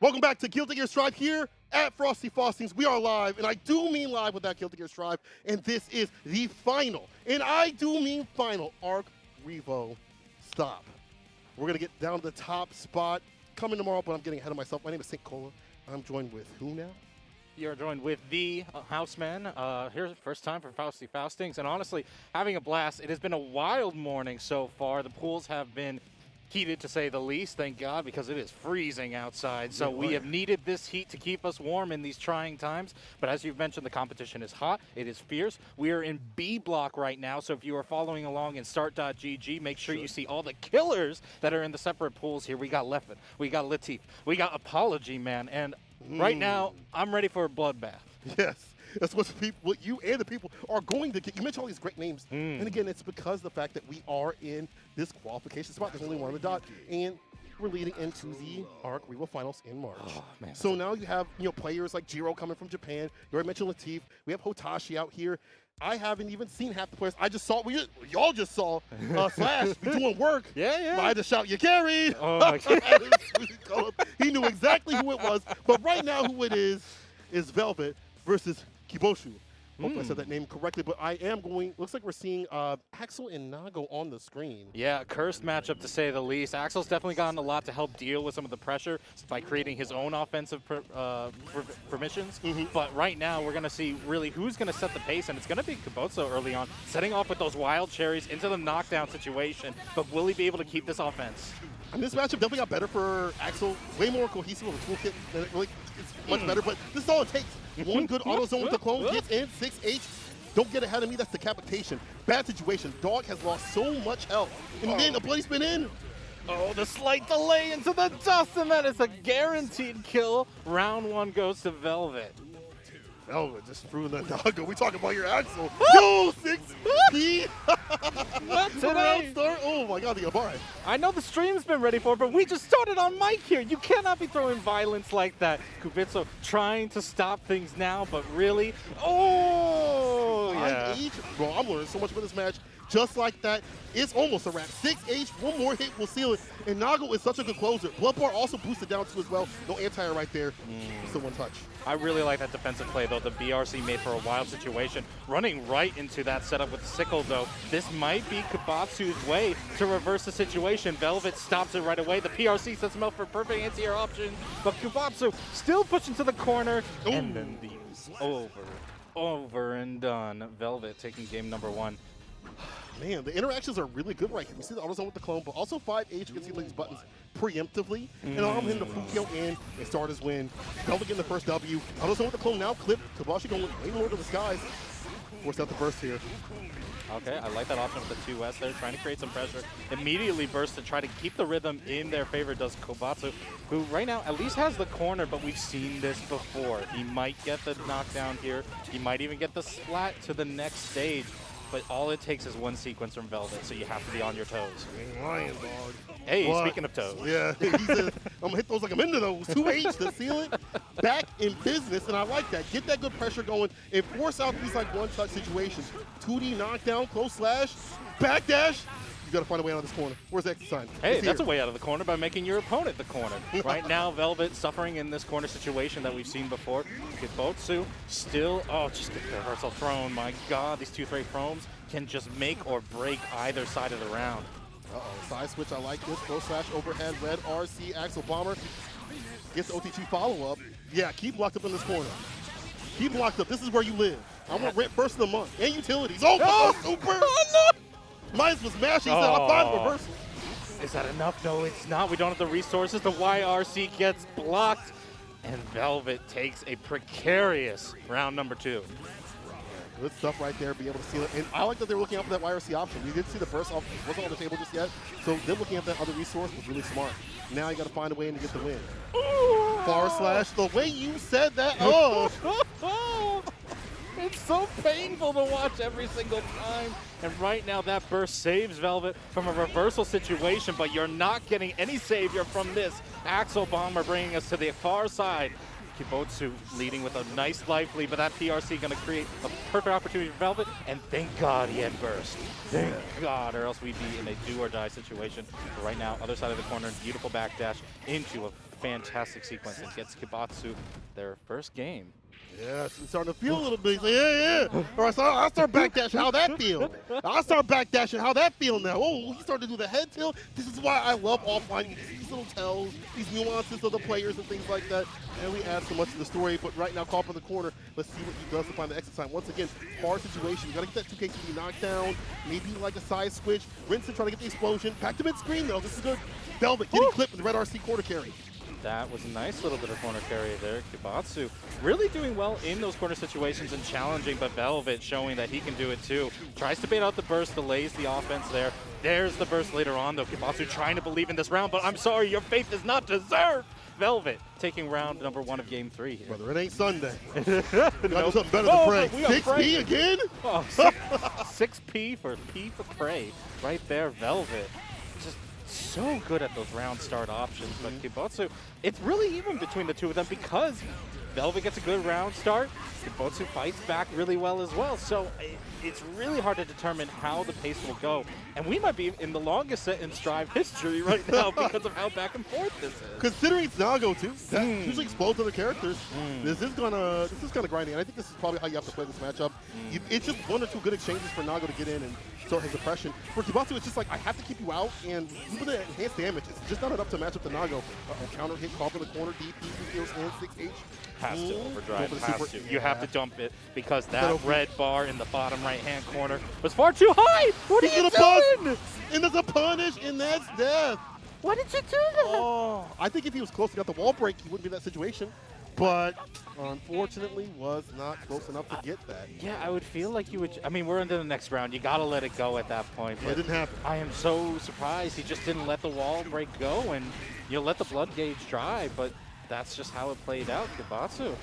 Welcome back to Guilty Gear Strive here at Frosty Faustings. We are live, and I do mean live with that Guilty Gear Strive, and this is the final, and I do mean final, Arc Revo Stop. We're going to get down to the top spot. Coming tomorrow, but I'm getting ahead of myself. My name is St. Cola. I'm joined with who now? You're joined with the Houseman. Here's the first time for Frosty Faustings, and honestly, having a blast. It has been a wild morning so far. The pools have been heated, to say the least, thank God, because it is freezing outside. So we have needed this heat to keep us warm in these trying times. But as you've mentioned, the competition is hot. It is fierce. We are in B block right now. So if you are following along in start.gg, make sure you see all the killers that are in the separate pools here. We got Leffen. We got Latif. We got Apologyman. And right now, I'm ready for a bloodbath. Yes. That's what you and the people are going to get. You mentioned all these great names. And again, it's because of the fact that we are in this qualification spot. There's only one on the dot. And we're leading into the Arc Revo Finals in March. Oh, man. So now you have players like Jiro coming from Japan. You already mentioned Latif. We have Hotashi out here. I haven't even seen half the players. I just saw, y'all just saw Slash be doing work. Yeah. I had to shout, "You carried!" Oh, my God. He knew exactly who it was. But right now, who it is Velvet versus Kibotsu. Hope I said that name correctly, but I am going, looks like we're seeing Axel and Nago on the screen. Yeah, cursed matchup to say the least. Axel's definitely gotten a lot to help deal with some of the pressure by creating his own offensive permissions. But right now, we're going to see really who's going to set the pace, and it's going to be Kibotsu early on, setting off with those wild cherries into the knockdown situation. But will he be able to keep this offense? And this matchup definitely got better for Axel. Way more cohesive of a toolkit. Than it really, it's much better, but this is all it takes. One good auto zone with the clone, gets in, 6H. Don't get ahead of me, that's decapitation. Bad situation. Dog has lost so much health. And then a bloody spin in. Oh, the slight delay into the dust, and that is a guaranteed kill. Round one goes to Velvet. Velvet just threw the Nago. We talking about your Axel. Yo, 6P. Not today. Start. Oh my God, the Abare. I know the stream's been ready for it, but we just started on mic here. You cannot be throwing violence like that. Kibotsu trying to stop things now, but really, yeah. Bro, I'm learning so much from this match. Just like that, it's almost a wrap. 6H, one more hit will seal it. And Nago is such a good closer. Blood bar also boosted down too as well. No anti-air right there. Still one touch. I really like that defensive play, though. The BRC made for a wild situation. Running right into that setup with the sickle, though. This might be Kibotsu's way to reverse the situation. Velvet stops it right away. The PRC sets him up for perfect anti-air option. But Kibotsu still pushing to the corner. Ooh. And then the over and done. Velvet taking game number one. Man, the interactions are really good right here. We see the auto zone with the clone, but also 5H can see these buttons preemptively. And arm him to Fukio in and start his win. Velvet getting the first W. Auto zone with the clone now. Clip. Kiboshi going way more to the skies. Force out the burst here. Okay, I like that option with the 2S there, trying to create some pressure. Immediately burst to try to keep the rhythm in their favor does Kibotsu, who right now at least has the corner, but we've seen this before. He might get the knockdown here. He might even get the splat to the next stage. But all it takes is one sequence from Velvet, so you have to be on your toes. Lion dog. Hey, speaking of toes. Yeah, he said, I'm gonna hit those like I'm into those. 2H to seal it. Back in business, and I like that. Get that good pressure going and force out these like one-touch situations. 2D knockdown, close slash, backdash. You gotta find a way out of this corner. Where's the exit sign? Hey, that's a way out of the corner by making your opponent the corner. Right now, Velvet suffering in this corner situation that we've seen before. Kibotsu still, just get the reversal thrown. My God, these 2-3 thrones can just make or break either side of the round. Side switch, I like this. Close slash, overhead, red RC, Axel Bomber. Gets the OTG follow-up. Yeah, keep locked up in this corner. Keep locked up. This is where you live. I want rent first of the month and utilities. Oh, super! Oh, no! Mice was mashing, so I find reversal. Is that enough? No, it's not. We don't have the resources. The YRC gets blocked, and Velvet takes a precarious round number 2. Good stuff right there, be able to seal it. And I like that they're looking out for that YRC option. We didn't see the burst off, wasn't on the table just yet. So them looking at that other resource was really smart. Now you got to find a way in to get the win. Far slash, the way you said that, It's so painful to watch every single time. And right now that burst saves Velvet from a reversal situation, but you're not getting any savior from this. Axel Bomber bringing us to the far side. Kibotsu leading with a nice life lead, but that PRC going to create a perfect opportunity for Velvet, and thank God he had burst. Thank God, or else we'd be in a do-or-die situation. But right now, other side of the corner, beautiful backdash into a fantastic sequence and gets Kibotsu their first game. Yes, I'm starting to feel a little bit. He's like, yeah. All right, so I'll start backdashing. How that feel? I'll start backdashing. How that feel now? Oh, he started to do the head tilt. This is why I love offline. You see these little tells, these nuances of the players and things like that. And we add so much to the story. But right now, call up in the corner. Let's see what he does to find the exit time. Once again, hard situation. You got to get that 2K to be knocked down. Maybe like a side switch. Rinsen trying to get the explosion. Back to mid-screen, though. This is good. Velvet getting clipped with the red RC quarter carry. That was a nice little bit of corner carry there. Kibotsu really doing well in those corner situations and challenging, but Velvet showing that he can do it too. Tries to bait out the burst, delays the offense there. There's the burst later on, though. Kibotsu trying to believe in this round, but I'm sorry, your faith is not deserved. Velvet taking round number 1 of game 3 here. Brother, it ain't Sunday. Got something better than Prey. 6P again? Oh, 6P for P for Prey. Right there, Velvet. Just so good at those round start options, but Kibotsu, it's really even between the two of them because Velvet gets a good round start, Kibotsu fights back really well as well, so it's really hard to determine how the pace will go, and we might be in the longest set in Strive history right now because of how back and forth this is. Considering it's Nago too, that usually explodes other characters. This is kind of grindy, and I think this is probably how you have to play this matchup. It's just 1 or 2 good exchanges for Nago to get in and start his oppression. For Kibotsu, it's just like, I have to keep you out, and even the enhanced damage, it's just not enough to match up the Nago. Counter hit, call in the corner, DP, heals, and 6H. Has to overdrive, has to. You have to dump it because that red bar in the bottom right-hand corner was far too high. What are you doing? And there's a punish, and that's death. Why did you do that? Oh, I think if he was close to get the wall break, he wouldn't be in that situation. But unfortunately, was not close enough to get that. Yeah, I would feel like you would. I mean, we're into the next round. You got to let it go at that point. It didn't happen. I am so surprised he just didn't let the wall break go and let the blood gauge dry. But that's just how it played out. Kibotsu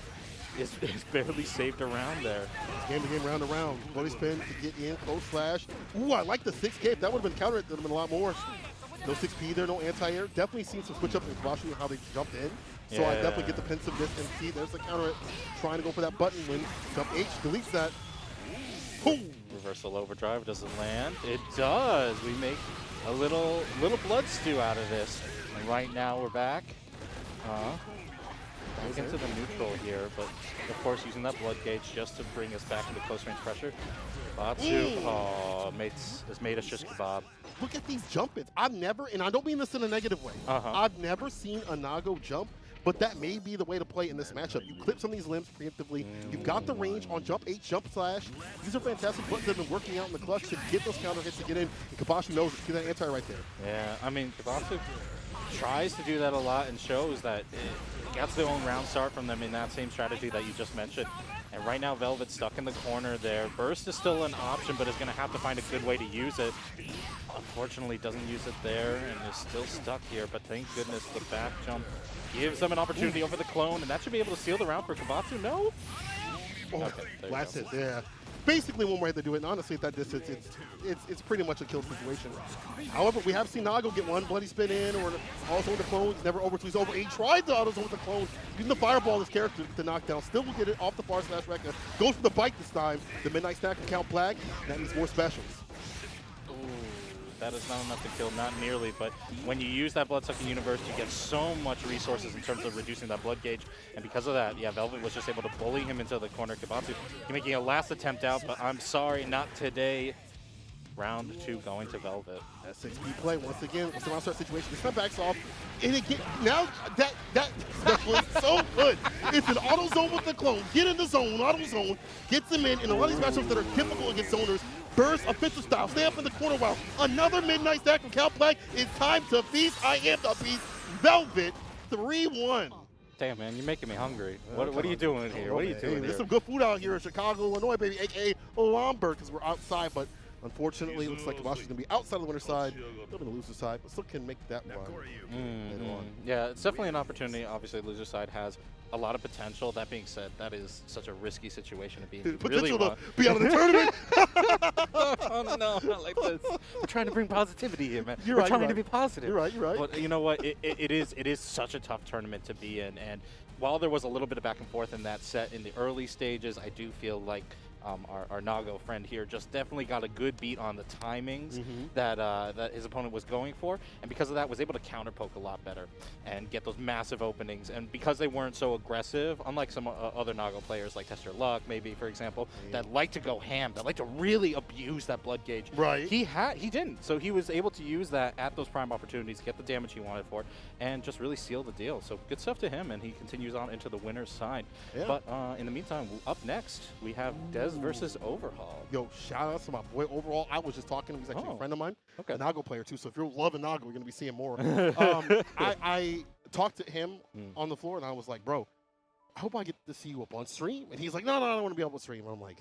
is barely saved around there. It's game to game, round to round. Bloody spin to get in, close slash. Ooh, I like the 6K. If that would have been countered, there would have been a lot more. No 6P there, no anti-air. Definitely seen some switch up in Kibotsu how they jumped in. So I definitely get the pensiveness and see there's the counter trying to go for that button when jump H deletes that. Boom. Reversal overdrive doesn't land. It does. We make a little blood stew out of this. And right now we're back. Back into the neutral here, but of course using that blood gauge just to bring us back into close range pressure. Kibotsu, has made us just kebab. Look at these jump-ins. I've never, and I don't mean this in a negative way, I've never seen a Nago jump, but that may be the way to play in this matchup. You clip some of these limbs preemptively. You've got the range on jump H, jump slash. These are fantastic buttons that have been working out in the clutch to get those counter hits to get in, and Kibotsu knows it. See that anti right there. Yeah, I mean, Kibotsu tries to do that a lot and shows that it gets their own round start from them in that same strategy that you just mentioned. And right now, Velvet's stuck in the corner there. Burst is still an option, but is going to have to find a good way to use it. Unfortunately, doesn't use it there and is still stuck here, but thank goodness the back jump gives them an opportunity over the clone, and that should be able to seal the round for Kibotsu. No? Oh, okay, last hit, yeah. Basically one way to do it, and honestly at that distance, it's pretty much a kill situation. However, we have seen Nago get one bloody spin in, or also with the clone. He's never over, so he's over. He tried the autos with the clone, using the fireball this character to knock down. Still will get it off the far slash Rekka. Goes for the bite this time. The midnight stack and count black. That means more specials. That is not enough to kill, not nearly, but when you use that Bloodsucking Universe, you get so much resources in terms of reducing that blood gauge, and because of that, yeah, Velvet was just able to bully him into the corner. Kibotsu making a last attempt out, but I'm sorry, not today. Round 2 going to Velvet. That 6P play, once again, it's a round start situation. This time backs off, and again, now that was so good. It's an auto zone with the clone. Get in the zone, auto zone, gets him in a lot of these matchups that are difficult against zoners. Burst, offensive style, stay up in the corner while another midnight stack from Cal Black. It's time to feast. I am the beast. Velvet 3-1. Damn, man, you're making me hungry. What are you doing here? What are you doing here? There's some good food out here in Chicago, Illinois, baby, a.k.a. Lombard, because we're outside, but unfortunately, it looks like Kibotsu's going to be outside of the winner's side, a little bit on the loser's side, but still can make that run later on. Yeah, it's definitely an opportunity. Obviously, the loser's side has a lot of potential. That being said, that is such a risky situation to be in. Potential to be out of the tournament? Oh, no, not like this. We're trying to bring positivity here, man. You're We're right, trying to be positive. You're right. But you know what? It is such a tough tournament to be in. And while there was a little bit of back and forth in that set in the early stages, I do feel like our Nago friend here just definitely got a good beat on the timings that his opponent was going for, and because of that was able to counter poke a lot better and get those massive openings. And because they weren't so aggressive, unlike some other Nago players like Test Your Luck, maybe for example, that like to go ham, that like to really abuse that blood gauge. Right. He didn't, so he was able to use that at those prime opportunities, get the damage he wanted for, and just really seal the deal. So good stuff to him, and he continues on into the winner's side. Yeah. But in the meantime, up next we have Dez versus Overhaul. Yo, shout out to my boy Overhaul. I was just talking to him. He's actually a friend of mine, a Nago player too. So if you're loving Nago, you're going to be seeing more. I talked to him on the floor, and I was like, bro, I hope I get to see you up on stream. And he's like, no, I don't want to be up on stream. And I'm like,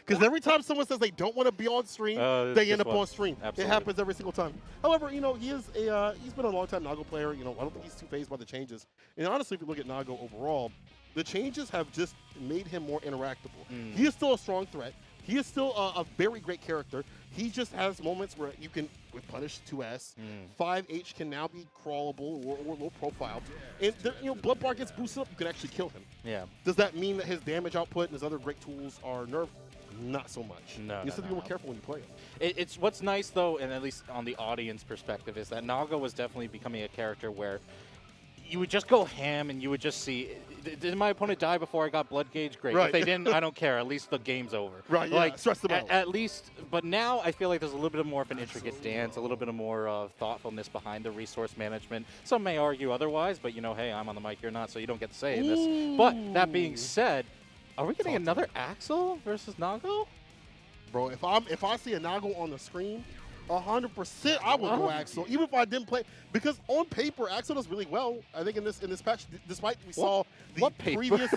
because every time someone says they don't want to be on stream, they end up on stream. Absolutely. It happens every single time. However, you know, he's been a long-time Nago player. You know, I don't think he's too fazed by the changes. And honestly, if you look at Nago overall, the changes have just made him more interactable. He is still a strong threat. He is still a very great character. He just has moments where you can, with Punish 2S, 5H can now be crawlable or low profile. And, you know, Blood Bar gets boosted up, you can actually kill him. Yeah. Does that mean that his damage output and his other great tools are nerfed? Not so much. No, you have to be more careful when you play him. It's what's nice, though, and at least on the audience perspective, is that Nago was definitely becoming a character where you would just go ham and you would just see, did my opponent die before I got blood gauge? Great. Right. If they didn't, I don't care. At least the game's over. Right, yeah. Like, stress them out. At least, but now I feel like there's a little bit more of an intricate dance, a little bit more thoughtfulness behind the resource management. Some may argue otherwise, but you know, hey, I'm on the mic, you're not, so you don't get to say this. But that being said, are we getting another Axel versus Nago? Bro, if I see a Nago on the screen, 100% I would go Axel, even if I didn't play, because on paper Axel does really well. I think in this patch, despite we saw the previous.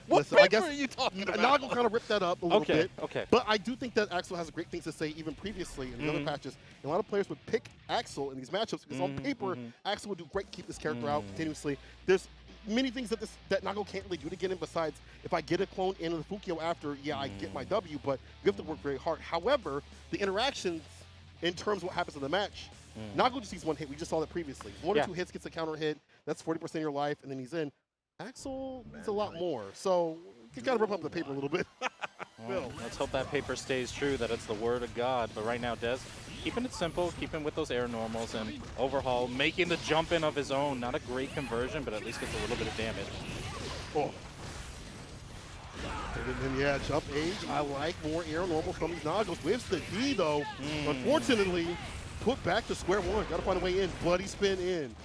Listen, I guess are you talking about? Nago kind of ripped that up a little bit. Okay. But I do think that Axel has great things to say even previously in the other patches. And a lot of players would pick Axel in these matchups because on paper Axel would do great, keep this character out continuously. There's many things that Nago can't really do to get in besides if I get a clone into the Fukio after, yeah, I get my W, but you have to work very hard. However, the interactions in terms of what happens in the match, Nago just needs one hit. We just saw that previously. 1 or 2 hits gets a counter hit. That's 40% of your life, and then he's in. Axel needs a lot more. So you got to rip up the paper a little bit. Well, let's hope that paper stays true, that it's the word of God. But right now, Dez, keeping it simple, keeping with those air normals, and Overhaul making the jump in of his own. Not a great conversion, but at least gets a little bit of damage. Oh. And then, yeah, jump age. I like more air normal from these Nagos. Whiffs the D, though. Unfortunately, put back to square one. Got to find a way in. Bloody spin in.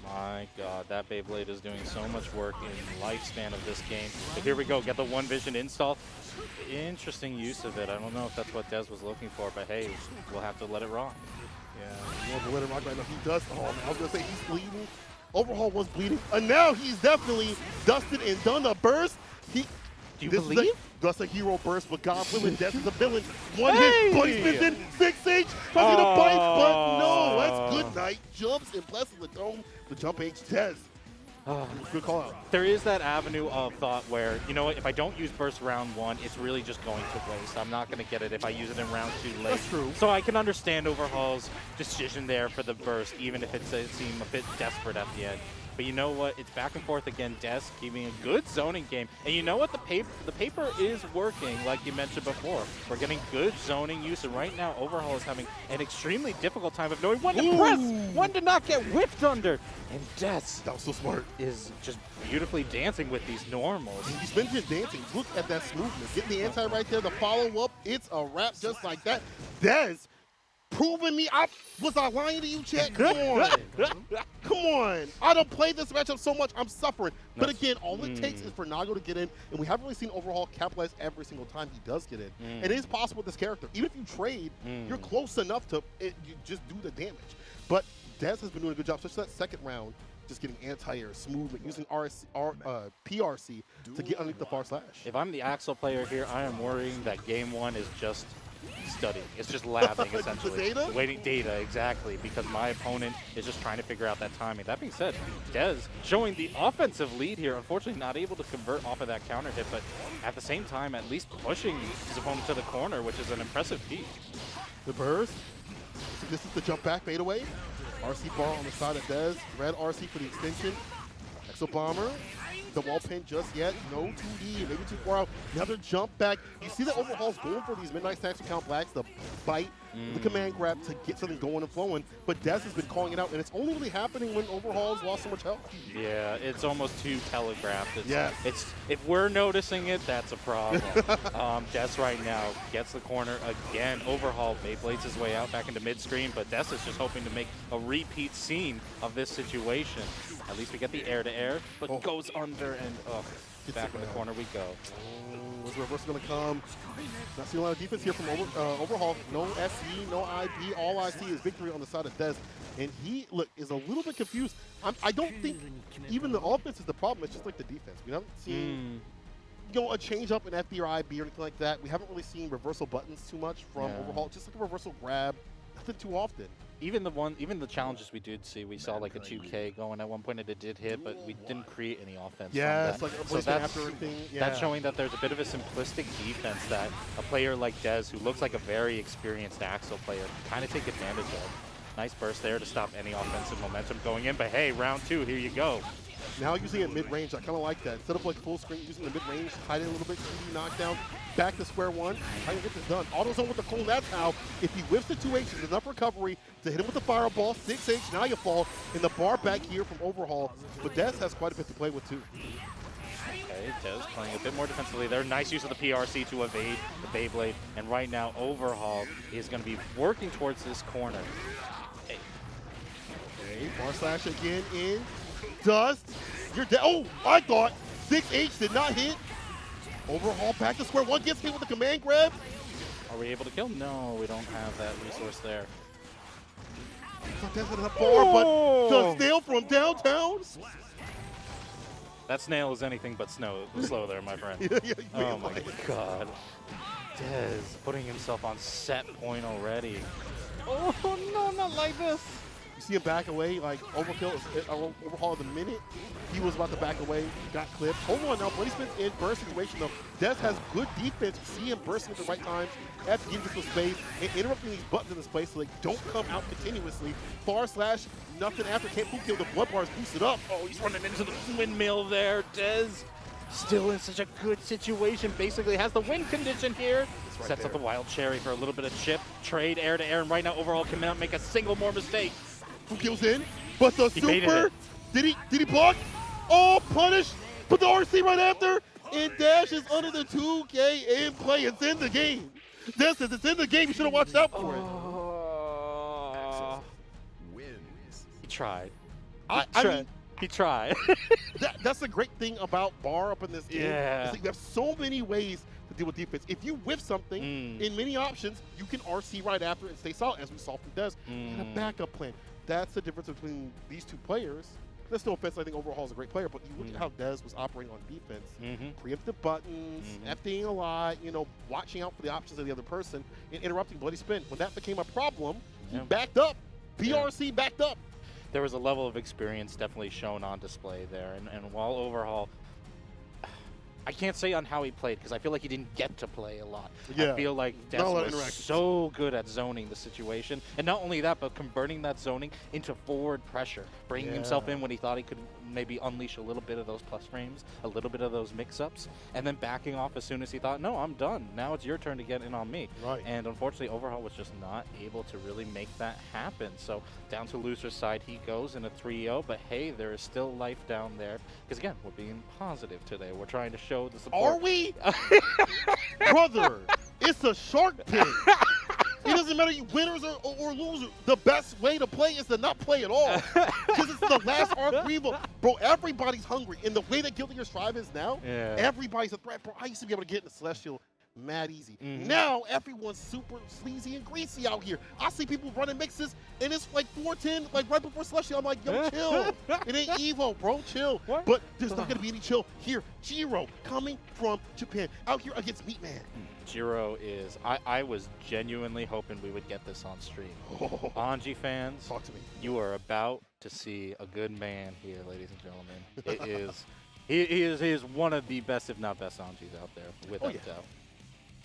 My God, that Beyblade is doing so much work in lifespan of this game. But here we go. Get the One Vision install. Interesting use of it. I don't know if that's what Dez was looking for, but hey, we'll have to let it rock. Yeah, you want to let it rock right now. He does. Oh, man, I was going to say he's bleeding. Overhaul was bleeding. And now he's definitely dusted and done the burst. Do you believe? That's a hero burst, but God willing, Death is a villain. One hit, Bloody spins in, 6H, tries to bite, but no, that's good night. Jumps and blesses the dome, the jump H, Dez. Good call out. There is that avenue of thought where, you know what, if I don't use burst round 1, it's really just going to waste. I'm not going to get it if I use it in round 2 late. That's true. So I can understand Overhaul's decision there for the burst, even if it seemed a bit desperate at the end. But you know what? It's back and forth again. Des keeping a good zoning game. And you know what? The paper is working, like you mentioned before. We're getting good zoning use. And right now, Overhaul is having an extremely difficult time of knowing when to press, when to not get whipped under. And Des, that was so smart, is just beautifully dancing with these normals. He's been just dancing. Look at that smoothness. Getting the anti right there, the follow-up. It's a wrap just like that. Des proving me. Was I lying to you, Chad? Come on. Come on. I don't play this matchup so much. I'm suffering. But again, all it takes is for Nago to get in, and we haven't really seen Overhaul capitalize every single time he does get in. And it is possible with this character. Even if you trade, you're close enough to you just do the damage. But Dez has been doing a good job, especially that second round, just getting anti-air, smooth, using PRC to get underneath the far slash. If I'm the Axel player here, I am worrying that game 1 is just studying. It's just labbing, essentially. Data? Waiting data, exactly, because my opponent is just trying to figure out that timing. That being said, Dez showing the offensive lead here, unfortunately not able to convert off of that counter hit, but at the same time, at least pushing his opponent to the corner, which is an impressive feat. The burst. This is the jump back fade away. RC bar on the side of Dez. Red RC for the extension. Exo Bomber. the wall pin just yet. No 2D, maybe too far out. Another jump back. You see that Overhaul's going for these midnight stacks with Count Blacks, the bite, the command grab to get something going and flowing. But Dez has been calling it out, and it's only really happening when Overhaul's lost so much health. Yeah, it's almost too telegraphed. Yes. If we're noticing it, that's a problem. Des right now gets the corner again. Overhaul Beyblades his way out back into mid-screen, but Des is just hoping to make a repeat scene of this situation. At least we get the air-to-air, but goes under and back in the corner we go. Is the reverse going to come? Not seeing a lot of defense here from Overhaul. No FD, no IB. All I see is victory on the side of Dez. And he, look, is a little bit confused. I don't think even the offense is the problem. It's just like the defense. We haven't seen a change up in FD or IB or anything like that. We haven't really seen reversal buttons too much from Overhaul. Just like a reversal grab. Nothing too often. Even the challenges we did see, we saw like a 2K going at one point and it did hit, but we didn't create any offense. Yeah, it's like so after everything. Yeah. That's showing that there's a bit of a simplistic defense that a player like Dez, who looks like a very experienced Axel player, can kind of take advantage of. Nice burst there to stop any offensive momentum going in, but hey, round 2, here you go. Now using it mid-range, I kind of like that. Instead of like full screen, using the mid-range, hide it a little bit, 2D knockdown, back to square one, trying to get this done. Auto zone with the cone, that's how. If he whiffs the 2H, there's enough recovery to hit him with the fireball, 6H, now you fall, in the bar back here from Overhaul. But Dez has quite a bit to play with too. Okay, Dez playing a bit more defensively there. Nice use of the PRC to evade the Beyblade. And right now, Overhaul is going to be working towards this corner. Okay, bar slash again in. Dust, you're dead. Oh, I thought 6H did not hit. Overhaul back to square one, gets hit with the command grab. Are we able to kill? No, we don't have that resource there. So Dez had a bar, but the snail from downtown. That snail is anything but slow there, my friend. Oh my god. Dez putting himself on set point already. Oh no, not like this. You see him back away, like Overhaul the minute he was about to back away, got clipped. Overhaul now, Bloody Spin's in burst situation though. Dez has good defense. You see him bursting at the right times, at the into space, and interrupting these buttons in this place so they don't come out continuously. Far slash, nothing after, can't boot kill, the blood bar is boosted up. Oh, he's running into the windmill there. Dez still in such a good situation, basically has the win condition here. Right Sets there. up the wild cherry for a little bit of chip, trade air to air, and right now Overhaul cannot make a single more mistake. Who kills in? But the He baited super, it. did he block? Oh, punish! Put the RC right after, and Dash is under the 2K in play. It's in the game. This is, it's in the game. You should have watched out for it. He tried. I mean, he tried. that's the great thing about bar up in this game. Yeah. Is that you have so many ways to deal with defense. If you whiff something in many options, you can RC right after and stay solid, as we saw from Dez, and a backup plan. That's the difference between these two players. There's no offense, I think Overhaul's a great player, but you look at how Dez was operating on defense. Preemptive buttons, FDing a lot, watching out for the options of the other person, and interrupting Bloody Spin. When that became a problem, he backed up. PRC backed up. There was a level of experience definitely shown on display there, and while Overhaul, I can't say on how he played because I feel like he didn't get to play a lot. Yeah. I feel like Des was so good at zoning the situation. And not only that, but converting that zoning into forward pressure. Bringing himself in when he thought he could maybe unleash a little bit of those plus frames, a little bit of those mix-ups, and then backing off as soon as he thought, no, I'm done. Now it's your turn to get in on me. Right. And unfortunately, Overhaul was just not able to really make that happen. So down to loser's side he goes in a 3-0, but hey, there is still life down there. Because again, we're being positive today. We're trying to show the support. Are we? Brother, it's a shark pit. It doesn't matter you winners or losers. The best way to play is to not play at all. Because it's the last arc revo. Bro, everybody's hungry. And the way that Guilty Gear Strive is now, everybody's a threat. Bro, I used to be able to get in the Celestial mad easy. Now everyone's super sleazy and greasy out here. I see people running mixes and it's like 410, like right before Celestial. I'm like, yo, chill. It ain't Evo, bro, chill. What? But there's not gonna be any chill here. Jiro coming from Japan out here against Meatman. Jiro is, I was genuinely hoping we would get this on stream. Anji fans, Talk to me. you are about to see a good man here, ladies and gentlemen. It is, he is one of the best, if not best, Anjis out there, without doubt.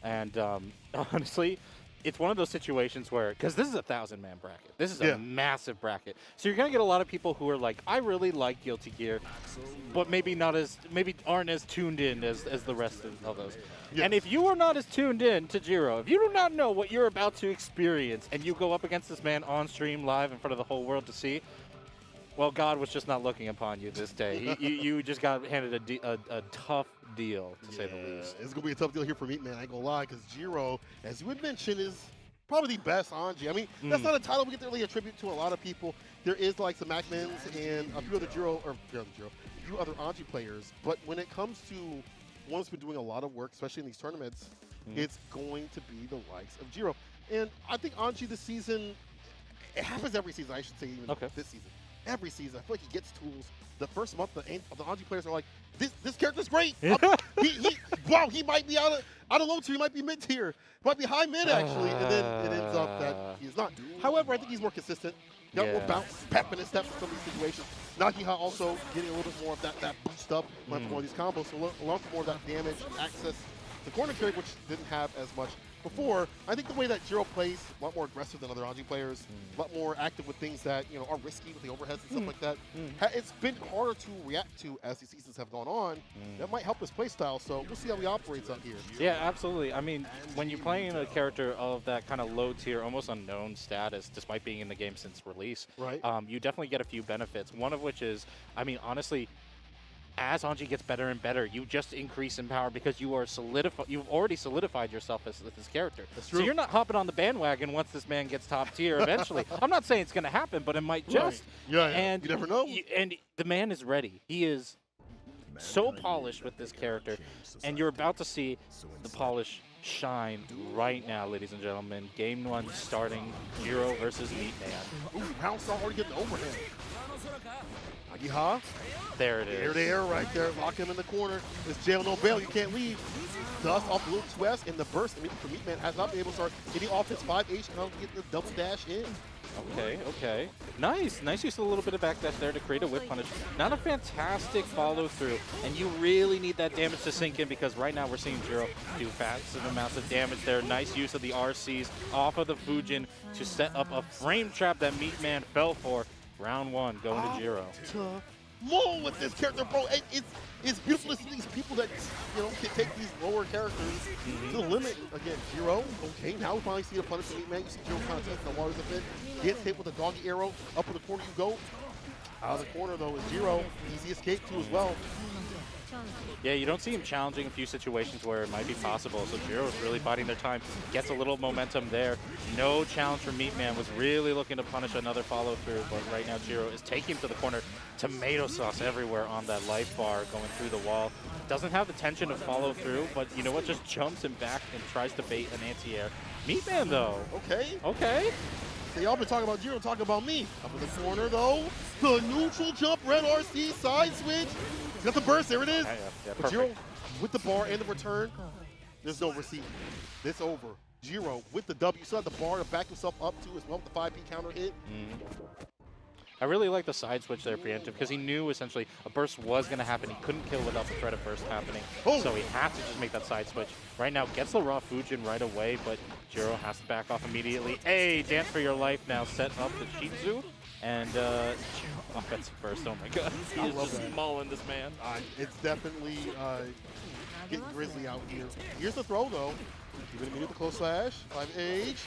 And honestly, it's one of those situations where, because this is a 1,000-man bracket. This is a Yeah. massive bracket. So you're going to get a lot of people who are like, I really like Guilty Gear, but maybe aren't as tuned in as the rest of those. Yes. And if you are not as tuned in to Jiro, if you do not know what you're about to experience, and you go up against this man on stream live in front of the whole world to see, well, God was just not looking upon you this day. You just got handed a tough deal, to say the least. It's going to be a tough deal here for Meatman, I ain't going to lie, because Jiro, as you had mentioned, is probably the best Anji. I mean, that's not a title we get to really attribute to a lot of people. There is like some Macmans and a few other Anji players, but when it comes to one that's been doing a lot of work, especially in these tournaments, it's going to be the likes of Jiro. And I think Anji this season, it happens every season, I should say, even this season. Every season, I feel like he gets tools. The first month, the Anji players are like, this character's great. Wow, he might be out of low tier, he might be mid tier, might be high mid actually, and then it ends up that he's not. However, I think he's more consistent. Got more bounce, pep in his step in some of these situations. Nagiha also getting a little bit more of that boost up when more of these combos, so along with more of that damage, access to corner carry, which didn't have as much before. I think the way that Jiro plays, a lot more aggressive than other Anji players, a lot more active with things that are risky with the overheads and stuff like that. It's been harder to react to as these seasons have gone on. That might help his playstyle, so we'll see how he operates out here. Yeah, absolutely. I mean, when you're playing a character of that kind of low tier, almost unknown status, despite being in the game since release, you definitely get a few benefits. One of which is, I mean, honestly, as Anji gets better and better, you just increase in power because you've already solidified yourself as this character. That's true. So you're not hopping on the bandwagon once this man gets top tier eventually. I'm not saying it's going to happen, but it might just. Yeah, and you never know. And the man is ready. He is so polished with this character, and you're about to see the polish shine right now, ladies and gentlemen. Game 1 starting, Jiro versus Meatman. Ooh, Pound Saw already getting the overhead. Nagiha. There it is. There, right there. Lock him in the corner. It's jail, no bail. You can't leave. Dust off Blue Twist in the burst. I mean, for Meatman has not been able to start any offense. 5H can get the double dash in. Okay. Nice use of a little bit of backdash there to create a whip punish. Not a fantastic follow through, and you really need that damage to sink in because right now we're seeing Jiro do massive amounts of damage there. Nice use of the RCs off of the Fujin to set up a frame trap that Meatman fell for. Round 1 going to Jiro. More with this character, bro. It's beautiful to see these people that can take these lower characters to the limit. Again, Jiro. Okay, now we finally see the punish from Meatman. You see Jiro kind of testing the waters a bit. Gets hit with a doggy arrow. Up in the corner you go. Out of the corner though is Jiro. Easy escape too as well. Yeah, you don't see him challenging a few situations where it might be possible, so Jiro's really biding their time. Gets a little momentum there. No challenge from Meatman. Was really looking to punish another follow-through, but right now Jiro is taking him to the corner. Tomato sauce everywhere on that life bar going through the wall. Doesn't have the tension to follow through, but you know what? Just jumps him back and tries to bait an anti-air. Meatman, though. Okay. So y'all been talking about Jiro, talking about me. Up in the corner, though. The neutral jump, red RC, side switch. He's got the burst, there it is. Yeah, Jiro with the bar and the return. There's no receipt. This over. Jiro with the W. Still had the bar to back himself up to as well with the 5P counter hit. I really like the side switch there, preemptive, because he knew essentially a burst was going to happen. He couldn't kill without the threat of burst happening, so he had to just make that side switch. Right now, gets the raw Fujin right away, but Jiro has to back off immediately. Hey, dance for your life now. Set up the Shitsu, and Jiro offensive burst. Oh my god, he is just mauling this man. It's definitely getting grisly out here. Here's the throw though. Give it a minute with the close slash. 5H.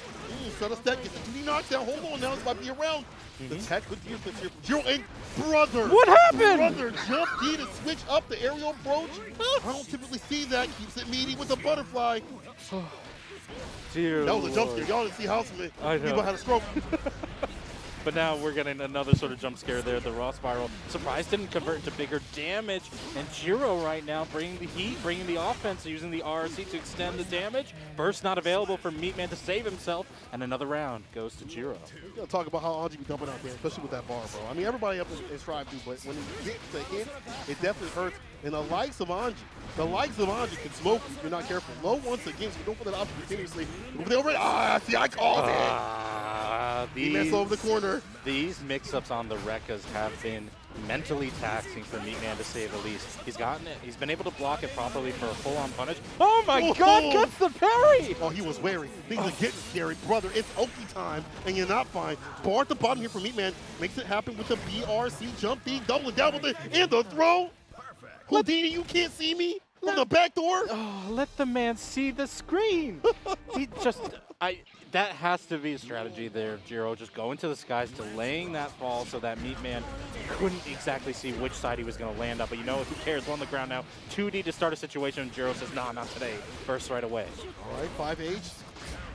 Set a stack. Gets a 2D knockdown. Hold on now. This might be around. The tech with the here. Jiro and brother. What happened? Brother jump D to switch up the aerial approach. I don't typically see that. Keeps it meaty with the butterfly. Dear that was a jump Lord. scare. Y'all didn't see Houseman. I know. People had a stroke. But now we're getting another sort of jump scare there. The raw spiral. Surprise didn't convert into bigger damage. And Jiro right now bringing the heat, bringing the offense, using the RC to extend the damage. Burst not available for Meatman to save himself. And another round goes to Jiro. We're going to talk about how Anji be dumping out there, especially with that bar, bro. I mean, everybody up in Strive do, but when you get the hit, it definitely hurts. And the likes of Anji can smoke you if you're not careful. Low once again, so you don't put that option continuously. Move the overhead. See, I called it. He messed over the corner. These mix-ups on the Rekkas have been mentally taxing for Meatman to say the least. He's gotten it. He's been able to block it properly for a full-on punish. Oh my God, gets the parry! Oh, he was wary. Things are getting scary. Brother, it's Oki time, and you're not fine. Bar at the bottom here for Meatman. Makes it happen with the BRC jump D, doubling down with it, and the throw. Houdini, you can't see me from the back door. Oh, let the man see the screen. He just, that has to be a strategy there, Jiro. Just go into the skies, delaying that fall so that Meatman couldn't exactly see which side he was going to land up. But you know, who cares? We're on the ground now. 2D to start a situation. Jiro says, nah, not today. Burst right away. All right, 5H.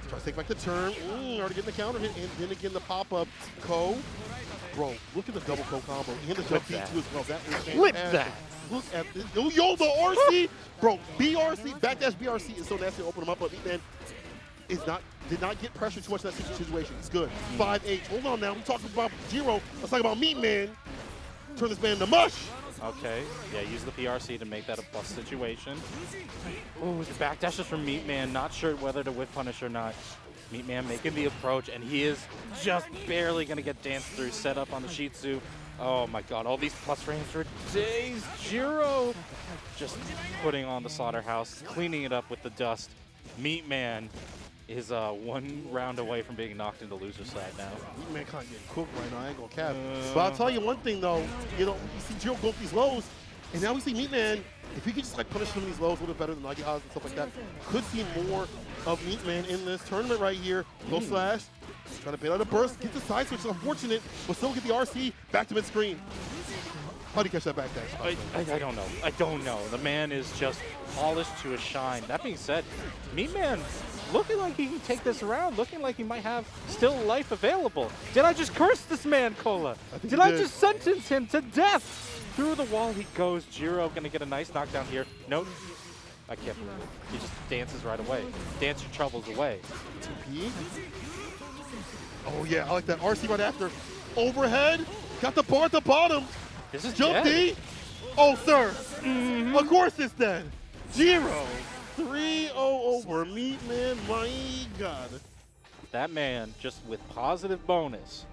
Tries to take back the turn. Already getting the counter hit, and then again the pop-up. Ko. Bro, look at the double Ko combo. And the jump D2 as well. That was Flip fantastic. that. Look at this. Oh, yo, the RC. Bro, BRC, backdash BRC is so nasty to open him up, but Meatman did not get pressure too much in that situation. It's good. 5H. Hold on now. We talking about Jiro. Let's talk about Meatman. Turn this man into mush. Okay. Yeah, use the PRC to make that a plus situation. Oh, the backdash is from Meatman. Not sure whether to whip punish or not. Meatman making the approach, and he is just barely going to get danced through. Set up on the Shih Tzu. Oh my God, all these plus frames for days. Jiro just putting on the slaughterhouse, cleaning it up with the dust. Meatman is 1 round away from being knocked into loser side now. Meatman can't get cooked right now, I ain't gonna cap. But I'll tell you one thing though, you know, you see Jiro go up these lows, and now we see Meatman, if he could just like punish some of these lows a little better than Nagihas and stuff like that, could see more of Meatman in this tournament right here. Low slash, trying to bait out a burst, get the side switch, unfortunate, but still get the RC back to mid-screen. How do you catch that back dash? I don't know. I don't know. The man is just polished to a shine. That being said, Meatman looking like he can take this round, looking like he might have still life available. Did I just curse this man, Cola? Did I just sentence him to death? Through the wall he goes. Jiro gonna get a nice knockdown here. Nope. I can't believe it. He just dances right away. Dance your troubles away. 2P. Oh yeah, I like that. RC right after. Overhead. Got the bar at the bottom. This is Jump dead. D. Oh, sir. Of course it's dead. Jiro. 3-0 over Meatman. My God. That man, just with positive bonus,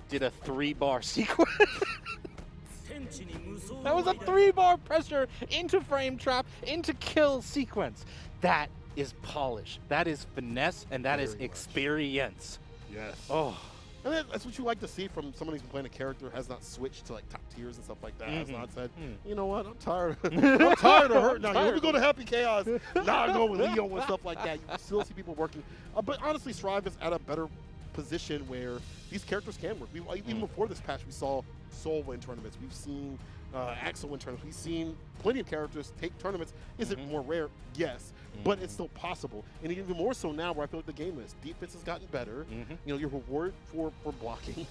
did a 3-bar sequence. That was a 3-bar pressure into frame trap, into kill sequence. That is polish. That is finesse, and that is experience. Yes. Oh. And that's what you like to see from someone who's been playing a character has not switched to like top tiers and stuff like that. Has not said, you know what, I'm tired. I'm tired of hurt now. Here we go to Happy Chaos. Now I go with Leo and stuff like that. You still see people working. But honestly, Strive is at a better position where these characters can work. Even before this patch, we saw Soul win tournaments. We've seen Axel win tournaments. We've seen plenty of characters take tournaments. Is it more rare? Yes. But it's still possible. And even more so now where I feel like the game is. Defense has gotten better. You know, your reward for blocking,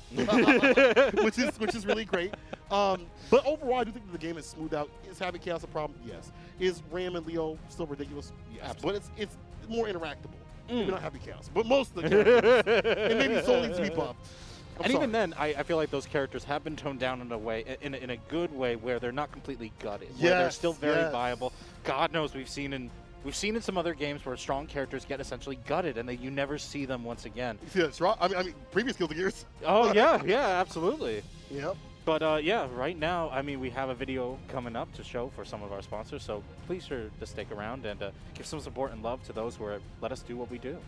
which is really great. But overall, I do think that the game is smoothed out. Is Happy Chaos a problem? Yes. Is Ram and Leo still ridiculous? Yes. Absolutely. But it's more interactable. Maybe not Happy Chaos, but most of the characters. And maybe Soul needs to be buffed. And even then, I feel like those characters have been toned down in a way, in a good way, where they're not completely gutted. Where they're still very viable. God knows we've seen in some other games where strong characters get essentially gutted, and you never see them once again. You see that strong? I mean, previous Guilty Gears. Oh yeah, absolutely. Yep. But yeah, right now, I mean, we have a video coming up to show for some of our sponsors, so please sure to stick around and give some support and love to those who let us do what we do.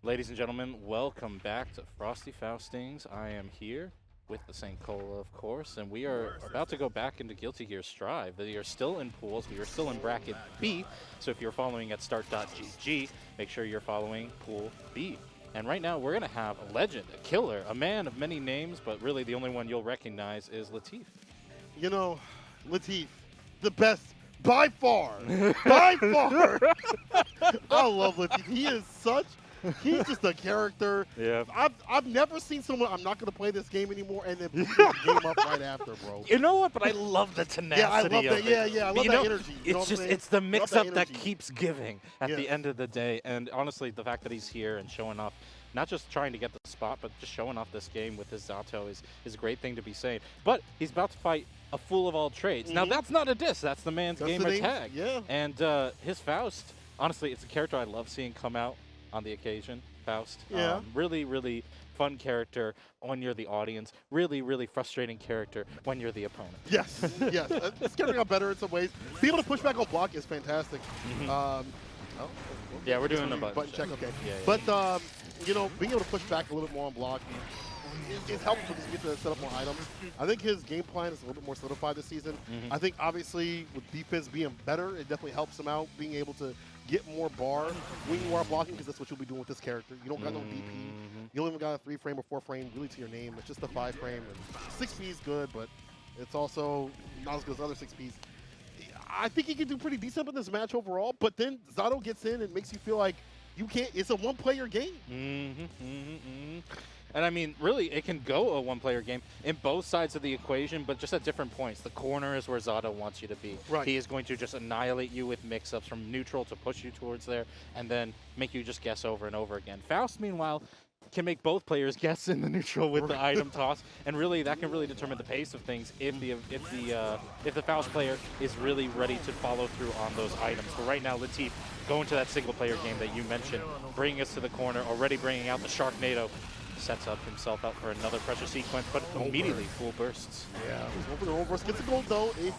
Ladies and gentlemen, welcome back to Frosty Faustings. I am here with the St. Cola, of course, and we are about to go back into Guilty Gear Strive. They are still in pools. We are still in bracket B, so if you're following at start.gg, make sure you're following pool B. And right now, we're going to have a legend, a killer, a man of many names, but really the only one you'll recognize is Latif. You know, Latif, the best by far. By far. I love Latif. He is he's just a character. Yeah. I've never seen someone, I'm not going to play this game anymore, and then beat the game up right after, bro. You know what? But I love the tenacity. Yeah, I love that. Of it. Yeah, I love that energy. It's the mix-up that keeps giving at the end of the day. And honestly, the fact that he's here and showing off, not just trying to get the spot, but just showing off this game with his Zato is a great thing to be saying. But he's about to fight a fool of all trades. Now, that's not a diss. That's the man's gamer tag. Yeah. And his Faust, honestly, it's a character I love seeing come out on the occasion. Faust. Yeah. Really, really fun character when you're the audience. Really, really frustrating character when you're the opponent. Yes, yes. It's getting out better in some ways. Being able to push back on block is fantastic. Yeah, we're doing a button check. Okay. Yeah, yeah. But you know, being able to push back a little bit more on block is helpful because you get to set up more items. I think his game plan is a little bit more solidified this season. I think obviously with defense being better, it definitely helps him out being able to get more bar when you are blocking, because that's what you'll be doing with this character. You don't got no DP. You don't even got a 3-frame or 4-frame really to your name. It's just a 5-frame. And 6P is good, but it's also not as good as other 6Ps. I think he can do pretty decent in this match overall, but then Zando gets in and makes you feel like you can't. It's a one-player game. And I mean, really, it can go a one-player game in both sides of the equation, but just at different points. The corner is where Zando wants you to be. Right. He is going to just annihilate you with mix-ups from neutral to push you towards there, and then make you just guess over and over again. Faust, meanwhile, can make both players guess in the neutral with the item toss, and really that can really determine the pace of things if the Faust player is really ready to follow through on those items. But right now, Latif going to that single-player game that you mentioned, bringing us to the corner, already bringing out the Sharknado. Sets up himself out for another pressure sequence, but immediately full bursts. Yeah, he's over burst. Gets a gold though. If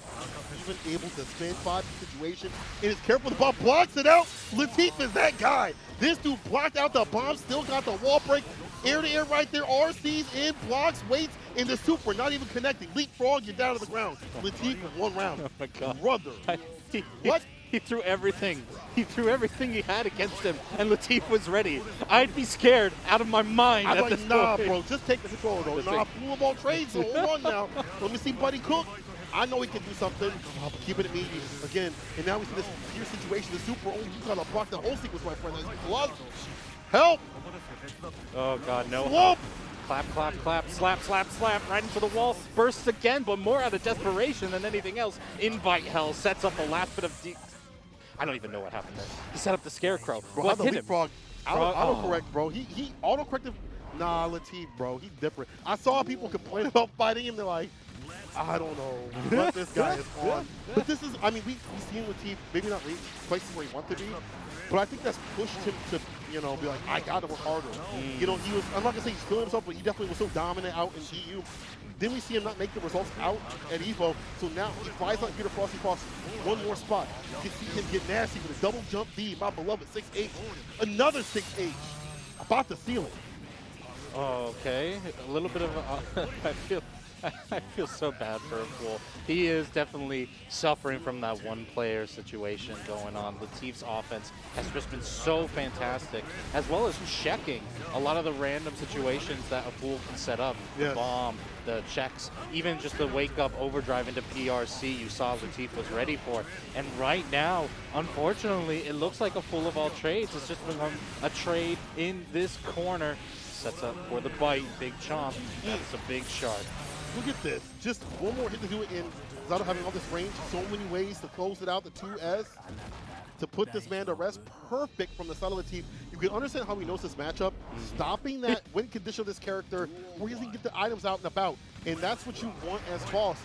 even able to spin 5 situation, and is careful. The bomb blocks it out. Latif is that guy. This dude blocked out the bomb, still got the wall break. Air to air right there. RC's in, blocks, waits, and the super not even connecting. Leapfrog, you're down to the ground. Latif with 1 round. Oh my God. Brother. What? He threw everything. He threw everything he had against him, and Latif was ready. I'd be scared out of my mind I'm at like, this nah, point. bro, just take the control, though. Nah, fool of all trades, so hold on now. Let me see Buddy cook. I know he can do something. I'll keep it immediate. Again, and now we see this here situation. The super, you gotta block the whole sequence, my friend. That's colossal. Help! Oh, God, no. Whoop! Clap, clap, clap, slap, slap, slap, right into the wall. Bursts again, but more out of desperation than anything else. Invite Hell sets up the last bit of I don't even know what happened there. He set up the Scarecrow. Bro, What the hit him? leapfrog. Autocorrect, bro. He autocorrected. Nah, Latif, bro. He's different. I saw people complain about fighting him. They're like, I don't know what this guy is on. But this is, I mean, we've seen Latif maybe not reach places where he wants to be, but I think that's pushed him to, you know, be like, I got to work harder. You know, he was, I'm not going to say he's feeling himself, but he definitely was so dominant out in EU. Then we see him not make the results out at EVO, so now he flies out here to Frosty Faustings. One more spot. You can see him get nasty with a double jump D, my beloved 6H. Another 6H. About to seal it. Okay, a little bit of a, I feel so bad for Fool. He is definitely suffering from that one-player situation going on. Latif's offense has just been so fantastic, as well as checking a lot of the random situations that a Fool can set up. Yes. The bomb, the checks, even just the wake-up overdrive into PRC you saw Latif was ready for. And right now, unfortunately, it looks like a Fool of all trades. It's just become a trade in this corner. Sets up for the bite, big chomp. That's a big shark. Look at this. Just one more hit to do it in. Zando having all this range, so many ways to close it out, the 2S, to put this man to rest. Perfect from the side of Latif. You can understand how he knows this matchup. Stopping that win condition of this character where he can get the items out and about. And that's what you want as Faust.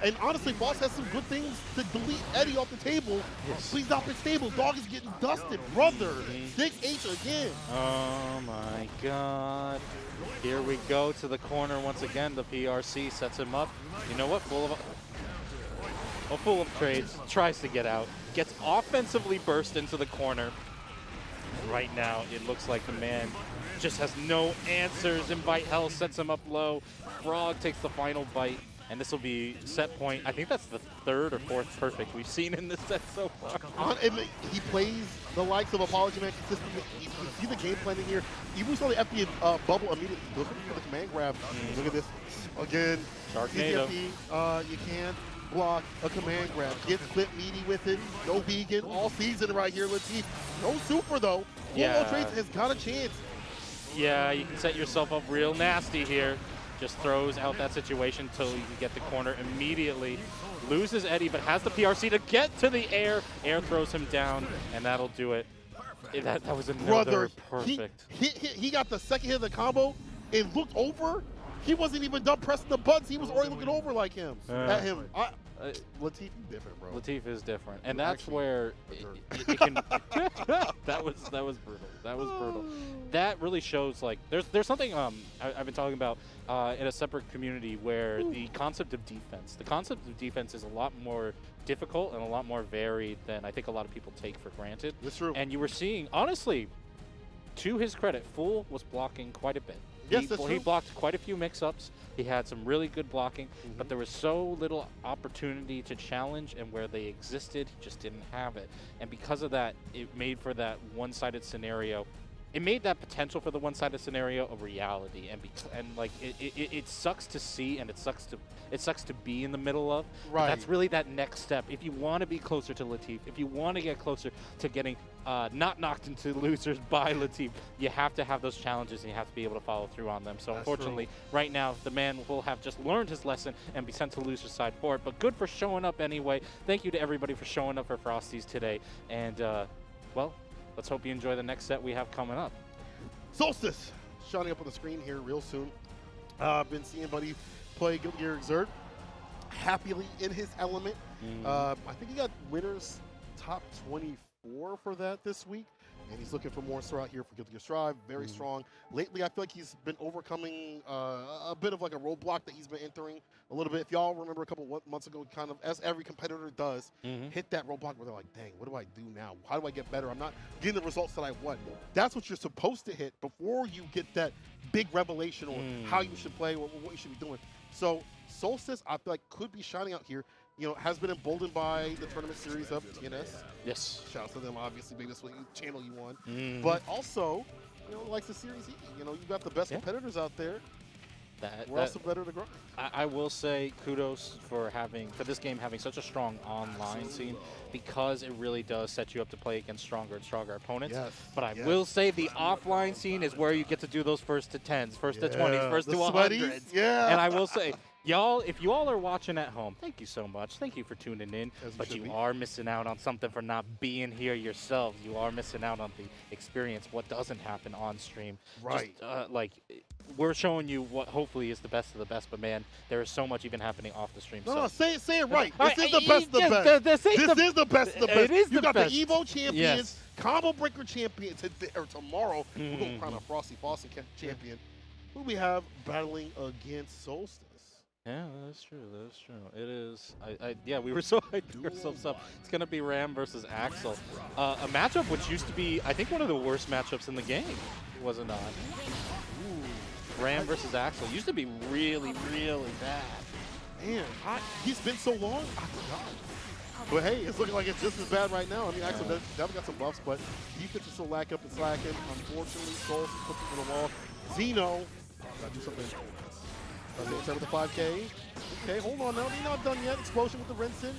And honestly, Faust has some good things to delete Eddie off the table. Yes. Please stop it stable. Dog is getting dusted, brother. 6H again. Oh my God. Here we go to the corner once again. The PRC sets him up. You know what? Full of trades. Tries to get out. Gets offensively burst into the corner. And right now, it looks like the man just has no answers. Invite Hell sets him up low. Frog takes the final bite. And this will be set point. I think that's the 3rd or 4th perfect we've seen in this set so far. He plays the likes of Apologyman consistently. You see the game planning here. Even saw the FD bubble immediately. He goes for the command grab. Look at this. Again, Sharknado. You can't block a command grab. Gets clip meaty with it. No vegan all season right here, Latif. No super, though. Yeah. Trades has got a chance. Yeah, you can set yourself up real nasty here. Just throws out that situation until you can get the corner immediately. Loses Eddie, but has the PRC to get to the air. Air throws him down, and that'll do it. That was another perfect. He got the second hit of the combo and looked over He wasn't even done pressing the buttons. He was already looking over like him. At him. Latif is different, bro. Latif is different, and that's where it can. that was brutal. That was brutal. That really shows like there's something I've been talking about in a separate community where the concept of defense is a lot more difficult and a lot more varied than I think a lot of people take for granted. That's true. And you were seeing, honestly, to his credit, Fool was blocking quite a bit. Yes, that's true. He blocked quite a few mix-ups. He had some really good blocking, but there was so little opportunity to challenge, and where they existed, he just didn't have it. And because of that, it made for that one-sided scenario. It made that potential for the one-sided scenario a reality, and like it sucks to see, and it sucks to be in the middle of. Right. That's really that next step. If you want to be closer to Latif, if you want to get closer to getting not knocked into losers by Latif, you have to have those challenges, and you have to be able to follow through on them. So unfortunately, right now, the man will have just learned his lesson and be sent to loser side for it. But good for showing up anyway. Thank you to everybody for showing up for Frosties today. And, well, let's hope you enjoy the next set we have coming up. Solstice shining up on the screen here real soon. Been seeing Buddy play Guilty Gear Xrd happily in his element. I think he got winners top 24 for that this week, and he's looking for more throughout here for Guilty Gear Strive. Very strong. Lately, I feel like he's been overcoming a bit of like a roadblock that he's been entering a little bit. If y'all remember a couple months ago, kind of as every competitor does, hit that roadblock where they're like, dang, what do I do now? How do I get better? I'm not getting the results that I want. That's what you're supposed to hit before you get that big revelation on how you should play or what you should be doing. So Solstice, I feel like, could be shining out here. You know, has been emboldened by the tournament series of TNS. Yes. Shout out to them, obviously, maybe that's what channel you on. But also, you know, like the Series E. You know, you got the best competitors out there. We're also better to grow. I will say kudos for this game having such a strong online scene, because it really does set you up to play against stronger and stronger opponents. But I will say the offline scene is where you get to do those first to 10s, first to 20s, first to 100s. And I will say, y'all, if you all are watching at home, thank you so much. Thank you for tuning in. But you are missing out on something for not being here yourselves. You are missing out on the experience, what doesn't happen on stream. Right. Just, like, we're showing you what hopefully is the best of the best, but man, there is so much even happening off the stream. No, say it right. This is the best of the best. This is the best of the best. It is you got best. the Evo champions, Combo Breaker champion, or tomorrow, we're going to crown a Frosty Faustings champion. Who do we have battling against Solstice? Yeah, that's true. That's true. It is. Yeah, we were so hyped ourselves up. It's going to be Ram versus Axel. A matchup which used to be, I think, one of the worst matchups in the game, was it not? Ram versus Axel used to be really, really bad. Man, he's been so long, I forgot. But hey, it's looking like it's just as bad right now. I mean, Axel definitely got some buffs, but defense is still lacking up and slacking. Unfortunately, Souls puts him on the wall. Zignoe, gotta do something. Let's with the 5K. Okay, hold on now. We're not done yet. Explosion with the Rinsen.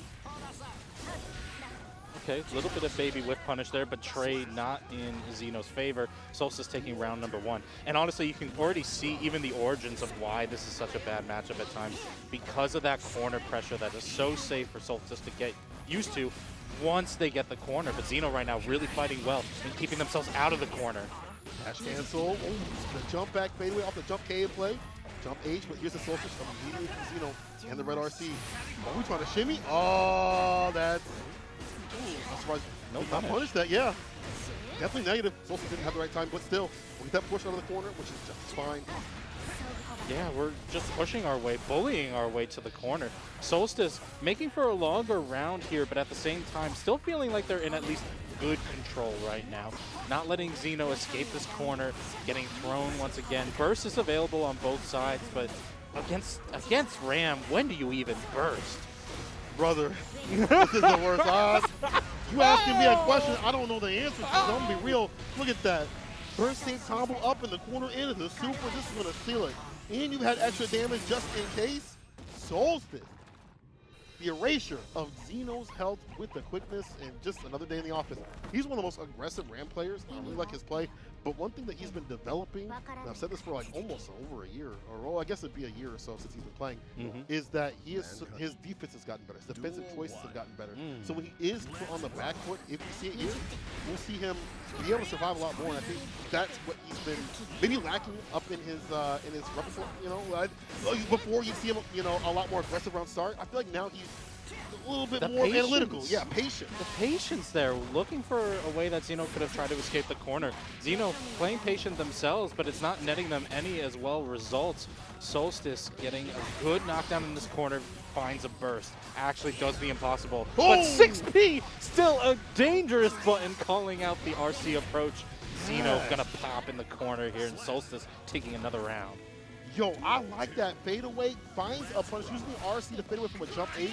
Okay, a little bit of baby whiff punish there, but trade not in Zeno's favor. Solstice taking round number 1. And honestly, you can already see even the origins of why this is such a bad matchup at times, because of that corner pressure that is so safe for Solstice to get used to once they get the corner. But Zignoe right now really fighting well and keeping themselves out of the corner. Dash cancel. Oh, the jump back fadeaway off the jump K in play. Jump H, but here's the Solstice coming immediately from Zignoe and the red RC. Oh, we trying to shimmy? Oh, that's... I'm surprised. No not punish that, yeah. Definitely negative. Solstice didn't have the right time, but still, we get that push out of the corner, which is just fine. Yeah, we're just pushing our way, bullying our way to the corner. Solstice making for a longer round here, but at the same time, still feeling like they're in at least good control right now. Not letting Zignoe escape this corner, getting thrown once again. Burst is available on both sides, but against Ram, when do you even burst? Brother, this is the worst. You asking me a question I don't know the answer to. I'm going to be real. Look at that. Burst sync combo up in the corner into the super. This is going to seal it. And you've had extra damage just in case. Solstice. The erasure of Zeno's health with the quickness and just another day in the office. He's one of the most aggressive Ram players. I really like his play. But one thing that he's been developing, and I've said this for like almost over a year, or well, I guess it'd be a year or so since he's been playing, is that his defense has gotten better. His defensive choices have gotten better. So when he is put on the back foot, if you see it here, we'll see him be able to survive a lot more. And I think that's what he's been maybe lacking up in his repertoire. You know, before you see him, you know, a lot more aggressive around start. I feel like now he's a little bit more analytical. Yeah, patient. The patience there, looking for a way that Zignoe could have tried to escape the corner. Zignoe playing patient themselves, but it's not netting them any as well results. Solstice getting a good knockdown in this corner, finds a burst. Actually does the impossible. But 6P, still a dangerous button calling out the RC approach. Zignoe gonna pop in the corner here, and Solstice taking another round. Yo, I like that fadeaway, finds a punish, using the RC to fade away from a jump H,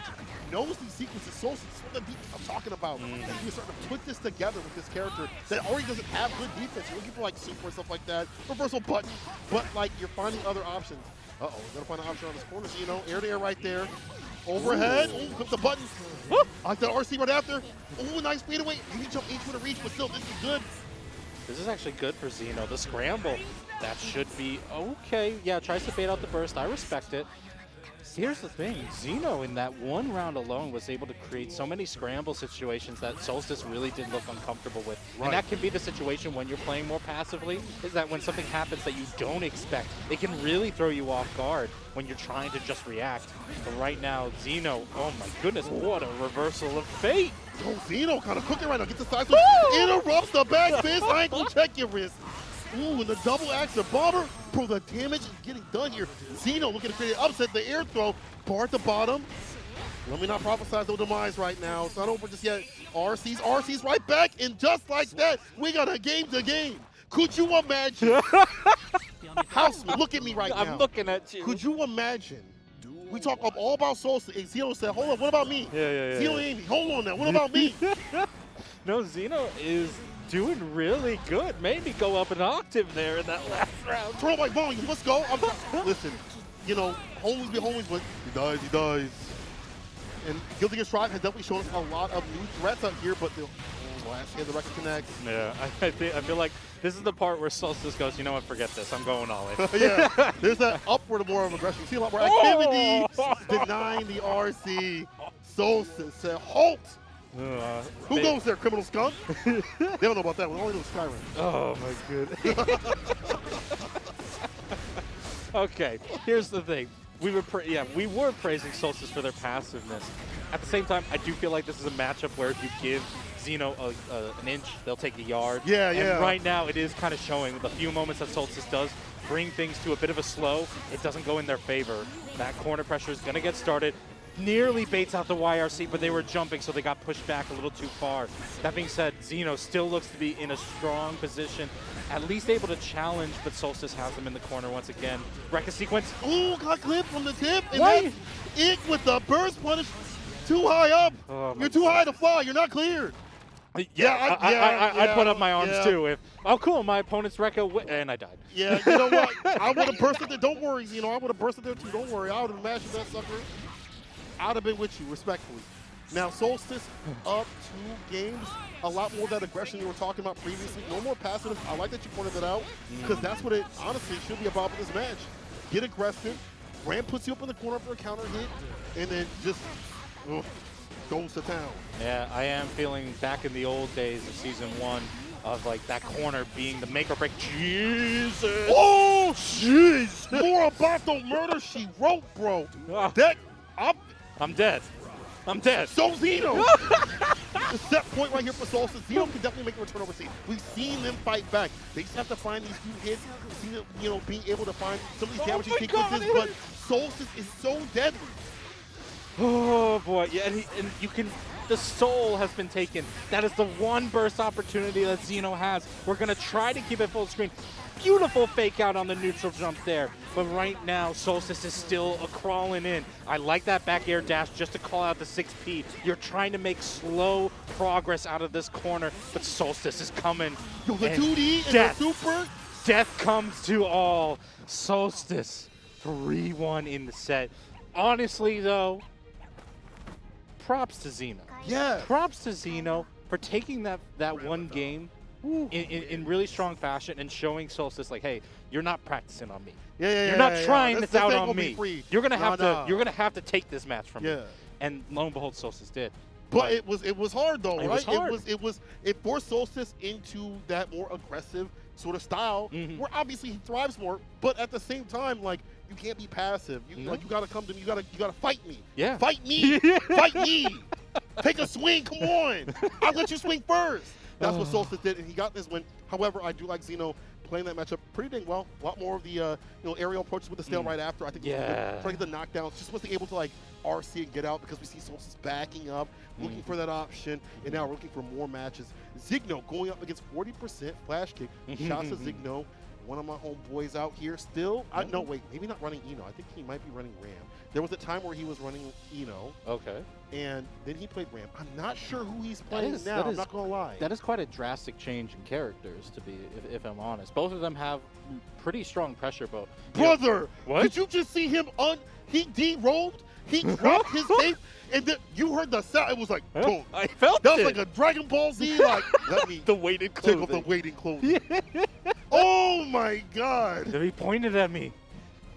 knows these sequences, so it's what the defense I'm talking about. And you're starting to put this together with this character that already doesn't have good defense. You're looking for like super and stuff like that, reversal button, but like you're finding other options. We're gonna find an option on this corner, so you know, air to air right there. Overhead, clip the button. I like that RC right after. Nice fadeaway. You can jump H with a reach, but still, this is good. This is actually good for Zignoe. The scramble, that should be okay. Yeah, tries to bait out the burst. I respect it. Here's the thing. Zignoe in that one round alone was able to create so many scramble situations that Solstice really did look uncomfortable with. Right. And that can be the situation when you're playing more passively, is that when something happens that you don't expect, it can really throw you off guard when you're trying to just react. But right now, Zignoe, oh my goodness, what a reversal of fate. Yo, Zignoe kind of cooking right now. Gets the side switch, interrupts the back fist, ankle, check your wrist. Ooh, and the double axe bomber. Bro, the damage is getting done here. Zignoe looking to create an upset, the air throw, bar at the bottom. Let me not prophesize no demise right now. It's not over just yet. RC's right back, and just like that, we got a game to game. Could you imagine? Houseman, look at me right now. I'm looking at you. Could you imagine? We talk all about Solstice, and Zignoe said, hold on, what about me? Yeah. XenoAme, hold on now, what about me? No, Zignoe is doing really good. Maybe go up an octave there in that last round. Turn on my volume, let's go. Listen, you know, homies be homies, but he dies. And Guilty Gear Strive has definitely shown us a lot of new threats out here, but the last hit, the record connects. Yeah, I feel like this is the part where Solstice goes, you know what, forget this, I'm going all in. Yeah, there's that upward more of aggression. You see a lot more activity, denying the RC. Solstice said, halt! Who goes there, criminal skunk? They don't know about that. We only know Skyrim. Oh my goodness. Okay, here's the thing. We were praising Solstice for their passiveness. At the same time, I do feel like this is a matchup where if you give Zignoe an inch, they'll take a yard. Yeah. And right now, it is kind of showing the few moments that Solstice does bring things to a bit of a slow. It doesn't go in their favor. That corner pressure is going to get started. Nearly baits out the YRC, but they were jumping, so they got pushed back a little too far. That being said, Zignoe still looks to be in a strong position, at least able to challenge, but Solstice has them in the corner once again. Wreck sequence. Ooh, got clipped from the tip, and that's it with the burst punish. Too high up. You're too high to fly. You're not cleared. I'd put up my arms too. Oh, cool, my opponent's Rekka, and I died. Yeah, you know what? I would have bursted there. Don't worry, I would have bursted there too. Don't worry. I would have mashed that sucker. I'd have been with you, respectfully. Now, Solstice up 2 games. A lot more of that aggression you were talking about previously. No more passive. I like that you pointed that out, because that's what it honestly should be about with this match. Get aggressive. Ram puts you up in the corner for a counter hit, and then just goes to town. Yeah, I am feeling back in the old days of Season 1 of like that corner being the make or break. Jesus! Oh, jeez! More about the murder she wrote, bro. I'm dead. I'm dead. So Zignoe! The set point right here for Solstice. Zignoe can definitely make a return overseas. We've seen them fight back. They just have to find these few hits. We've seen them, being able to find some of these damaging sequences, but Solstice is so deadly. Oh boy, yeah, and you can. The soul has been taken. That is the one burst opportunity that Zignoe has. We're gonna try to keep it full screen. Beautiful fake out on the neutral jump there. But right now, Solstice is still crawling in. I like that back air dash just to call out the 6P. You're trying to make slow progress out of this corner, but Solstice is coming. Yo, the 2D and the super. Death comes to all. Solstice, 3-1 in the set. Honestly, though, props to Zignoe. Yeah. Props to Zignoe for taking that one game in really strong fashion and showing Solstice like, hey, you're not practicing on me. Yeah, You're not trying this out ain't on gonna me. be free. You're gonna have Nah. to. You're gonna have to take this match from me. Yeah. And lo and behold, Solstice did. But it was hard though, It right? was hard. It forced Solstice into that more aggressive sort of style, where obviously he thrives more. But at the same time, like you can't be passive. You like you gotta come to me. You gotta fight me. Yeah. Fight me. Fight me. Take a swing. Come on. I'll let you swing first. That's what Solstice did, and he got this win. However, I do like Zignoe playing that matchup pretty dang well. A lot more of the aerial approaches with the stale right after. I think trying to get the knockdowns. Just wasn't able to like RC and get out because we see Solstice backing up, looking for that option, and now looking for more matches. Zignoe going up against 40% flash kick. Shouts to Zignoe, one of my homeboys out here still. No, wait, maybe not running Eno. I think he might be running Ram. There was a time where he was running Eno. Okay. And then he played Ram. I'm not sure who he's playing now. I'm not gonna lie. That is quite a drastic change in characters, to be, if I'm honest. Both of them have pretty strong pressure, but brother, what? Did you just see him he de-rolled? He dropped his tape, and then you heard the sound. It was like, boom. I felt that was like a Dragon Ball Z. Like, let me the weighted take clothing. off the weighted clothing. Oh my God! He pointed at me.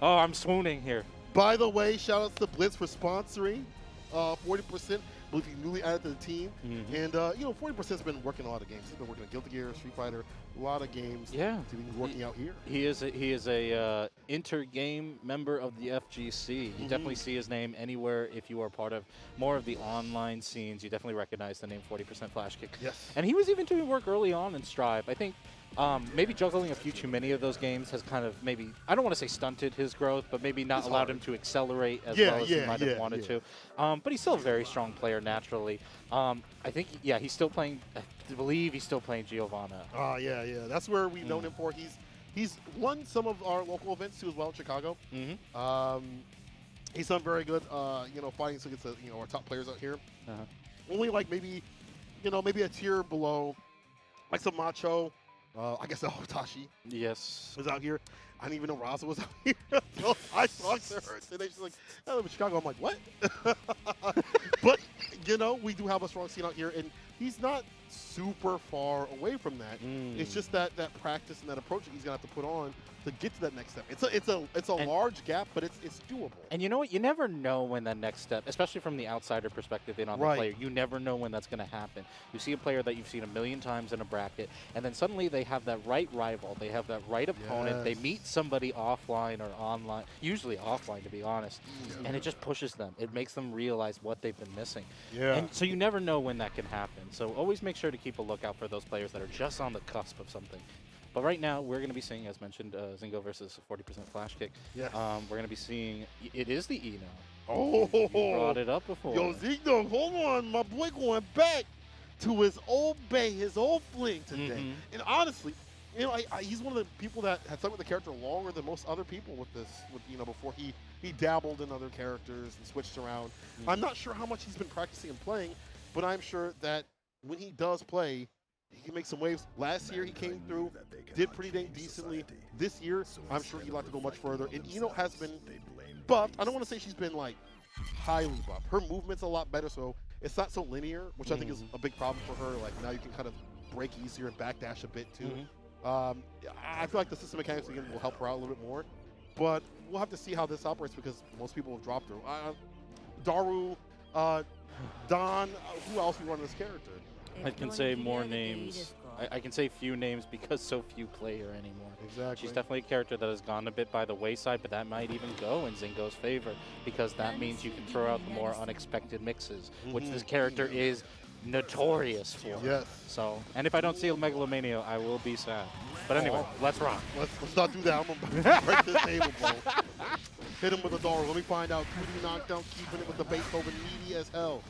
Oh, I'm swooning here. By the way, shout out to Blitz for sponsoring 40%. I believe he newly added to the team. And, 40%'s been working a lot of games. He's been working on Guilty Gear, Street Fighter, a lot of games. Yeah. He's been working out here. He is a inter-game member of the FGC. You definitely see his name anywhere if you are part of more of the online scenes. You definitely recognize the name 40% Flash Kick. Yes. And he was even doing work early on in Strive. I think maybe juggling a few too many of those games has kind of maybe, I don't want to say stunted his growth, but maybe not allowed him to accelerate as well as he might have wanted to. But he's still a very strong player naturally. I think, he's still playing, I believe he's still playing Giovanna. Yeah. That's where we've known him for. He's won some of our local events too as well in Chicago. He's done very good, fighting against our top players out here. Only like maybe a tier below, like some Macho. I guess Hotashi was out here. I didn't even know Raza was out here. So I talked to her today. She's like, I live in Chicago. I'm like, what? But, we do have a strong scene out here, and he's not super far away from that. It's just that practice and that approach that he's going to have to put on to get to that next step. It's a large gap, but it's doable. And you know what? You never know when that next step, especially from the outsider perspective in on the player, you never know when that's going to happen. You see a player that you've seen a million times in a bracket, and then suddenly they have that right rival, they have that right opponent, they meet somebody offline or online, usually offline to be honest, and it just pushes them. It makes them realize what they've been missing. And so you never know when that can happen. So always make sure to keep a lookout for those players that are just on the cusp of something. But right now, we're going to be seeing, as mentioned, Zignoe versus 40% Flash Kick. We're going to be seeing, it is the Eno. Oh, you brought it up before. Yo, Zignoe, hold on. My boy going back to his old bay, his old fling today. And honestly, he's one of the people that had stuck with the character longer than most other people with this, before he dabbled in other characters and switched around. I'm not sure how much he's been practicing and playing, but I'm sure that when he does play, he can make some waves. Last year he came through, did pretty dang decently. This year, I'm sure he'd like to go much further. And Eno has been buffed. I don't want to say she's been like highly buffed. Her movement's a lot better, so it's not so linear, which I think is a big problem for her. Like now you can kind of break easier and backdash a bit too. I feel like the system mechanics again will help her out a little bit more. But we'll have to see how this operates because most people have dropped her. Daru, Don, who else we run this character? I can say more names. I can say few names because so few play her anymore. Exactly. She's definitely a character that has gone a bit by the wayside, but that might even go in Zignoe's favor because that means you can throw out the more unexpected mixes, which this character is notorious for. Yes. So, and if I don't see a Megalomania, I will be sad. But anyway, let's rock. Let's not do that. I'm gonna break this table, bro. Hit him with a door. Let me find out. 2D knockdown, keeping it with the Beethoven, needy as hell.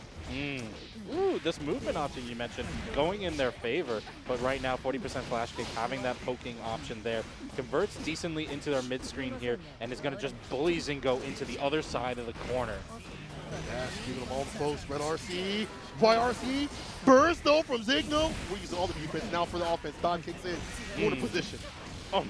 Ooh, this movement option you mentioned going in their favor, but right now 40% Flash Kick having that poking option there converts decently into their mid-screen here and is going to just bully Zignoe into the other side of the corner. Dash, giving them all the close. Red RC, YRC, burst though from Zignoe. We're using all the defense now for the offense. Don kicks in, corner position. Oh,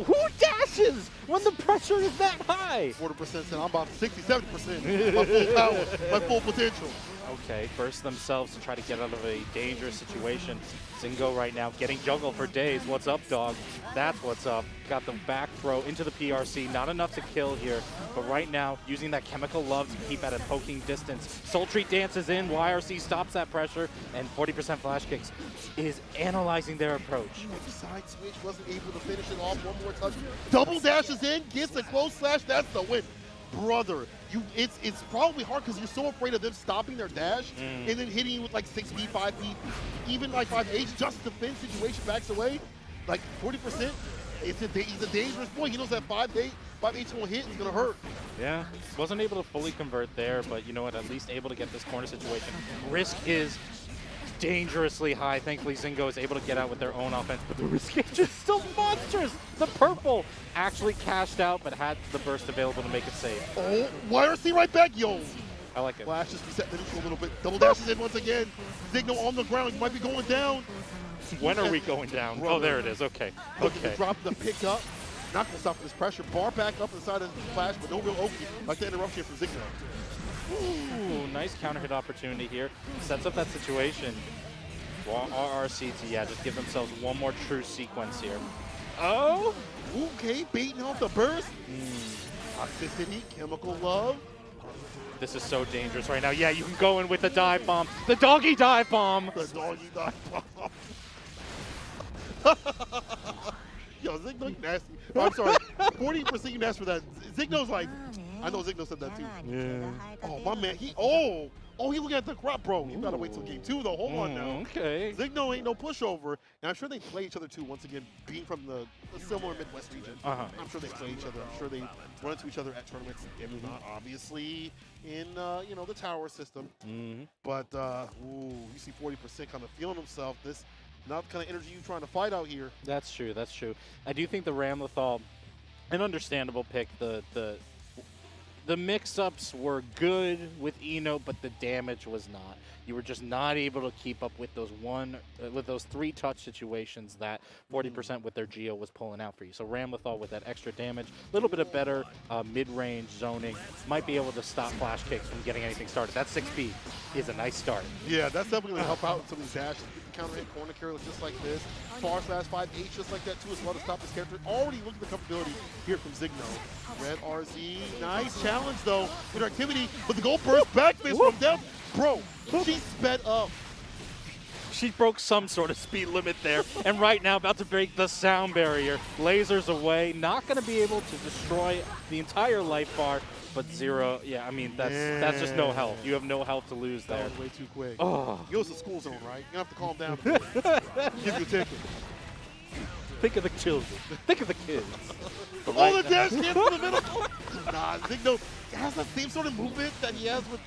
who dashes when the pressure is that high? 40% said I'm about 60, 70%. My full power, my full potential. Okay, burst themselves to try to get out of a dangerous situation. Zignoe right now getting juggled for days. What's up, dog? That's what's up. Got the back throw into the PRC. Not enough to kill here, but right now using that chemical love to keep at a poking distance. Sultry dances in. YRC stops that pressure, and 40% flash kicks is analyzing their approach. Side switch, wasn't able to finish it off. One more touch. Double dashes in, gets a close slash. That's the win. Brother, it's probably hard because you're so afraid of them stopping their dash and then hitting you with like 6B, 5B, even like 5H, just defense situation backs away. Like 40%, he's a dangerous boy. He knows that 5H won't hit, it's gonna hurt. Yeah, wasn't able to fully convert there, but you know what, at least able to get this corner situation. Risk is dangerously high. Thankfully, Zignoe is able to get out with their own offense, but the risk is just still monstrous. The purple actually cashed out, but had the burst available to make it safe. Oh, YRC right back, yo. I like it. Flash just reset the neutral a little bit. Double dashes in once again. Zignoe on the ground. He might be going down. When are we going down? Oh, there it is. Okay. Okay. Drop the pick up. Not going to stop this pressure. Bar back up inside of the Flash, but no real Oki. Like the interruption from Zignoe. Ooh, nice counter hit opportunity here. Sets up that situation. Well, RRC to, yeah, just give themselves one more true sequence here. Oh! Okay, baiting off the burst. Toxicity, chemical love. This is so dangerous right now. Yeah, you can go in with the dive bomb. The doggy dive bomb! The doggy dive bomb. Yo, Zignoe, you nasty. Oh, I'm sorry, 40% you nasty for that. Zignoe's like, I know Zignoe said that too. Yeah. Oh, my man, he looking at the crop, bro. You gotta wait till game 2 though. Hold on now. Okay. Zignoe ain't no pushover. And I'm sure they play each other too, once again, being from the similar Midwest region. I'm sure they play each other. I'm sure they run into each other at tournaments, if not obviously in the tower system. But you see 40% kind of feeling himself. This not the kind of energy you trying to fight out here. That's true. That's true. I do think the Ramlethal, an understandable pick. The mix-ups were good with Eno, but the damage was not. You were just not able to keep up with those three touch situations that 40% with their Geo was pulling out for you. So Ramlethal with that extra damage, a little bit of better mid-range zoning, might be able to stop flash kicks from getting anything started. That 6B is a nice start. Yeah, that's definitely going to help out with some of these dashes. Counter hit corner carry just like this. Far slash 5H just like that too as well to stop this character. Already look at the comfortability here from Zignoe. Red RZ, nice challenge though with her activity, but the gold burst back face from down. Bro, she sped up. She broke some sort of speed limit there, and right now about to break the sound barrier. Lasers away, not going to be able to destroy the entire life bar, but zero. Yeah, I mean, that's just no health. You have no health to lose there. That was way too quick. Oh. He goes to school zone, right? You have to calm down. Give you a ticket. Think of the children. Think of the kids. Oh, the dash hit from the middle. Nah, Zignoe has the same sort of movement that he has with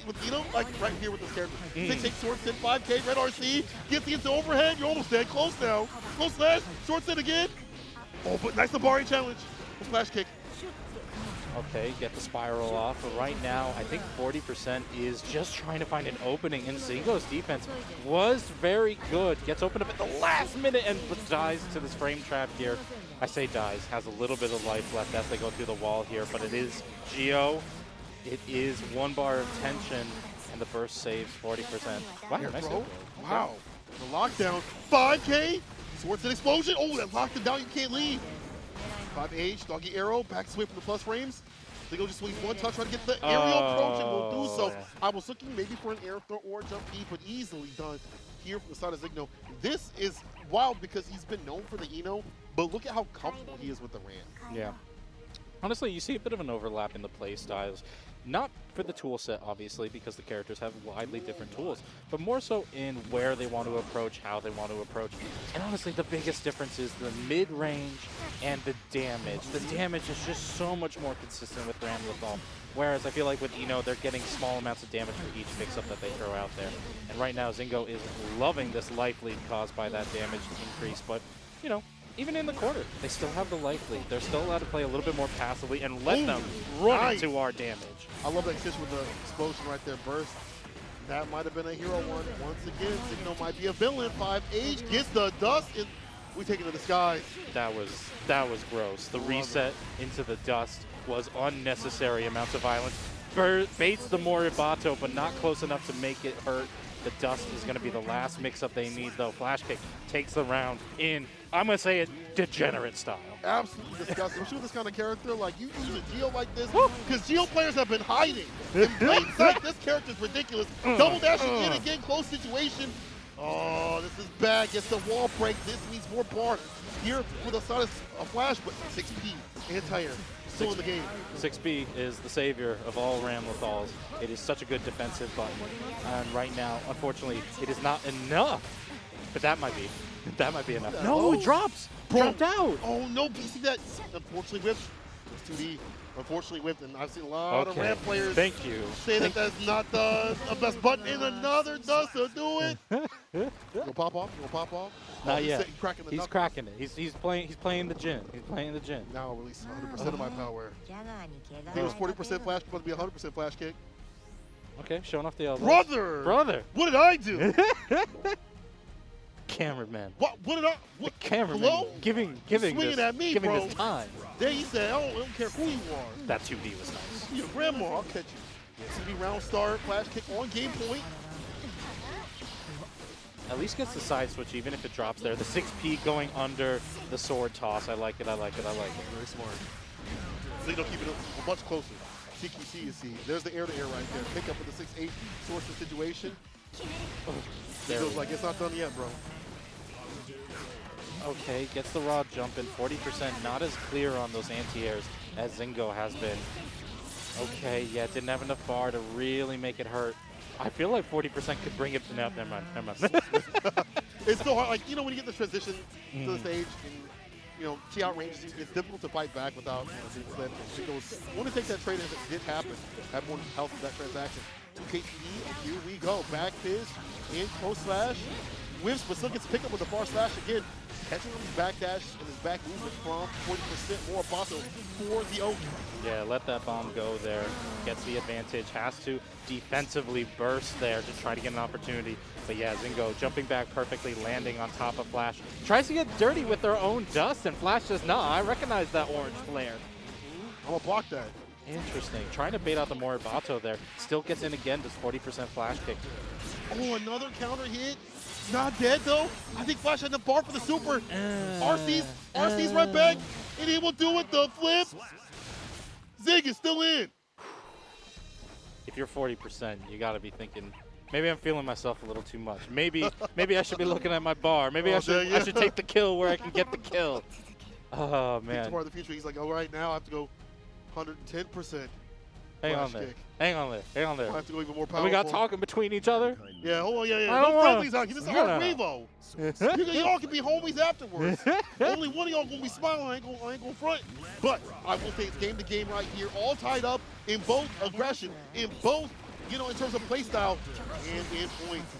like right here with this character. 6-8 short sit, 5K, red RC, gets into overhead. You're almost dead. Close now. Close slash, short sit again. Oh, but nice Labari challenge. Flash kick. Okay, get the spiral off, but right now I think 40% is just trying to find an opening, and Zignoe's defense was very good. Gets opened up at the last minute and dies to this frame trap here. I say dies, has a little bit of life left as they go through the wall here, but it is Geo. It is one bar of tension, and the burst saves 40%. Wow, Here, nice bro. hit. Wow. The lockdown. 5K. Swords and explosion. Oh, that locked him down. You can't leave. 5H, doggy arrow, back swing from the plus frames. Zignoe just swings one touch, trying to get the aerial approach, and will do so. I was looking maybe for an air throw or jump E, but easily done here from the side of Zignoe. This is wild because he's been known for the Eno, but look at how comfortable he is with the Ram. Yeah. Honestly, you see a bit of an overlap in the play styles. Not for the tool set, obviously, because the characters have widely different tools, but more so in where they want to approach, how they want to approach. And honestly, the biggest difference is the mid-range and the damage. The damage is just so much more consistent with Ramlethal, whereas I feel like with Eno, they're getting small amounts of damage for each mix-up that they throw out there. And right now, Zignoe is loving this life lead caused by that damage increase, but, you know, even in the quarter, they still have the life lead. They're still allowed to play a little bit more passively and let them run into our damage. I love that extension with the explosion right there, burst. That might have been a hero one. Once again, Zignoe might be a villain. 5H gets the dust. We take it to the skies. That was gross. The reset into the dust was unnecessary amounts of violence. baits the Moribato, but not close enough to make it hurt. The dust is going to be the last mix-up they need, though. Flashkick takes the round in, I'm going to say it, degenerate style. Absolutely disgusting. I'm sure this kind of character, like, you use a Geo like this, because Geo players have been hiding. In plain sight, this character is ridiculous. Double dashing in again, close situation. Oh, this is bad. Gets the wall break. This needs more bar. Here with a side of a flash, but 6P, anti-air, still in the game. 6B is the savior of all Ramlethals. It is such a good defensive button. And right now, unfortunately, it is not enough. But that might be enough. No, it drops. Dropped out. Oh, no, you see that? Unfortunately whipped. It's 2D. Unfortunately whipped, and I've seen a lot of Ram players say that that's not the best button, and another does to do it. You gonna pop off? You gonna pop off? Not yet. He's cracking it. He's playing the gin. He's playing the gin. Now I'll release 100% of my power. I think it was 40% flash, but it'll be 100% flash kick. Okay, showing off the elbow. Brother! What did I do? Cameraman. What did I? What? Cameraman. Hello? Giving swinging at me, giving bro. this time. There he said, I don't care who you are. That 2D was nice. Your grandma, I'll catch you. 2D round start, flash kick on game point. At least gets the side switch, even if it drops there. The 6P going under the sword toss. I like it. Very smart. Zignoe keeping it much closer. CQC is C. There's the air-to-air right there. Pick up with the 6-8 source of situation. Zignoe's like, it's not done yet, bro. Okay, gets the raw jump in. 40%, not as clear on those anti-airs as Zignoe has been. Okay, yeah, didn't have enough bar to really make it hurt. I feel like 40% could bring it to now. Never mind. It's so hard. Like, you know, when you get the transition to the stage and, you know, T outranges you, it's difficult to fight back without, you know, being split. I want to take that trade if it did happen. Have more health in that transaction. 2KTD, and here we go. Back fizz, in close slash. Whiffs, but still gets picked up with the far slash again. Catching him his back dash and his back movement from 40% more Bato for the Oki. Yeah, let that bomb go there. Gets the advantage. Has to defensively burst there to try to get an opportunity. But yeah, Zignoe jumping back perfectly, landing on top of Flash. Tries to get dirty with their own dust, and Flash says, nah, I recognize that orange flare. I'm going to block that. Interesting. Trying to bait out the Moribato there. Still gets in again, does 40% flash kick. Oh, another counter hit. Not dead, though. I think Flash had the bar for the super. RC's right back, and he will do it. The flip. Zig is still in. If you're 40%, you got to be thinking, maybe I'm feeling myself a little too much. Maybe I should be looking at my bar. Maybe I should take the kill where I can get the kill. Oh, man. Tomorrow in the future, he's like, oh, right now I have to go 110%. Hang on there. Hang on there. I have to go even more powerful. We got talking between each other? Yeah, hold on, yeah. I don't No friendlies out here. This is No. our Revo. Y'all can be homies afterwards. Only one of y'all gonna be smiling. I ain't gonna front. But I will say it's game to game right here, all tied up in both aggression, in both, you know, in terms of play style and in points.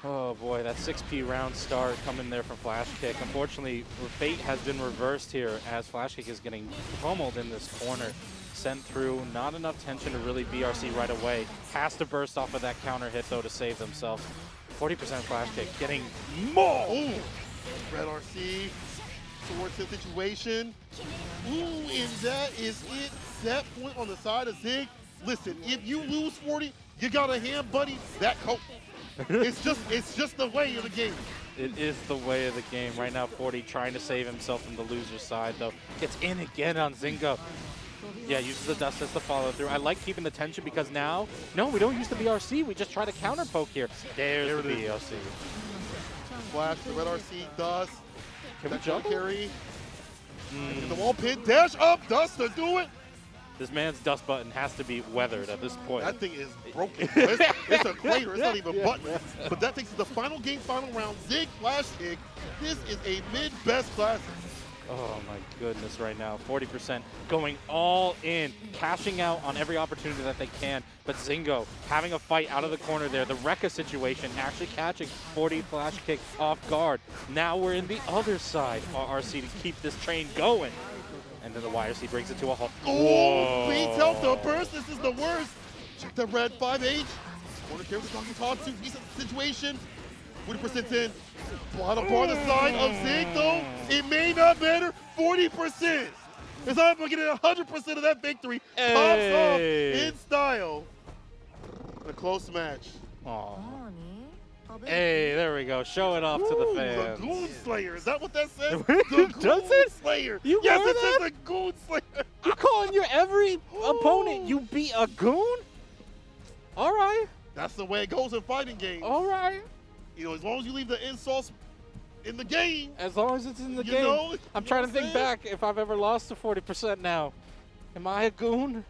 Oh boy, that 6P round start coming there from Flashkick. Unfortunately, fate has been reversed here as Flashkick is getting pummeled in this corner. Sent through, not enough tension to really BRC right away. Has to burst off of that counter hit though to save themselves. 40% Flashkick getting more. Ooh. Red RC, sword situation. Ooh, and that is it. Set point on the side of Zig. Listen, if you lose 40, you got a hand, buddy. That coat. It's just the way of the game. It is the way of the game. Right now, 40 trying to save himself from the loser's side though. Gets in again on Zignoe. Yeah, uses the dust as the follow through. I like keeping the tension because now, no, we don't use the BRC. We just try to counter poke here. There's the BRC. Flash, the red RC, dust. Can we jump? Carry. The wall pin, dash up, dust to do it. This man's dust button has to be weathered at this point. That thing is broken. It's a crater. It's not even button. But that takes us to the final game, final round. Zig, flash kick. This is a mid-best classic. Oh my goodness, right now, 40% going all in, cashing out on every opportunity that they can. But Zignoe having a fight out of the corner there, the Rekka situation, actually catching 40 flash kick off guard. Now we're in the other side of RC to keep this train going. And then the YRC brings it to a halt. Oh, beats out the burst. This is the worst. Check the red 5H. Corner carries the talking talk to decent situation. 40% in. Bottom bar the side of Zig, though. It may not matter. 40%. It's not going to get 100% of that victory. Hey. Pops off in style. A close match. Aw. Hey, there we go. Show it off to the fans. The Goon Slayer. Is that what that says? The Does Goon it? Slayer. You yes, wore it that? says the Goon Slayer. You calling your every opponent you beat a goon? All right. That's the way it goes in fighting games. All right. You know, as long as you leave the insults in the game. As long as it's in the You game. know, I'm you trying know to what think I'm back if I've ever lost to 40% now. Am I a goon? Is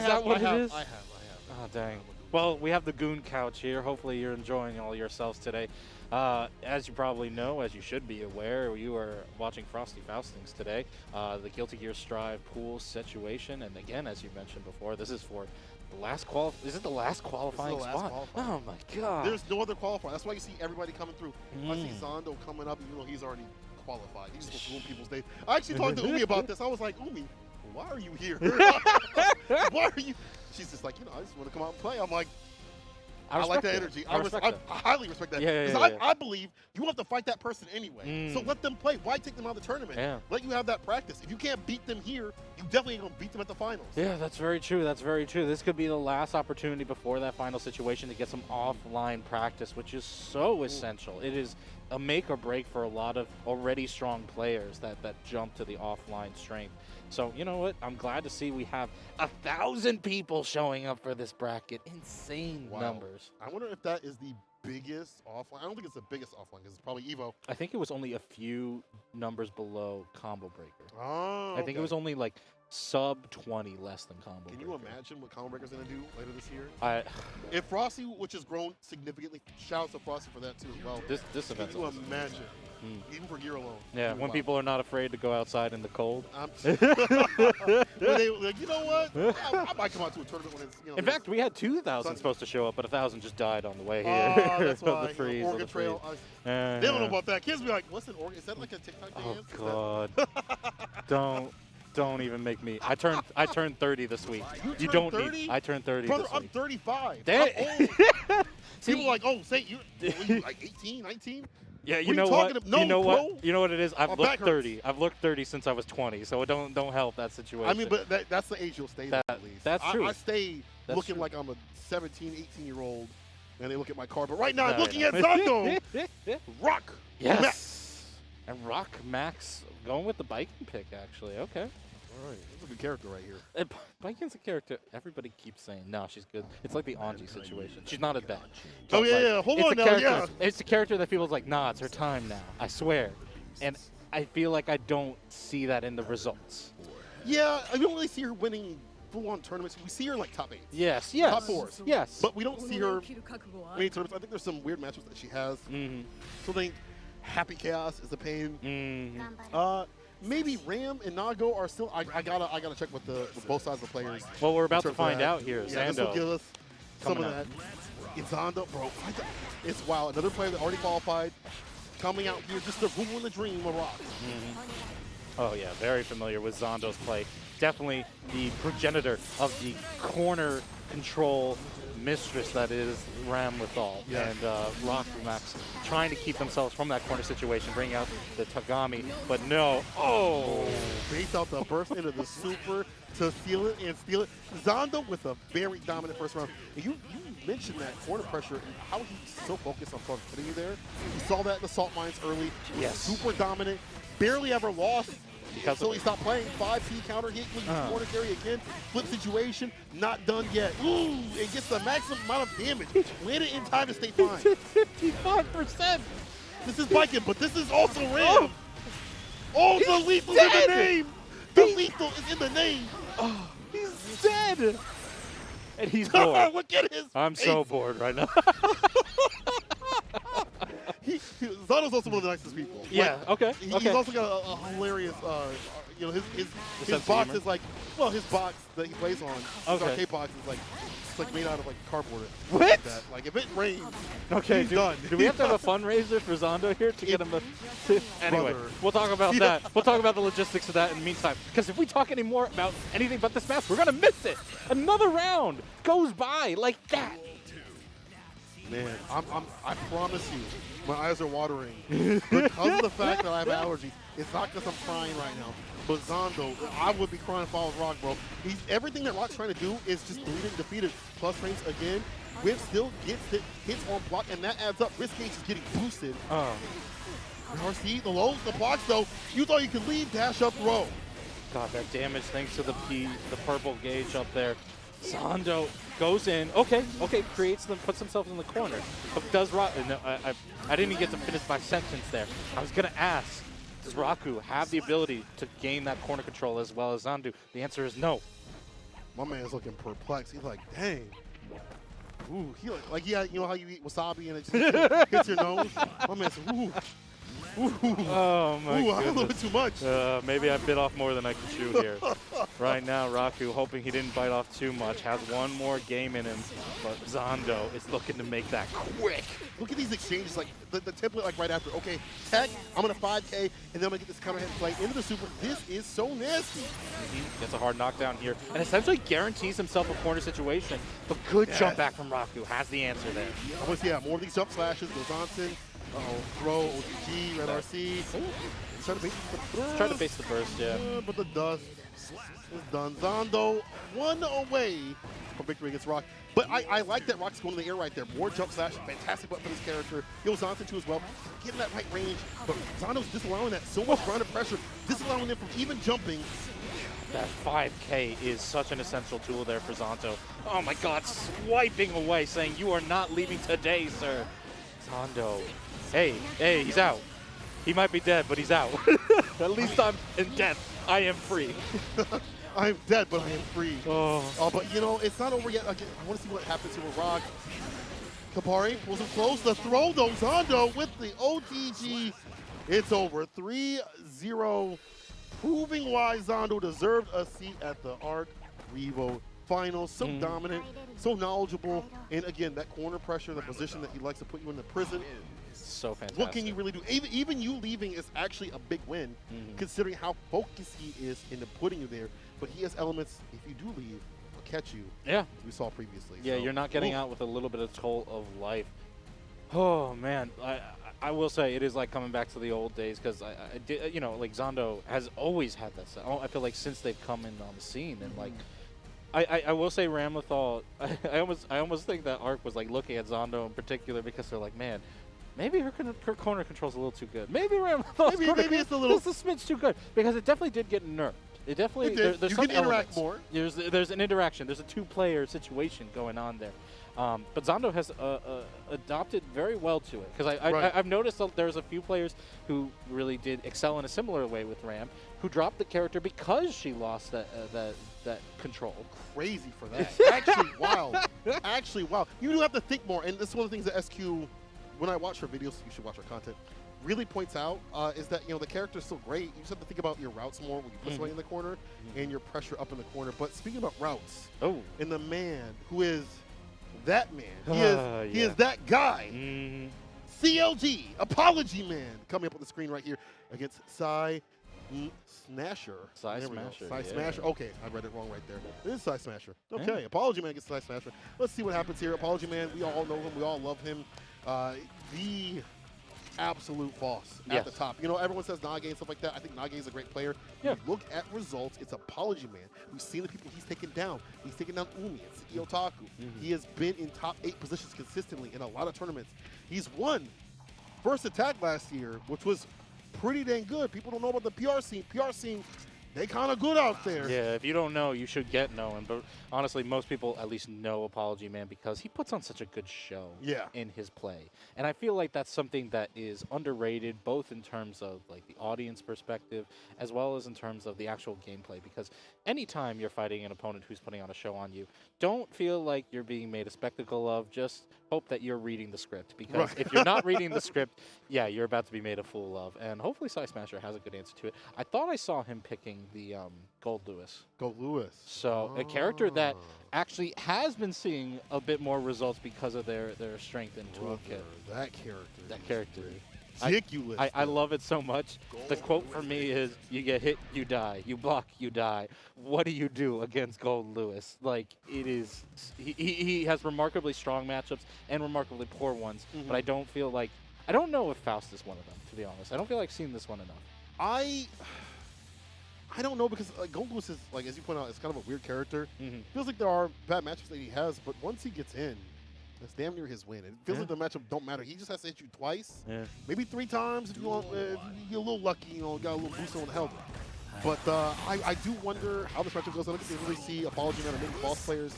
that what it is? I have. Oh, dang. Well, we have the Goon Couch here. Hopefully you're enjoying all yourselves today. As you probably know, as you should be aware, you are watching Frosty Faustings today. The Guilty Gear Strive pool situation. And again, as you mentioned before, this is for the last Is it the last qualifying This is the last spot? qualifier. Oh, my God. There's no other qualifier. That's why you see everybody coming through. I see Zando coming up, even though he's already qualified. He's just ruin people's days. I actually talked to Umi about this. I was like, Umi, why are you here? Why are you? She's just like, I just want to come out and play. I'm like, I like that energy. I highly respect that. Yeah, Because I believe you have to fight that person anyway. So let them play. Why take them out of the tournament? Yeah. Let you have that practice. If you can't beat them here, you definitely ain't going to beat them at the finals. Yeah, that's very true. That's very true. This could be the last opportunity before that final situation to get some offline practice, which is so essential. It is a make or break for a lot of already strong players that jump to the offline strength. So, you know what? I'm glad to see we have 1,000 people showing up for this bracket. Insane numbers. I wonder if that is the biggest offline. I don't think it's the biggest offline because it's probably Evo. I think it was only a few numbers below Combo Breaker. Oh, I think it was only like sub 20 less than Combo Breaker. Can you imagine what Combo Breaker's going to do later this year? If Frosty, which has grown significantly, shout out to Frosty for that too as well. This event's Can you awesome. imagine? Even for gear alone. Yeah, when people are not afraid to go outside in the cold. When they like, you know what? I might come out to a tournament when it's, In fact, we had 2,000 supposed to show up, but 1,000 just died on the way here. Oh, that's why. The freeze. Oregon Trail. They don't know about that. Kids be like, what's an Oregon? Is that like a TikTok dance? Oh, God. Don't even make me. I turned 30 this week. You don't 30? need. I turned 30 Brother, this I'm week. 35. Damn. I'm old. See, People are like, oh, say you like 18, 19? Yeah, What you are know you what? talking about? No, you know bro. what? You know what it is? I've My looked back 30. hurts. I've looked 30 since I was 20, so don't help that situation. I mean, but that's the age you'll stay there at least. That's true. I stay That's looking true. like I'm a 17, 18-year-old, and they look at my car. But right now, I'm No, looking no. at Zando. Rock. Yes. Max. And Rockumax going with the Baiken pick, actually. Okay. All right, that's a good character right here. And Baiken's a character everybody keeps saying, no, she's good. It's like the Anji situation. She's not as bad. Oh, But, yeah, like, yeah. Hold it's on a now, character, yeah. It's a character that people's like, nah, it's her time now. I swear. And I feel like I don't see that in the results. Yeah, I don't really see her winning full-on tournaments. We see her in, like, top 8. Yes. Top 4s. Yes. But we don't see her in any tournaments. I think there's some weird matchups that she has. So I think Happy Chaos is a pain. Maybe Ram and Nago are still. I gotta check with both sides of the players. Well, we're about to in terms of find that. out here. Yeah, this will Zando. give us some coming of that. It's Zando, bro. It's wild. Another player that already qualified, coming out here just to ruin the dream of Rock. Oh, yeah, very familiar with Zando's play. Definitely the progenitor of the corner control mistress that is Ramlethal. Yes. And Rockumax trying to keep themselves from that corner situation, bring out the Tagami, but no. Oh! Base out the burst into the super to seal it and steal it. Zando with a very dominant first round. And you mentioned that corner pressure and how he's so focused on putting you there. You saw that in the salt mines early. Yes. Super dominant. Barely ever lost. Because So of he stopped playing. 5P counter hit. Corner carry again. Flip situation. Not done yet. Ooh, it gets the maximum amount of damage. Land it in time to stay fine. 55%! This is Baiken, but this is also Ram. Oh, the lethal's dead. in the name. The lethal is in the name. Oh, he's dead! And he's bored. Look at his I'm face. so bored right now. Zando's also one of the nicest people. Yeah, okay, He's okay. also got a hilarious, his sense of box humor? is like, well, his box that he plays on, his Okay. arcade box is like, it's like made out of like cardboard. What? Like that. Like if it rains, Okay, he's done. Do we have to have a fundraiser for Zando here to get him to anyway, Brother. we'll talk about that. We'll talk about the logistics of that in the meantime. Because if we talk any more about anything but this match, we're going to miss it. Another round goes by like that. Man, I promise you, my eyes are watering because of the fact that I have allergies. It's not because I'm crying right now. But Zando, I would be crying if I was Rock, bro. Everything that Rock's trying to do is just delete it and defeat it. Plus frames again. Whip still gets it, hits on block, and that adds up. Risk gauge is getting boosted. RC, the lows, the blocks, though. You thought you could lead, dash up, throw. God, that damage thanks to the purple gauge up there. Zando goes in. Okay, creates them, puts himself in the corner. But does Raku? No, I didn't even get to finish my sentence there. I was gonna ask, does Raku have the ability to gain that corner control as well as Zando? The answer is no. My man's looking perplexed. He's like, dang. Ooh, he like yeah, you know how you eat wasabi and it just hits your nose? My man's ooh. Ooh. Oh my goodness. A little bit too much. Maybe I bit off more than I could chew here. Right now, Raku, hoping he didn't bite off too much, has one more game in him, but Zando is looking to make that quick. Look at these exchanges, like the template, like right after. Okay, tech, I'm gonna 5K, and then I'm gonna get this counter hit play into the super. This is so nasty. Gets a hard knockdown here, and essentially guarantees himself a corner situation. But good jump back from Raku, has the answer there. I want to see more of these jump slashes. Goes Onsen. Throw, OTG, Red RC. Try to base the burst, yeah. But the dust is done. Zando, one away from victory against Rock. But I like that Rock's going to the air right there. More jump slash, fantastic weapon for this character. He was Onsen too as well. Getting that right range, but Zando's disallowing that. So much grounded pressure, disallowing them from even jumping. That 5K is such an essential tool there for Zando. Oh my God, swiping away, saying, "You are not leaving today, sir." Zando. Hey, he's out. He might be dead, but he's out. At least I'm in death. I am free. I'm dead, but I am free. Oh, but you know, it's not over yet. Again, I want to see what happens here with Rock. Kabari pulls him close. The throw, though, Zando with the OTG. It's over. 3-0, proving why Zando deserved a seat at the Arc Revo Finals. So dominant, so knowledgeable, and again, that corner pressure, the position that he likes to put you in the prison. So fantastic. What can you really do? Even you leaving is actually a big win, considering how focused he is into putting you there. But he has elements, if you do leave, will catch you. Yeah. As we saw previously. Yeah, so, you're not getting out with a little bit of toll of life. Oh, man. I will say it is like coming back to the old days because you know, like Zando has always had that set. I feel like since they've come in on the scene and like, I will say Ramlethal, I almost think that Arc was like looking at Zando in particular because they're like, man, maybe her corner control's a little too good. Maybe Ramlethal's maybe it's a little. Just a smidge too good because it definitely did get nerfed. It definitely there's you some can interact elements. more. There's an interaction. There's a two-player situation going on there. But Zando has adopted very well to it because I've noticed that there's a few players who really did excel in a similar way with Ram, who dropped the character because she lost that control. Crazy for that. Actually, wow. Actually, wow. You do have to think more, and this is one of the things that SQ, when I watch her videos, you should watch her content, really points out is that, you know, the character's still great. You just have to think about your routes more when you put somebody in the corner and your pressure up in the corner. But speaking about routes, and the man who is that man, he is that guy. CLG, Apologyman, coming up on the screen right here against PsiSmasher. PsiSmasher. Okay, I read it wrong right there. It is PsiSmasher. Okay, Apologyman against PsiSmasher. Let's see what happens here. Apologyman, we all know him. We all love him. The absolute boss at the top. You know, everyone says Nage and stuff like that. I think Nage is a great player. Yeah. You look at results, it's Apologyman. We've seen the people he's taken down. He's taken down Umi and Otaku. He has been in top 8 positions consistently in a lot of tournaments. He's won first attack last year, which was pretty dang good. People don't know about the PR scene. PR scene, they kind of good out there. Yeah, if you don't know, you should get knowing. But honestly, most people at least know Apologyman because he puts on such a good show in his play. And I feel like that's something that is underrated, both in terms of like the audience perspective, as well as in terms of the actual gameplay. Because anytime you're fighting an opponent who's putting on a show on you, don't feel like you're being made a spectacle of. Just hope that you're reading the script. Because if you're not reading the script, yeah, you're about to be made a fool of. And hopefully PsiSmasher has a good answer to it. I thought I saw him picking the Goldlewis. Goldlewis. So a character that actually has been seeing a bit more results because of their strength and toolkit. That character. That character. Ridiculous. I love it so much. The quote for me is, you get hit, you die. You block, you die. What do you do against Goldlewis? Like, it is... He has remarkably strong matchups and remarkably poor ones, but I don't feel like... I don't know if Faust is one of them, to be honest. I don't feel like seeing this one enough. I don't know because Goldlewis is, like, as you point out, it's kind of a weird character. Mm-hmm. Feels like there are bad matchups that he has, but once he gets in, that's damn near his win. It feels like the matchup don't matter. He just has to hit you twice, maybe 3 times if you want. If you get a little lucky, you know, got a little boost on the health. But I do wonder how this matchup goes. I don't get to really see Apologyman or many Faust players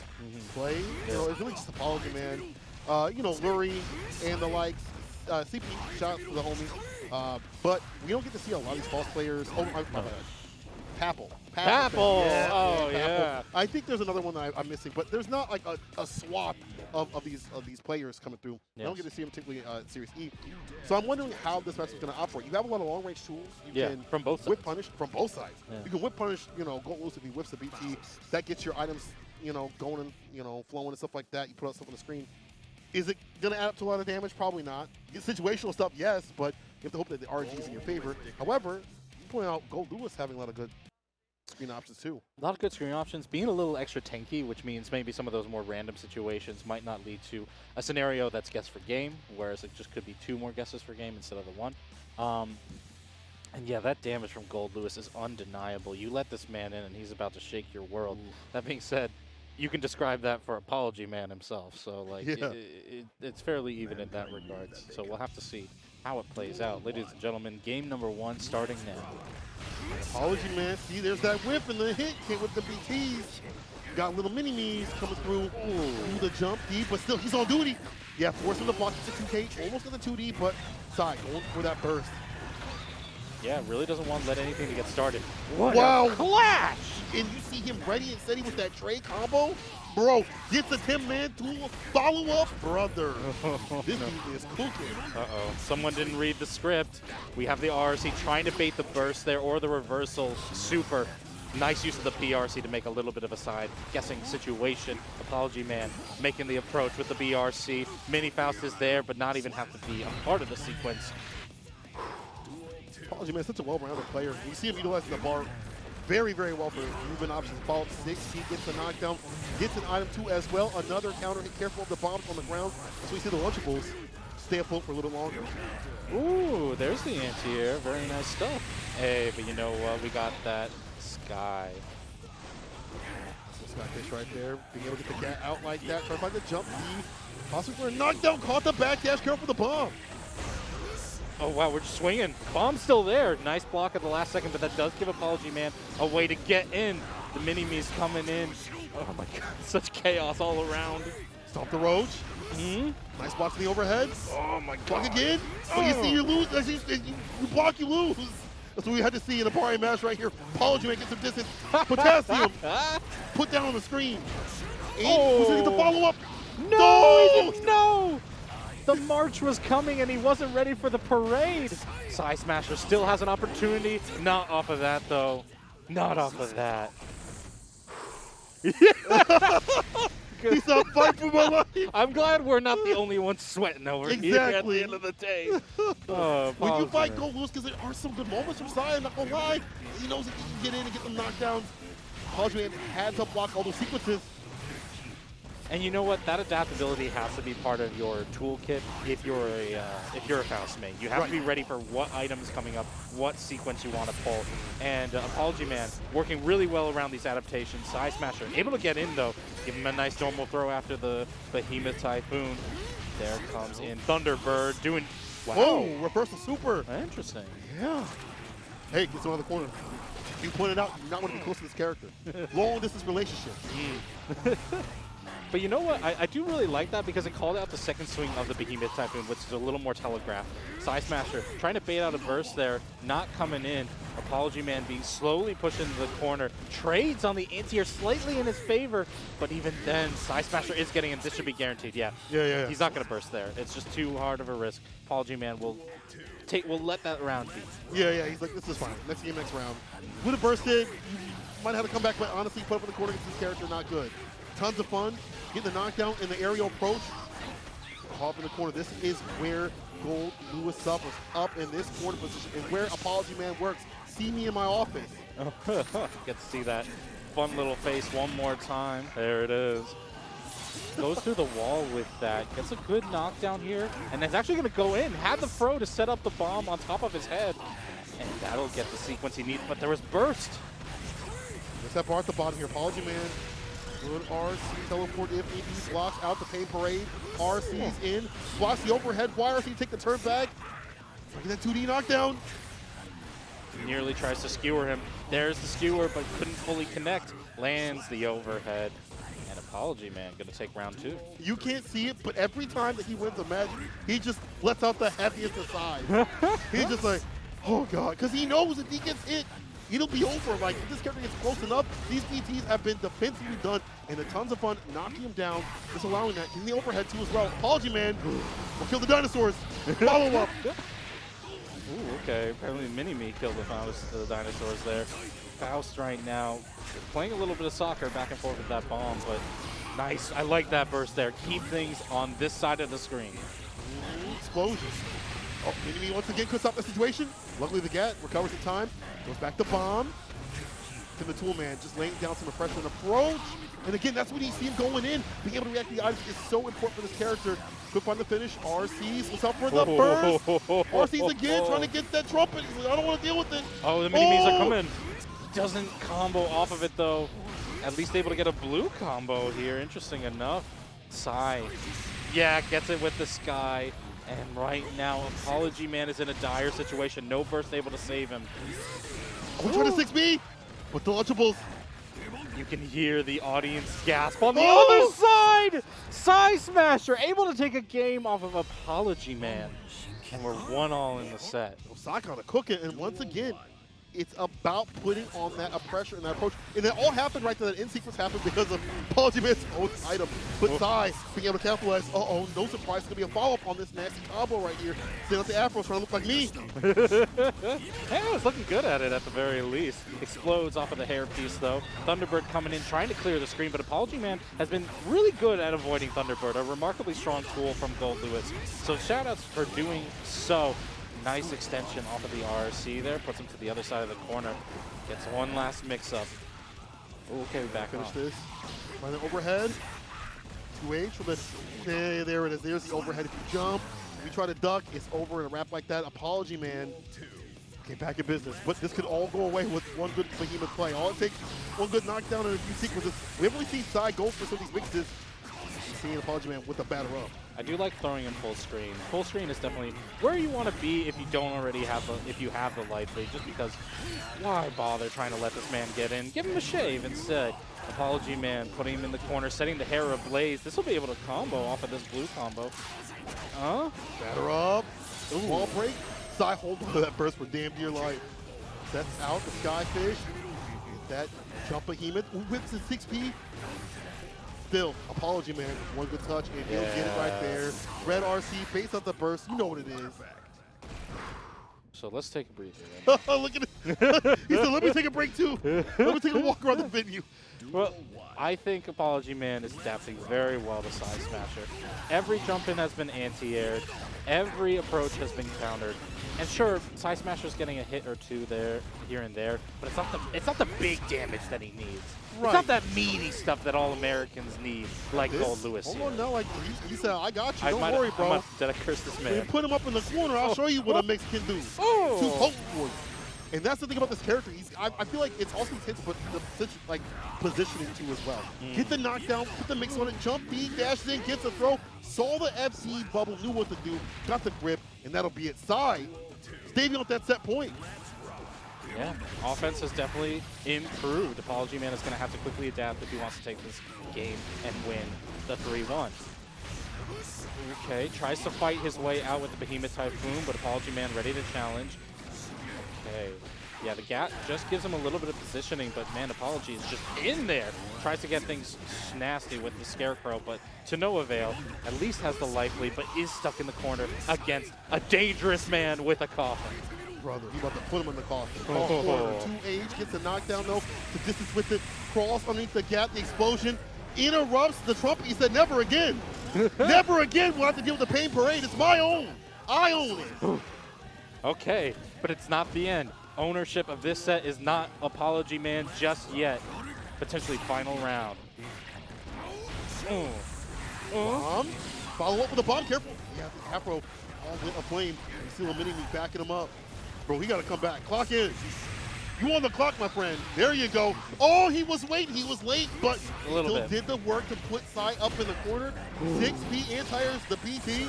play. You know, it's really just Apologyman. You know, Lurie and the likes. CP, shout out to the homie. But we don't get to see a lot of these Faust players. Oh, my bad. Papel. Yeah. Oh, yeah. I think there's another one that I'm missing, but there's not like a swath of these players coming through. Yes. I don't get to see them particularly Series E. So I'm wondering how this match is going to operate. You have a lot of long range tools. You can from both whip sides. punish from both sides. Yeah. You can whip punish, you know, Goldlewis if he whips the BT. That gets your items, you know, going and, you know, flowing and stuff like that. You put out stuff on the screen. Is it going to add up to a lot of damage? Probably not. Situational stuff, yes, but you have to hope that the RNG is in your favor. However, you point out Goldlewis having a lot of good screen options too. A lot of good screen options. Being a little extra tanky, which means maybe some of those more random situations might not lead to a scenario that's guess for game, whereas it just could be 2 more guesses for game instead of the 1. And yeah, that damage from Goldlewis is undeniable. You let this man in and he's about to shake your world. That being said, you can describe that for Apologyman himself. So like, it's fairly even in that regard. So we'll have to see how it plays out. Ladies and gentlemen, game number 1 starting now. Apologyman, see, there's that whiff and the hit came with the BTs. Got little mini-me's coming through. Ooh, the jump deep, but still, he's on duty. Yeah, forcing the block to the 2K, almost got the 2D, but side, going for that burst. Yeah, really doesn't want to let anything to get started. What a clash! And you see him ready and steady with that trade combo. Bro, gets a 10-man tool, follow-up, brother. This dude is cooking. Uh-oh, someone didn't read the script. We have the RC trying to bait the burst there or the reversal. Super. Nice use of the PRC to make a little bit of a side guessing situation. Apologyman making the approach with the BRC. Mini Faust is there, but not even have to be a part of the sequence. Apologyman is such a well-rounded player. You see him utilizing the bar very, very well for movement options. Follow 6, he gets a knockdown, gets an item 2 as well. Another counter hit, careful of the bombs on the ground. So we see the Lunchables stay afloat for a little longer. Ooh, there's the anti-air. Very nice stuff. Hey, but you know what? We got that Sky. So Skyfish right there, being able to get the cat out like that. Try to find the jump D. Possibly for a knockdown, caught the backdash, careful for the bomb. Oh, wow, we're just swinging. Bomb's still there. Nice block at the last second, but that does give Apologyman a way to get in. The mini-me's coming in. Oh, my God. Such chaos all around. Stop the Roach. Nice block to the overhead. Oh, my God. Block again. But you see, you lose. As you block, you lose. That's what we had to see in a party match right here. Apologyman gets some distance. Potassium. Put down on the screen. And who's going to get the follow-up? No! No! The march was coming and he wasn't ready for the parade. PsiSmasher still has an opportunity. Not off of that, though. Not off of that. He's not fighting for my life. I'm glad we're not the only ones sweating over here at the end of the day. When you fight Goldlewis, because there are some good moments from Sai, I'm not going to lie. He knows that he can get in and get them knockdowns. Apologyman had to block all those sequences. And you know what? That adaptability has to be part of your toolkit if you're a Faust main. You have to be ready for what item is coming up, what sequence you want to pull. And Apologyman working really well around these adaptations. PsiSmasher able to get in though. Give him a nice normal throw after the Behemoth Typhoon. There comes in Thunderbird doing. Wow. Whoa! Reversal super. Interesting. Yeah. Hey, gets him on the corner. You pointed out you not want to be close to this character. Long distance relationship. But you know what? I do really like that because it called out the second swing of the Behemoth Typhoon, which is a little more telegraphed. PsiSmasher trying to bait out a burst there, not coming in. Apologyman being slowly pushed into the corner. Trades on the anti-air slightly in his favor, but even then, PsiSmasher is getting in. This should be guaranteed, yeah. Yeah. He's not going to burst there. It's just too hard of a risk. Apologyman will let that round be. Yeah, he's like, this is fine. Next game, next round. Would have bursted. You might have to come back, but honestly, put up in the corner against this character, not good. Tons of fun. Get the knockdown in the aerial approach. Caught up in the corner. This is where Goldlewis suffers, up in this corner position, and where Apologyman works. See me in my office. Get to see that fun little face one more time. There it is. Goes through the wall with that. Gets a good knockdown here, and it's actually going to go in. Had the throw to set up the bomb on top of his head, and that'll get the sequence he needs. But there was burst. There's that bar at the bottom here. Apologyman. Good RC teleport if need blocks out the pain parade. RC's in. Blocks the overhead. YRC take the turn back. Get that 2D knockdown. Nearly tries to skewer him. There's the skewer, but couldn't fully connect. Lands the overhead. And Apologyman gonna take round 2. You can't see it, but every time that he wins a match, he just lets out the heaviest aside. He's just like, oh God, because he knows if he gets hit, it'll be over. Like, if this character gets close enough, these PTs have been defensively done, and a tons of fun knocking him down, just allowing that. In the overhead too as well. Apologyman will kill the dinosaurs. Follow up. Ooh, okay. Apparently Mini-Me killed the dinosaurs there. Faust right now playing a little bit of soccer back and forth with that bomb, but nice. I like that burst there. Keep things on this side of the screen. Explosion. Oh, Mini-Me once again cuts out the situation. Luckily the Gat recovers in time. Goes back to bomb. To the Toolman, just laying down some pressure and approach. And again, that's when you see him going in. Being able to react to the items is so important for this character. Quick find the finish. RC's what's up for the burst. RC's again trying to get that trumpet. He's like, I don't want to deal with it. Oh, the Mini-Me's are coming. Doesn't combo off of it though. At least able to get a blue combo here. Interesting enough. Psy. Yeah, gets it with the Sky. And right now, Apologyman is in a dire situation. No burst able to save him. Oh, we're trying to 6B with the Lunchables. You can hear the audience gasp on the other side. PsiSmasher able to take a game off of Apologyman. And we're 1-1 in the set. Osaka cooking, and once again, it's about putting on that pressure and that approach. And that all happened right there. That in-sequence happened because of Apologyman's own item. But Psy being able to capitalize. Uh-oh, no surprise. It's going to be a follow-up on this nasty combo right here. Sitting out the Afros trying to look like me. Hey, it was looking good at it at the very least. Explodes off of the hairpiece though. Thunderbird coming in, trying to clear the screen, but Apologyman has been really good at avoiding Thunderbird. A remarkably strong tool from Goldlewis. So shout-outs for doing so. Nice extension off of the RC there. Puts him to the other side of the corner. Gets one last mix-up. Okay, back Finish off. this. By the overhead. 2H for the... There it is. There's the overhead. If you jump, if you try to duck, it's over in a wrap like that. Apologyman. Okay, back in business. But this could all go away with one good behemoth play. All it takes one good knockdown and a few sequences. We haven't really seen Psy go for some of these mixes. Seeing Apologyman with a batter up. I do like throwing in full screen. Full screen is definitely where you want to be if you don't already have the, if you have the light fade, just because why bother trying to let this man get in? Give him a shave instead. Apologyman putting him in the corner, setting the hair ablaze. This will be able to combo off of this blue combo. Batter up. Ooh. Wall break. Psy hold on to that burst for damn dear life. Sets out the Skyfish. That jump behemoth. Whips the 6P. Still, Apologyman, one good touch, and he'll get it right there. Red RC, base up the burst. You know what it is. So let's take a breather. Then. Look at it. He said, let me take a break too. Let me take a walk around the venue. Well, I think Apologyman is adapting very well to PsiSmasher. Every jump in has been anti-aired. Every approach has been countered. And sure, PsiSmasher's getting a hit or two there, here and there, but it's not the big damage that he needs. Right. It's not that meaty stuff that all Americans need, like Goldlewis. Hold on, no, like he said, I got you. Don't worry, bro. Did I curse this man? When you put him up in the corner, I'll show you what a mix can do. Oh. Too potent for you. And that's the thing about this character. I feel like it's also his but the like positioning too as well. Get the knockdown, put the mix on it, jump B, dashes in, gets a throw, saw the FC bubble, knew what to do, got the grip, and that'll be it. Psy, staying on that set point. Yeah, offense has definitely improved. Apologyman is going to have to quickly adapt if he wants to take this game and win the 3-1. Okay, tries to fight his way out with the Behemoth Typhoon, but Apologyman ready to challenge. Okay, yeah, the Gat just gives him a little bit of positioning, but man, Apology is just in there. Tries to get things nasty with the Scarecrow, but to no avail. At least has the life lead, but is stuck in the corner against a dangerous man with a coffin. Brother, he about to put him in the coffin. Corner, 2H gets a knockdown though. The distance with it. Cross underneath the Gap. The explosion interrupts the trumpet. He said, "Never again. Never again will I have to deal with the pain parade. It's my own. I own it." Okay, but it's not the end. Ownership of this set is not Apologyman just yet. Potentially final round. Bomb. Follow up with a bomb. Careful. Yeah, the Afro all lit aflame. You see a Mini-Me backing him up. Bro, he got to come back. Clock in. You on the clock, my friend. There you go. Oh, he was waiting. He was late, but still did the work to put Sai up in the corner. 6B anti-airs the PT.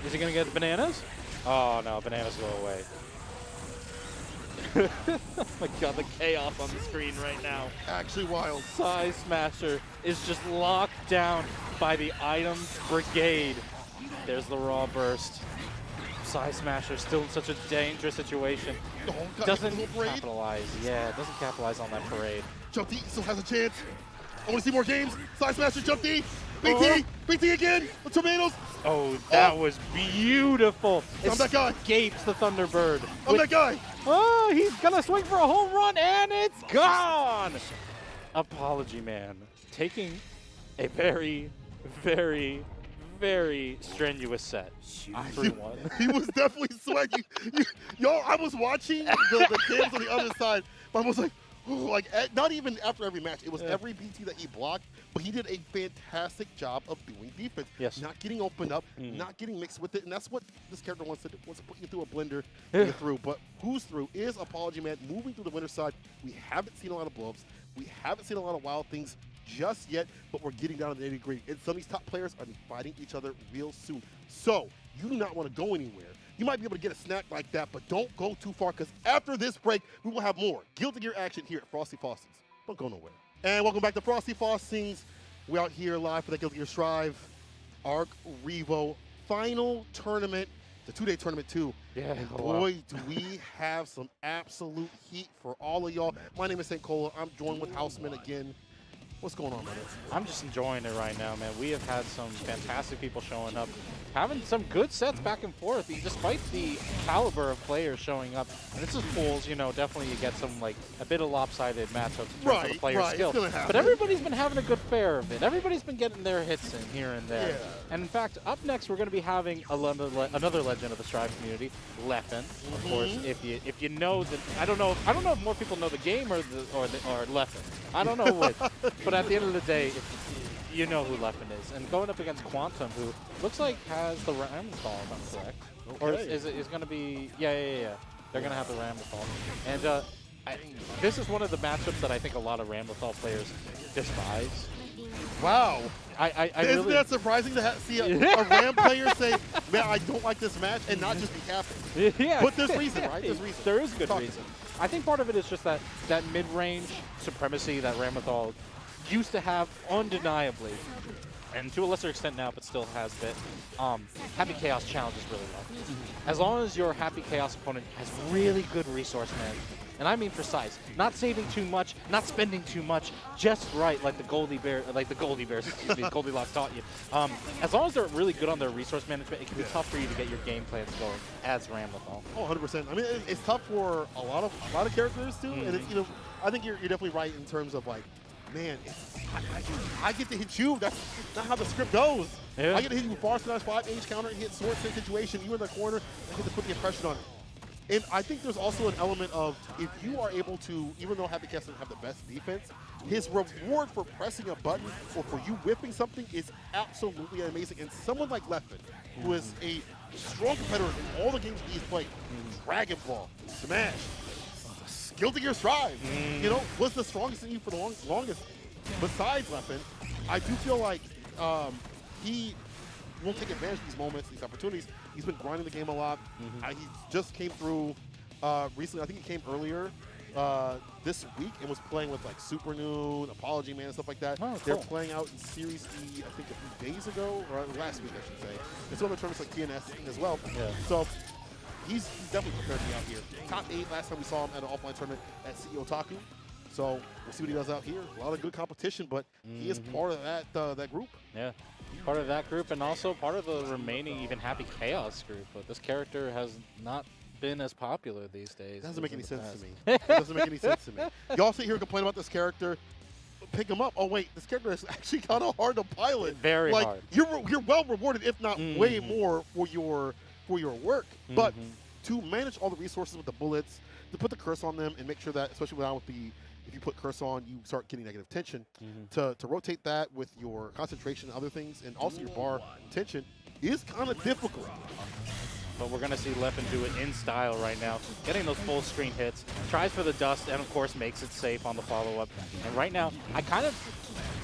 Is he going to get the bananas? Oh, no. Bananas go away. Oh my god, the chaos on the screen right now. Actually wild. PsiSmasher is just locked down by the item brigade. There's the raw burst. PsiSmasher still in such a dangerous situation. Oh, doesn't capitalize. Yeah, doesn't capitalize on that parade. Jump D still has a chance. I want to see more games. PsiSmasher, Jump D. BT, BT again. The tomatoes. Oh, that was beautiful. I'm that guy. Escapes the Thunderbird. I'm that guy. Oh, he's going to swing for a home run, and it's gone. Apologyman taking a very, very, very strenuous set. 3-1. He was definitely sweaty. Y'all, I was watching the cams on the other side, but I was like, oh, like not even after every match. It was every BT that he blocked, but he did a fantastic job of doing defense. Yes. Not getting opened up, not getting mixed with it, and that's what this character wants to do. Wants to put you through a blender, get you through. But who's through is Apologyman moving through the winner side. We haven't seen a lot of blow-ups. We haven't seen a lot of wild things just yet, but we're getting down to the nitty-gritty. And some of these top players are fighting each other real soon. So you do not want to go anywhere. You might be able to get a snack like that, but don't go too far, because after this break, we will have more Guilty Gear action here at Frosty Faustings. Don't go nowhere. And welcome back to Frosty Faustings. We're out here live for the Guilty Gear Strive Arc Revo final tournament, the 2-day tournament too. Yeah. And boy, do we have some absolute heat for all of y'all. My name is St. Cola. I'm joined with Houseman again. What's going on, brother? I'm just enjoying it right now, man. We have had some fantastic people showing up, having some good sets back and forth, despite the caliber of players showing up. And this is pools, you know, definitely you get some, like, a bit of lopsided matchups in terms of the player skill. But everybody's been having a good fare of it. Everybody's been getting their hits in here and there. Yeah. And in fact, up next, we're going to be having another legend of the Strive community, Leffen. Of course, if you know that, I don't know if more people know the game or Leffen. I don't know which. But at the end of the day, you know who Leffen is. And going up against Quantum, who looks like has the Ramlethal, if I'm correct. Okay. Or is going to be, yeah. They're going to have the Ramlethal. And this is one of the matchups that I think a lot of Ramlethal players despise. Wow. Isn't that surprising to see a Ram player say, man, I don't like this match, and not just be happy? Yeah. But there's reason, right? There's reason. There is good reason. I think part of it is just that mid-range supremacy that Ramlethal used to have undeniably, and to a lesser extent now, but still has bit. Happy Chaos challenges really well. As long as your Happy Chaos opponent has really good resource management, and I mean precise, not saving too much, not spending too much, just right, like the Goldilocks taught you. As long as they're really good on their resource management, it can be tough for you to get your game plans going as Ramlethal. Oh, 100%. I mean, it's tough for a lot of characters too, and it's, you know, I think you're definitely right in terms of like, man, I get to hit you. That's not how the script goes. Yeah. I get to hit you far slash 5 counter and hit sword set situation. You in the corner, I get to put the impression on it. And I think there's also an element of, if you are able to, even though Happy Chaos doesn't have the best defense, his reward for pressing a button or for you whipping something is absolutely amazing. And someone like Leffen, who is a strong competitor in all the games he's played, Dragon Ball, Smash, Guilty Gear Strive, you know, was the strongest in you for the longest. Besides Leffen, I do feel like he won't take advantage of these moments, these opportunities. He's been grinding the game a lot. He just came through recently. I think he came earlier this week and was playing with like Super Noon, Apologyman, and stuff like that. Oh, cool. They're playing out in Series E, I think a few days ago, or last week, I should say. And some other tournaments like TNS as well. Yeah. So he's definitely prepared to be out here. Top 8 last time we saw him at an offline tournament at CEO Otaku. So we'll see what he does out here. A lot of good competition, but he is part of that group. Yeah, part of that group, and also part of the remaining even Happy Chaos group. But this character has not been as popular these days. That doesn't make any sense to me. It doesn't make any sense to me. Y'all sit here and complain about this character. Pick him up. Oh wait, this character is actually kind of hard to pilot. Very hard. You're well rewarded, if not way more for your work. But to manage all the resources with the bullets, to put the curse on them and make sure that, especially now with the, if you put curse on, you start getting negative tension. To rotate that with your concentration and other things, and also your bar tension, is kind of difficult. but we're going to see Leffen do it in style right now. Getting those full screen hits, tries for the dust, and of course makes it safe on the follow-up. And right now,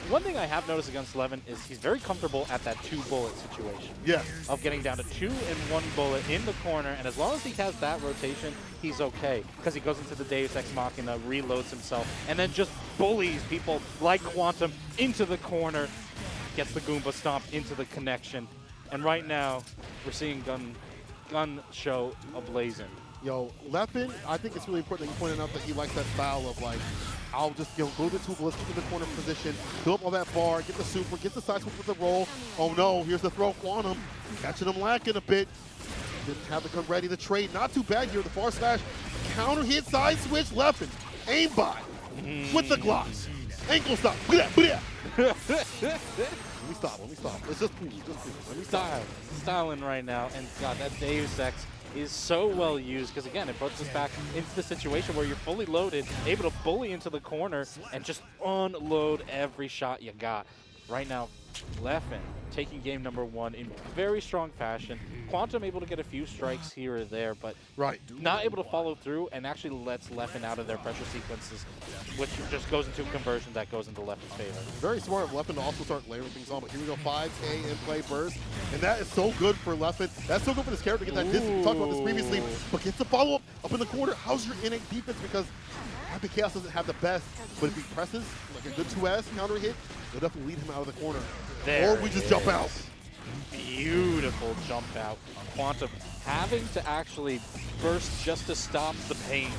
one thing I have noticed against Leffen is he's very comfortable at that 2-bullet situation. Yes. Of getting down to 2 and 1 bullet in the corner, and as long as he has that rotation, he's okay. Because he goes into the Deus Ex Machina, reloads himself, and then just bullies people like Quantum into the corner, gets the Goomba Stomp into the connection. And right now, we're seeing Gun show ablazing. Yo, Leffen, I think it's really important that you pointed out that he likes that style of like, I'll just go to the 2 bullets, get in the corner position, build up on that bar, get the super, get the side switch with the roll. Oh no, here's the throw, Quantum, catching him lacking a bit. Didn't have the gun ready to trade. Not too bad here. The far slash, counter hit, side switch, Leffen, aimbot with the Glock. Ankle stop. Let me stop. Let's just please. Let me stop. Styling right now, and God, that Deus Ex is so well used because again, it puts us back into the situation where you're fully loaded, able to bully into the corner and just unload every shot you got. Right now, Leffen taking game number 1 in very strong fashion. Quantum able to get a few strikes here or there, but not able to follow through and actually lets Leffen out of their pressure sequences, which just goes into a conversion that goes into Leffen's favor. Very smart of Leffen to also start layering things on, but here we go, 5K in play burst, and that is so good for Leffen. That's so good for this character to get that distance. We talked about this previously, but gets the follow-up up in the corner. How's your innate defense? Because Happy Chaos doesn't have the best, but if he presses like a good 2S counter hit, it'll definitely lead him out of the corner. There or we just jump out. Beautiful jump out. Quantum having to actually burst just to stop the pain.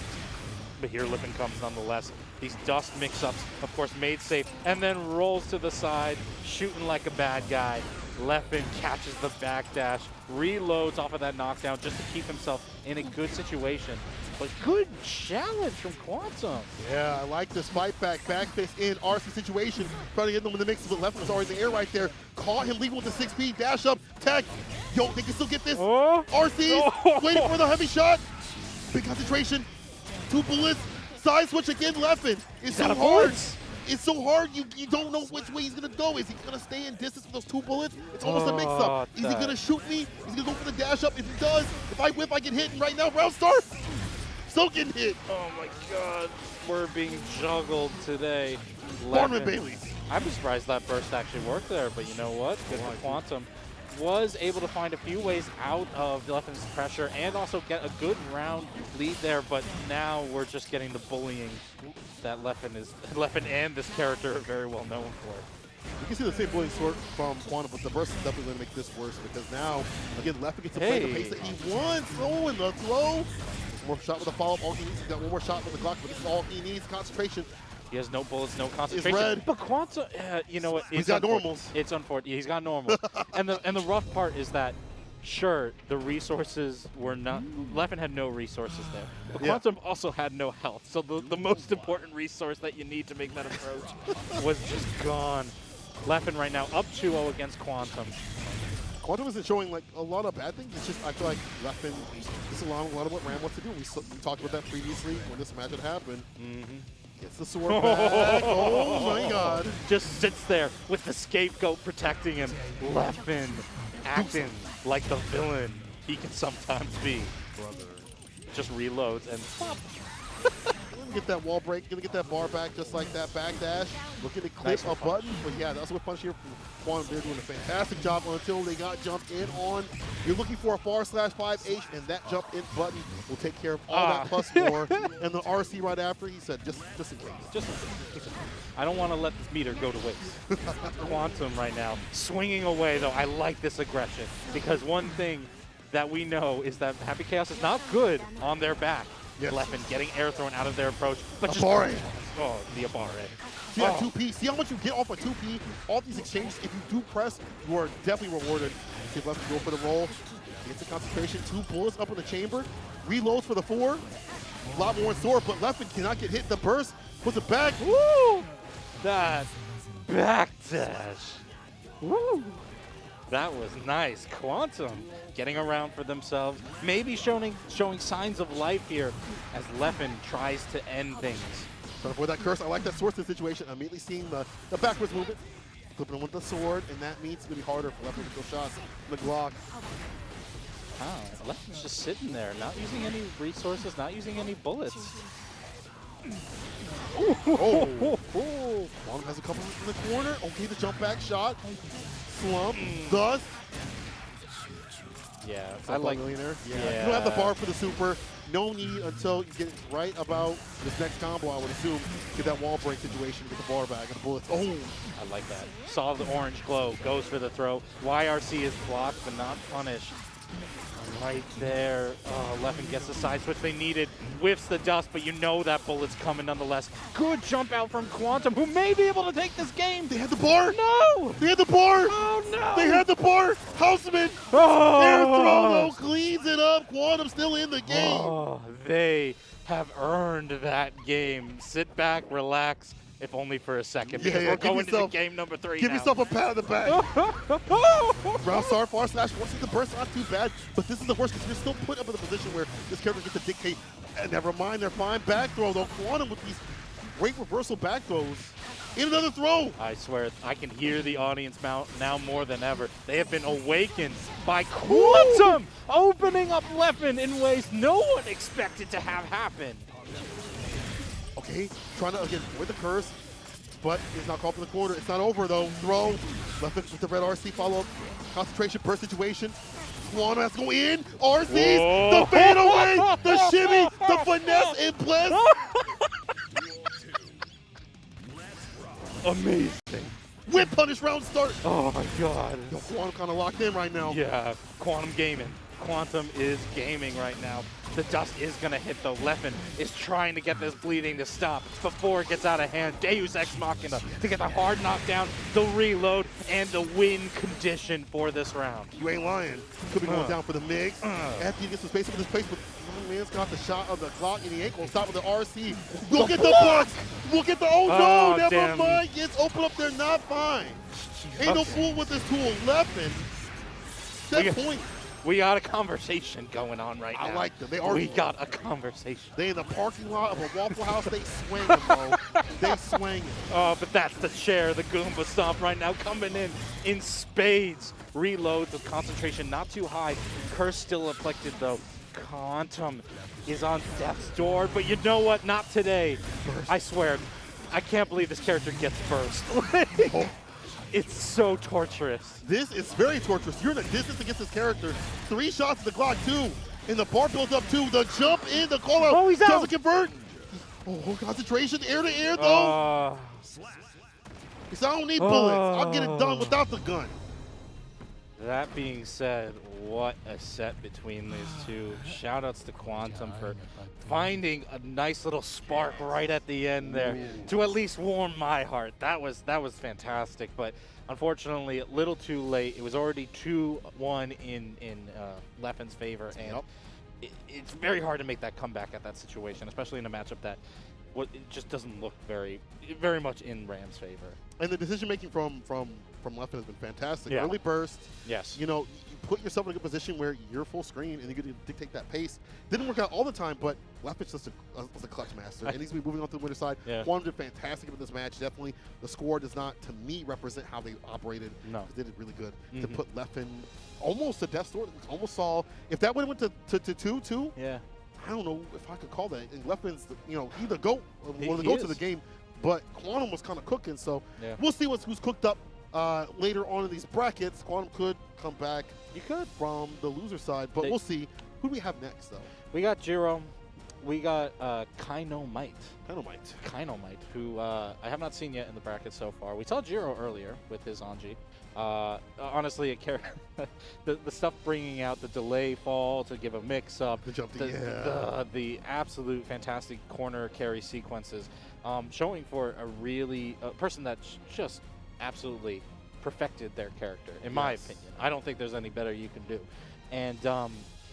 But here Leffen comes nonetheless. These dust mix-ups, of course, made safe, and then rolls to the side, shooting like a bad guy. Leffen catches the backdash, reloads off of that knockdown just to keep himself in a good situation. But good challenge from Quantum. Yeah, I like this fight back fist in RC situation. Trying to get them in the mix, but Leffen was already in the air right there. Caught him legal with the 6P, dash up, tag. Yo, they can still get this. RC's waiting for the heavy shot. Big concentration, 2 bullets, side switch again, Leffen. It's so hard. It's so hard, you don't know which way he's gonna go. Is he gonna stay in distance with those 2 bullets? It's almost a mix-up. Is he gonna shoot me? Is he gonna go for the dash up? If he does, if I whip, I get hit. And right now, round start, still getting hit. Oh my God, we're being juggled today. Barman Bailey's. I'm surprised that burst actually worked there, but you know what? Good for Quantum. Was able to find a few ways out of Leffen's pressure and also get a good round lead there, but now we're just getting the bullying that Leffen and this character are very well known for. You can see the same bullying sort from Quantum, but the burst is definitely going to make this worse because now, again, Leffen gets to play the pace that he wants. Oh, and the throw. One more shot with a follow-up. All he needs, he's got one more shot with the Glock, but this is all he needs. Concentration. He has no bullets, no concentration. It's red. But Quantum, you know what? He's got normals. It's unfortunate. He's got normal. and the rough part is that, sure, the resources were not. Leffen had no resources there. But Quantum also had no health. So the most important resource that you need to make that approach was just gone. Leffen right now up 2-0 against Quantum. Quantum isn't showing like a lot of bad things. It's just I feel like Leffen is allowing a lot of what Ram wants to do. We talked about that previously when this match had happened. Gets the sword back. Oh my God. Just sits there with the scapegoat protecting him. Leffen acting like the villain he can sometimes be. Just reloads and pop. Gonna get that wall break, gonna get that bar back just like that backdash. Looking to clip a button, but yeah, that's what punch here from Quantum. They're doing a fantastic job until they got jumped in on. You're looking for a /5H, and that jump in button will take care of all that plus more. And the RC right after, he said, just in case. Just in case. I don't want to let this meter go to waste. Quantum right now, swinging away though. I like this aggression because one thing that we know is that Happy Chaos is not good on their back. Yes. Leffen getting air thrown out of their approach, but just the Abare. See that 2P? See how much you get off a 2P? All these exchanges, if you do press, you are definitely rewarded. See if Leffen go for the roll. Gets the concentration. 2 bullets up in the chamber. Reloads for the 4. A lot more in sword, but Leffen cannot get hit. The burst puts it back. Woo! That backdash. Woo! That was nice. Quantum getting around for themselves, maybe showing signs of life here as Leffen tries to end things. So for that curse, I like that Solstice situation. Immediately seeing the backwards movement, flipping him with the sword, and that means it's going to be harder for Leffen to kill shots. The Glock. Leffen's just sitting there, not using any resources, not using any bullets. Oh. Long has a couple in the corner. Okay, the jump back shot. Slump. Dust. Yeah, I like millionaire. Yeah. You don't have the bar for the super. No need until you get right about this next combo, I would assume, get that wall break situation, get the bar back and the bullets. Oh! I like that. Saw the orange glow, goes for the throw. YRC is blocked but not punished. Right there. Oh, Leffen gets the side switch they needed. Whiffs the dust, but you know that bullet's coming nonetheless. Good jump out from Quantum, who may be able to take this game. They had the bar? No! They had the bar! Oh, no! They had the bar! Houseman! Oh! Air throw, though, cleans it up. Quantum still in the game. Oh, they have earned that game. Sit back, relax, if only for a second, because we're going into game number 3 Give now. yourself a pat on the back. Round star, far slash, forcing the burst, not too bad, but this is the worst because you're still put up in a position where this character gets to dictate. And never mind, they're fine back throw, though. Quantum with these great reversal back throws. In another throw. I swear, I can hear the audience now more than ever. They have been awakened by Quantum, opening up Leffen in ways no one expected to have happen. Okay, trying to, again, avoid the curse, but it's not called for the corner. It's not over, though. Throw. Left it with the red RC follow-up. Concentration, burst situation. Quantum has to go in. RCs, Whoa. the fade away, the shimmy, the finesse, and bless. Amazing. Whip punish round start. Oh my god. Yo, Quantum kind of locked in right now. Yeah, Quantum gaming. Quantum is gaming right now. The dust is going to hit, though. Leffen is trying to get this bleeding to stop before it gets out of hand. Deus Ex Machina to get the hard knockdown, the reload, and the win condition for this round. You ain't lying. Could be going down for the mix. After he gets some space up in this place, but man's got the shot of the clock and he ain't gonna stop with the RC. Look at the blocks! Look at the, oh no, never damn. mind. Gets open up there, not fine. Ain't no fool with this tool. Leffen. Set point. We got a conversation going on right now. I like them. They are. We got a conversation. They in the parking lot of a Waffle House. They swinging, bro. They swinging. Oh, but that's the chair, the Goomba Stomp right now coming in spades. Reloads with concentration not too high. Curse still afflicted though. Quantum is on death's door, but you know what? Not today. Burst. I swear, I can't believe this character gets burst. It's so torturous. This is very torturous. You're in a distance against this character. 3 shots at the Glock, 2. And the bar builds up, 2. The jump in, the call out. Oh, he's out. Doesn't convert. Oh, concentration, air to air, though. Because I don't need bullets. I'll get it done without the gun. That being said, what a set between these two. Shoutouts to Quantum for finding a nice little spark right at the end there to at least warm my heart. That was fantastic, but unfortunately a little too late. It was already 2-1 in Leffen's favor, and it's very hard to make that comeback at that situation, especially in a matchup that it just doesn't look very much in Ram's favor. And the decision making from Leffen has been fantastic. Yeah. Early burst. Yes. You know, you put yourself in a good position where you're full screen and you get to dictate that pace. Didn't work out all the time, but Leffen's just was a clutch master. And he's going to be moving on to the winner side. Yeah. Quantum did fantastic in this match. Definitely, the score does not, to me, represent how they operated. No. They did really good to put Leffen almost to death's door. Almost saw, if that would have went to 2-2, yeah. I don't know if I could call that. And Leffen's, you know, either go or one of the goats of the game, but Quantum was kind of cooking. So we'll see who's cooked up later on in these brackets. Quantum could come back. You could from the loser side, but we'll see. Who do we have next, though? We got Jiro. We got Kynomite. Kynomite, who I have not seen yet in the bracket so far. We saw Jiro earlier with his Anji. Honestly, the stuff bringing out the delay fall to give a mix-up, the absolute fantastic corner carry sequences, showing for a person that's just absolutely perfected their character, in my opinion. I don't think there's any better you can do. And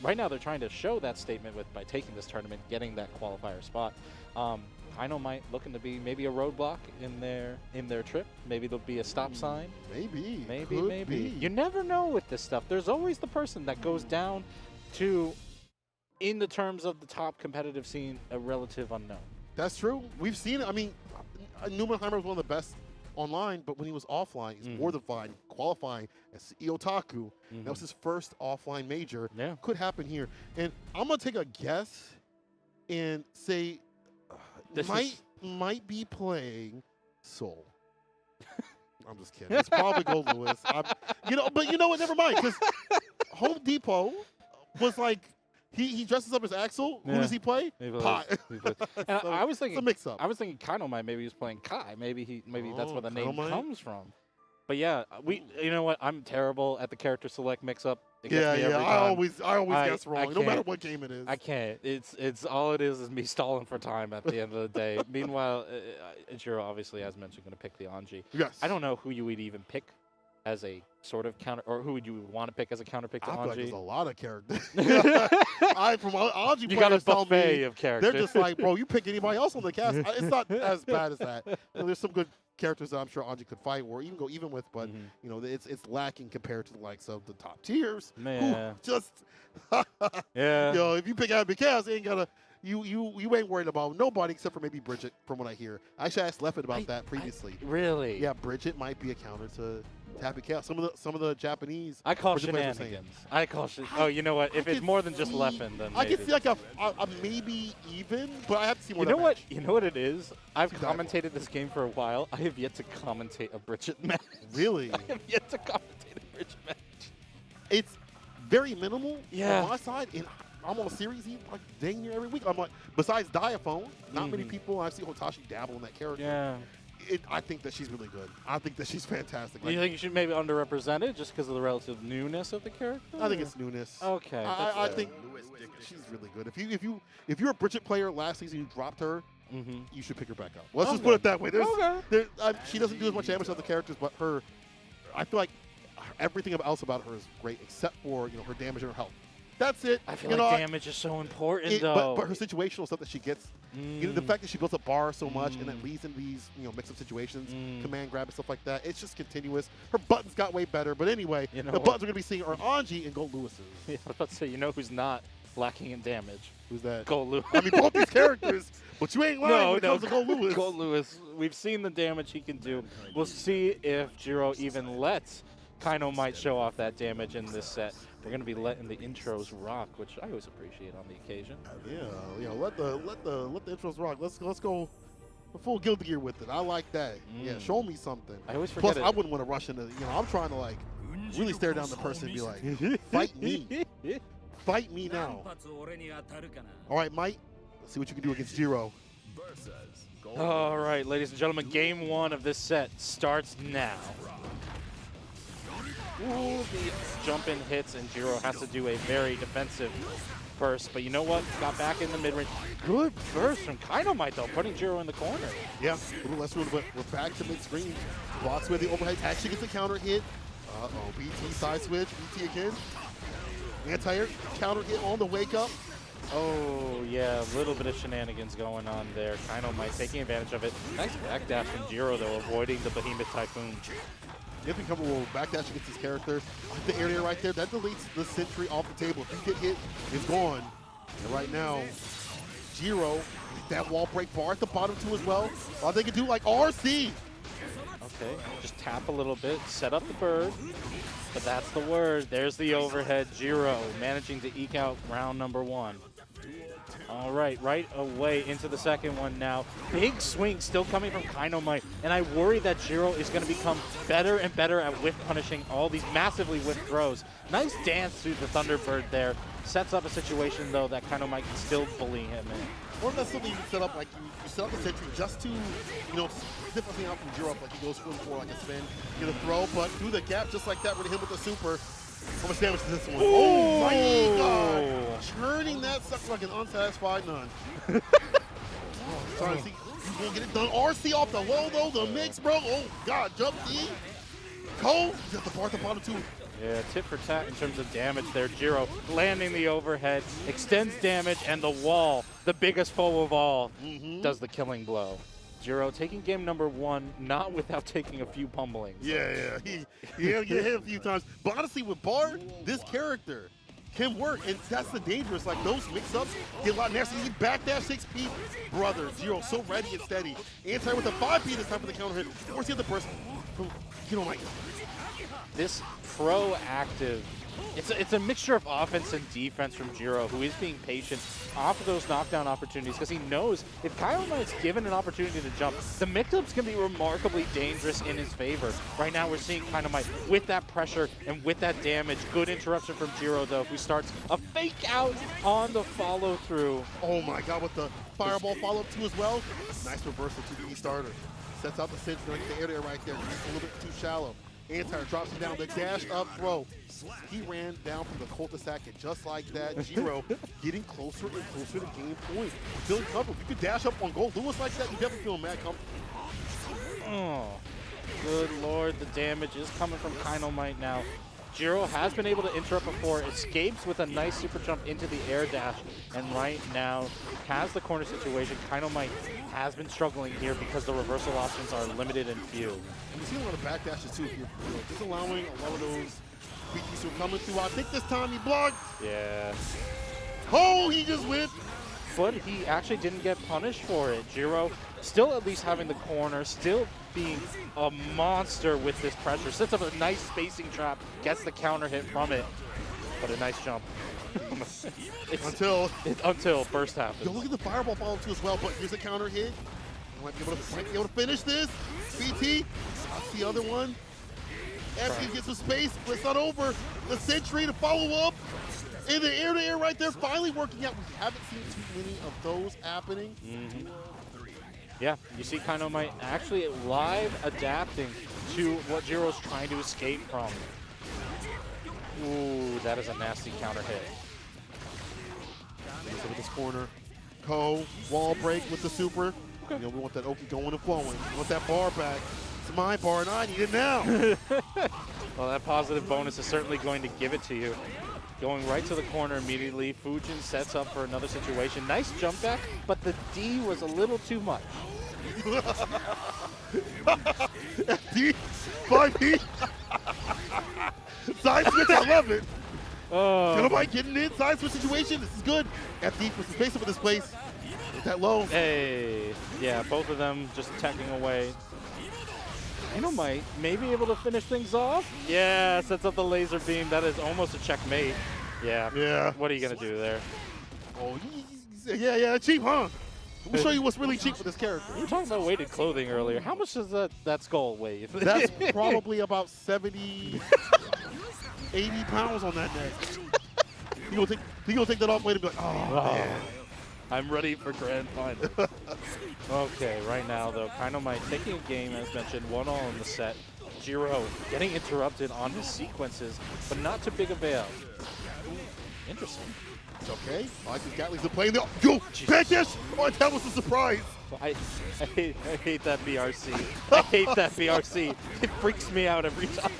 right now they're trying to show that statement by taking this tournament, getting that qualifier spot. Kynomite looking to be maybe a roadblock in their trip. Maybe there'll be a stop sign. Maybe. You never know with this stuff. There's always the person that goes down to, in the terms of the top competitive scene, a relative unknown. That's true. We've seen it. I mean, Newmanheimer was one of the best online, but when he was offline, he's more than fine, qualifying as Iotaku. That was his first offline major. Yeah. Could happen here. And I'm going to take a guess and say might be playing Soul. I'm just kidding. It's probably Goldlewis. But you know what? Never mind, because Home Depot was like, he dresses up as Axel. Who does he play? Pi. And So I was thinking, it's a mix-up. I was thinking Kynomite. Maybe he was playing Kai. Maybe that's where the name Kynomite? comes from. But yeah, you know what? I'm terrible at the character select mix-up. It gets me every time. I always guess wrong, no matter what game it is. I can't. It's all it is me stalling for time at the end of the day. Meanwhile, Jiro obviously, as mentioned, going to pick the Anji. Yes. I don't know who you would even pick as a sort of counter, or who would you want to pick as a counter pick to I feel Anji? like there's a lot of characters. From Anji You got a players tell buffet me, of characters. they're just like, bro, you pick anybody else on the cast. It's not as bad as that. There's some good characters that I'm sure Anji could fight or even go even with, but it's lacking compared to the likes of the top tiers. Man. Just Yeah. if you pick out Chaos, ain't gonna you ain't worried about nobody except for maybe Bridget, from what I hear. I actually asked Leffen about that previously. Really? Yeah, Bridget might be a counter to Happy Chaos. Some of the Japanese. I call Bridget players are saying. shenanigans. I call Oh, you know what? If it's more than just Leffen, then I maybe. can see like a maybe even, but I have to see more. You know what? You know what it is? I've commentated this game for a while. I have yet to commentate a Bridget match. Really? I have yet to commentate a Bridget match. It's very minimal Yeah. on my side, and I'm on a series like dang near every week. I'm like, besides Diaphone, not many people. I see Hotashi dabble in that character. Yeah. I think that she's really good. I think that she's fantastic. Do you think you should maybe underrepresent it just because of the relative newness of the character? I think it's newness. Okay. I think she's really good. If you're a Bridget player, last season you dropped her, you should pick her back up. Let's just put it that way. She doesn't do as much damage to other characters, but I feel like everything else about her is great, except for her damage and her health. That's it. I feel like damage is so important, though. But her situational stuff that she gets, the fact that she builds up bar so much and then leads in these mix-up situations, command grab and stuff like that, it's just continuous. Her buttons got way better, but anyway, the buttons we're going to be seeing are Anji and Goldlewis's. Yeah, I was about to say, who's not lacking in damage? Who's that? Goldlewis. I mean, both these characters, but you ain't lying when it comes to Goldlewis. Goldlewis, we've seen the damage he can do. We'll see if Jiro even lets Kynomite show off that damage in this set. We're going to be letting the intros rock, which I always appreciate on the occasion. Yeah, let the intros rock. Let's go full Guilty Gear with it. I like that. Yeah, show me something. I always forget. Plus, I wouldn't want to rush into. I'm trying to really stare down the person and be like, fight me, fight me now. All right, Mike. Let's see what you can do against Jiro. All right, ladies and gentlemen, game one of this set starts now. Ooh, the jump-in hits, and Jiro has to do a very defensive burst. But you know what? Got back in the mid-range. Good burst from Kynomite, though, putting Jiro in the corner. Yeah, a little less room, but we're back to mid-screen. Blocks where the overhead actually gets a counter hit. Uh-oh, BT side switch. BT again. Anti-air counter hit on the wake-up. Oh, yeah, a little bit of shenanigans going on there. Kynomite taking advantage of it. Nice backdash from Jiro, though, avoiding the Behemoth Typhoon. If you come with backdash against his character, the area right there, that deletes the sentry off the table. If you get hit, it's gone. And right now, Jiro, that wall break bar at the bottom too as well. All they can do like RC. Okay, just tap a little bit, set up the bird. But that's the word. There's the overhead. Jiro managing to eke out round number one. All right, right away into the second one now. Big swing still coming from Kynomite, and I worry that Jiro is going to become better and better at whiff punishing all these massively whiff throws. Nice dance through the Thunderbird there. Sets up a situation, though, that Kynomite can still bully him in. Or that's something you set up, like you set up the sentry just to, sniff something out from Jiro, like he goes for like a spin, get a throw, but through the gap just like that, with him with the super. How much damage is this one? Oh my god! Churning that sucker like an unsatisfied nun. Trying to see who's gonna get it done. RC off the low though, the mix, bro. Oh god, jump D. Cole, he's at the bar at the bottom too. Yeah, tit for tat in terms of damage there. Jiro landing the overhead, extends damage, and the wall, the biggest foe of all, does the killing blow. Jiro taking game number one, not without taking a few pummelings. Yeah. He get hit a few times. But honestly, with Bar, this character can work, and that's the dangerous. Like, those mix-ups get a lot nasty. He backdash 6P. Brother, Jiro so ready and steady. Anti with a 5P this time for the counter hit. Of course, he had the burst from Kynomite. This proactive, it's a mixture of offense and defense from Jiro, who is being patient off of those knockdown opportunities because he knows if Kynomite's given an opportunity to jump, the mix-ups can be remarkably dangerous in his favor. Right now we're seeing Kynomite with that pressure and with that damage. Good interruption from Jiro though, who starts a fake out on the follow through. Oh my god, with the fireball follow-up too as well. Nice reversal to the E-starter. Sets out the cinch, like the air there right there. Just a little bit too shallow. Anti drops him down, the dash up throw. He ran down from the cul-de-sac, and just like that, Jiro getting closer and closer to game point. Feeling comfortable. If you could dash up on Goldlewis like that, you definitely feel mad comfortable. Oh, good lord, the damage is coming from Kynomite now. Jiro has been able to interrupt before, escapes with a nice super jump into the air dash, and right now has the corner situation. Kynomite has been struggling here because the reversal options are limited and few. And you see a lot of backdashes too here, just allowing a lot of those BTs who are coming through. I think this time he blocked. Yeah. Oh, he just went. But he actually didn't get punished for it. Jiro still at least having the corner, still being a monster with this pressure. Sets up a nice spacing trap, gets the counter hit from it, but a nice jump. Until burst happens. Yo, look at the fireball follow too as well, but here's a counter hit. Might be able to finish this. BT, that's the other one. FD gets some space, but it's not over. The sentry to follow up. In the air-to-air right there, finally working out. We haven't seen too many of those happening. Yeah, you see Kynomite actually live adapting to what Jiro's trying to escape from. Ooh, that is a nasty counter hit. Look at this corner. Ko, wall break with the super. Okay. You know, we want that Oki going and flowing. We want that bar back. It's my bar and I need it now. Well, that positive bonus is certainly going to give it to you. Going right to the corner immediately. Fujin sets up for another situation. Nice jump back, but the D was a little too much. D, 5P. Side switch, I love it. Kynomite getting in, side switch situation. This is good. FD for some space up in this place. With that low. Hey, yeah, both of them just attacking away. Kynomite may be able to finish things off. Yeah, sets up the laser beam. That is almost a checkmate. Yeah. Yeah. What are you going to do there? Oh, yeah, cheap, huh? We'll show you what's really cheap with this character. You were talking about weighted clothing earlier. How much does that skull weigh? That's probably about 70, 80 pounds on that neck. He gonna take that off later and be like, oh, man. I'm ready for grand final. Okay, right now though, Kynomite taking a game, as mentioned, 1-all in the set. Jiro getting interrupted on his sequences, but not to big avail. Interesting. It's okay. I like these Gatlies are playing. Yo, backdash! Oh, that was a surprise. I hate that BRC. I hate that BRC. It freaks me out every time.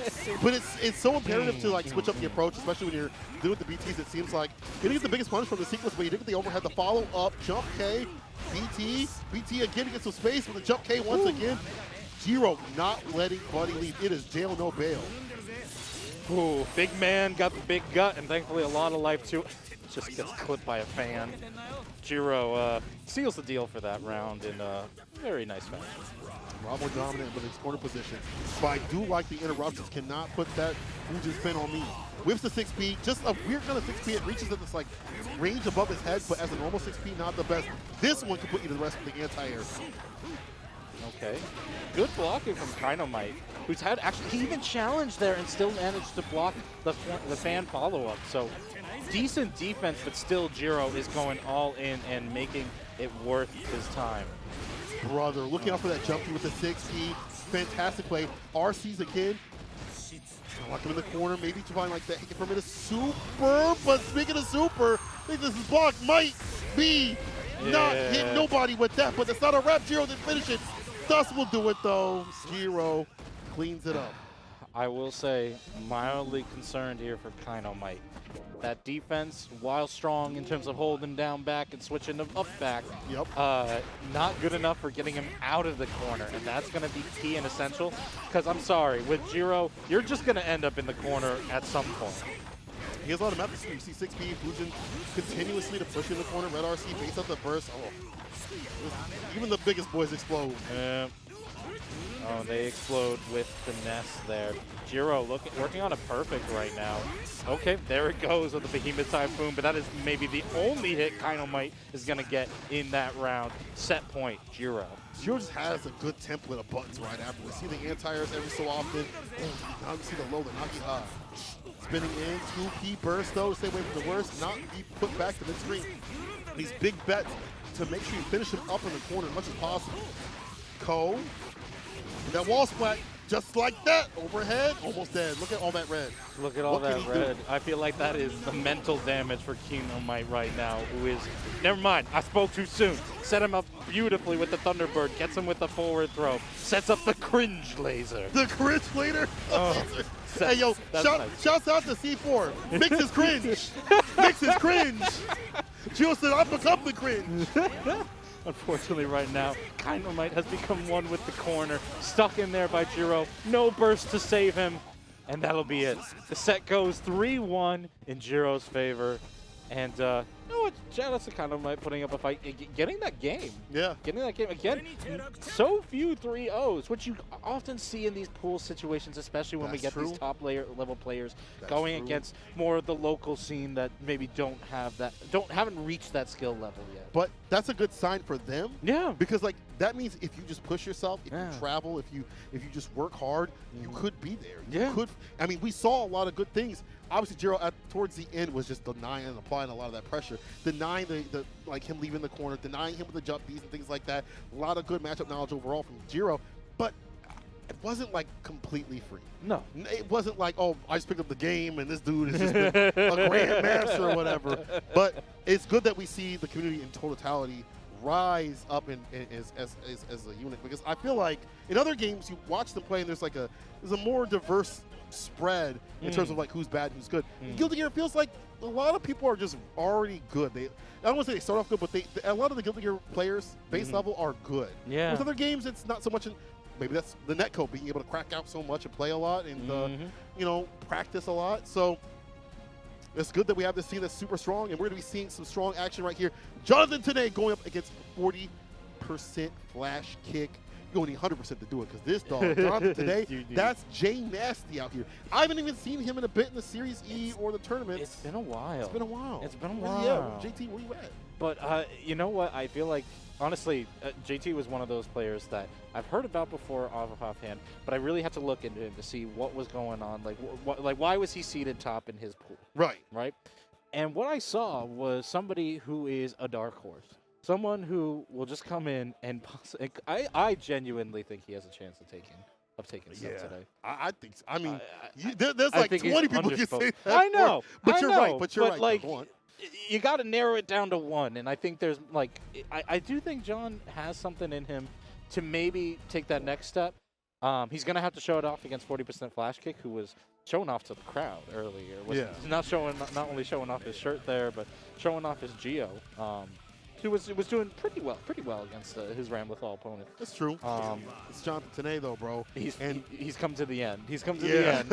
But it's so imperative to like switch up the approach, especially when you're doing the BTs. It seems like you didn't get the biggest punish from the sequence, but you did get the overhead, the follow up, jump K, BT again to get some space with the jump K once again. Jiro not letting Buddy leave. It is jail, no bail. Ooh, big man got the big gut, and thankfully a lot of life too. Just gets clipped by a fan. Jiro seals the deal for that round in a very nice fashion. Rob more dominant with his corner position. But I do like the interruptions. Cannot put that Fujin spin on me. Whips the 6P, just a weird kind of 6P. It reaches at this like range above his head, but as a normal 6P, not the best. This one can put you to the rest of the anti-air. Okay. Good blocking from Kynomite, who's had actually, he even challenged there and still managed to block the fan follow-up. So decent defense, but still Jiro is going all in and making it worth his time. Brother, looking out for that jump through with the 6P. Fantastic play. RC's again. Lock him in the corner. Maybe Giovanna like that. He can permit a super, but speaking of super, I think this is blocked. Might be not hit nobody with that, but it's not a wrap. Jiro didn't finish it. Thus will do it though. Jiro cleans it up. I will say, mildly concerned here for Kynomite. That defense, while strong in terms of holding him down back and switching him up back, not good enough for getting him out of the corner. And that's going to be key and essential. Because I'm sorry, with Jiro, you're just going to end up in the corner at some point. He has a lot of methods. You see 6P, Fujin continuously to push in the corner. Red RC base up the burst. Oh, even the biggest boys explode. Oh, they explode with finesse there. Jiro working on a perfect right now. Okay, there it goes with the Behemoth Typhoon, but that is maybe the only hit Kynomite is going to get in that round. Set point, Jiro. Jiro just has a good template of buttons right after. We see the anti-airs every so often. Now we see the low, the Nagi-Ha. Spinning in, 2P burst though, stay away from the worst, not be put back to the screen. These big bets to make sure you finish him up in the corner as much as possible. Ko. That wall splat, just like that, overhead, almost dead. Look at all that red. Look at all that red. I feel like that is the mental damage for Kynomite right now, who is, never mind, I spoke too soon. Set him up beautifully with the Thunderbird, gets him with the forward throw, sets up the cringe laser. The cringe laser? Oh, hey, yo, shouts out to C4. Mix his cringe. Mix his cringe. Jiro said, I've become the cringe. Unfortunately right now, Kynomite has become one with the corner. Stuck in there by Jiro. No burst to save him. And that'll be it. The set goes 3-1 in Jiro's favor. And you know what? Shout out to Kynomite putting up a fight. Getting that game. Yeah. Getting that game. Again, so few 3-0s, which you often see in these pool situations, especially when we get these top level players going against more of the local scene that maybe haven't reached that skill level yet. But that's a good sign for them. Yeah. Because like that means if you just push yourself, if you travel, if you just work hard, you could be there. You could. I mean, we saw a lot of good things. Obviously, Jiro towards the end was just denying and applying a lot of that pressure, denying the like him leaving the corner, denying him with the jump beats and things like that. A lot of good matchup knowledge overall from Jiro, but it wasn't like completely free. No, it wasn't like, oh, I just picked up the game and this dude is just a grandmaster or whatever. But it's good that we see the community in totality rise up as a unit, because I feel like in other games you watch them play and there's a more diverse spread in terms of like who's bad and who's good. Guilty Gear feels like a lot of people are just already good. I don't want to say they start off good, but a lot of the Guilty Gear players base level are good. Yeah. With other games, it's not so much. Maybe that's the netcode being able to crack out so much and play a lot and practice a lot. So it's good that we have this team that's super strong, and we're going to be seeing some strong action right here. Jonathan Tene going up against 40% flash kick. You don't need 100% to do it, because this dog, Jonathan Tene, that's J Nasty out here. I haven't even seen him in a bit in the Series E or the tournaments. It's been a while. It's been a while. It's been a while. Yeah, JT, where you at? But you know what? I feel like, honestly, JT was one of those players that I've heard about before offhand, but I really had to look into him to see what was going on. Like why was he seated top in his pool? Right. Right? And what I saw was somebody who is a dark horse. Someone who will just come in and I genuinely think he has a chance of taking set today. I think so. I mean, there's like 20 people who say that. I know. But you're right. But Like, you got to narrow it down to one. And I think there's I do think John has something in him to maybe take that next step. He's going to have to show it off against 40% Flashkick, who was showing off to the crowd earlier. Not only showing off his shirt there, but showing off his Geo. Who was doing pretty well against his Ramlethal opponent. That's true. It's Jonathan Tene, though, bro. He's come to the end. He's come to the end.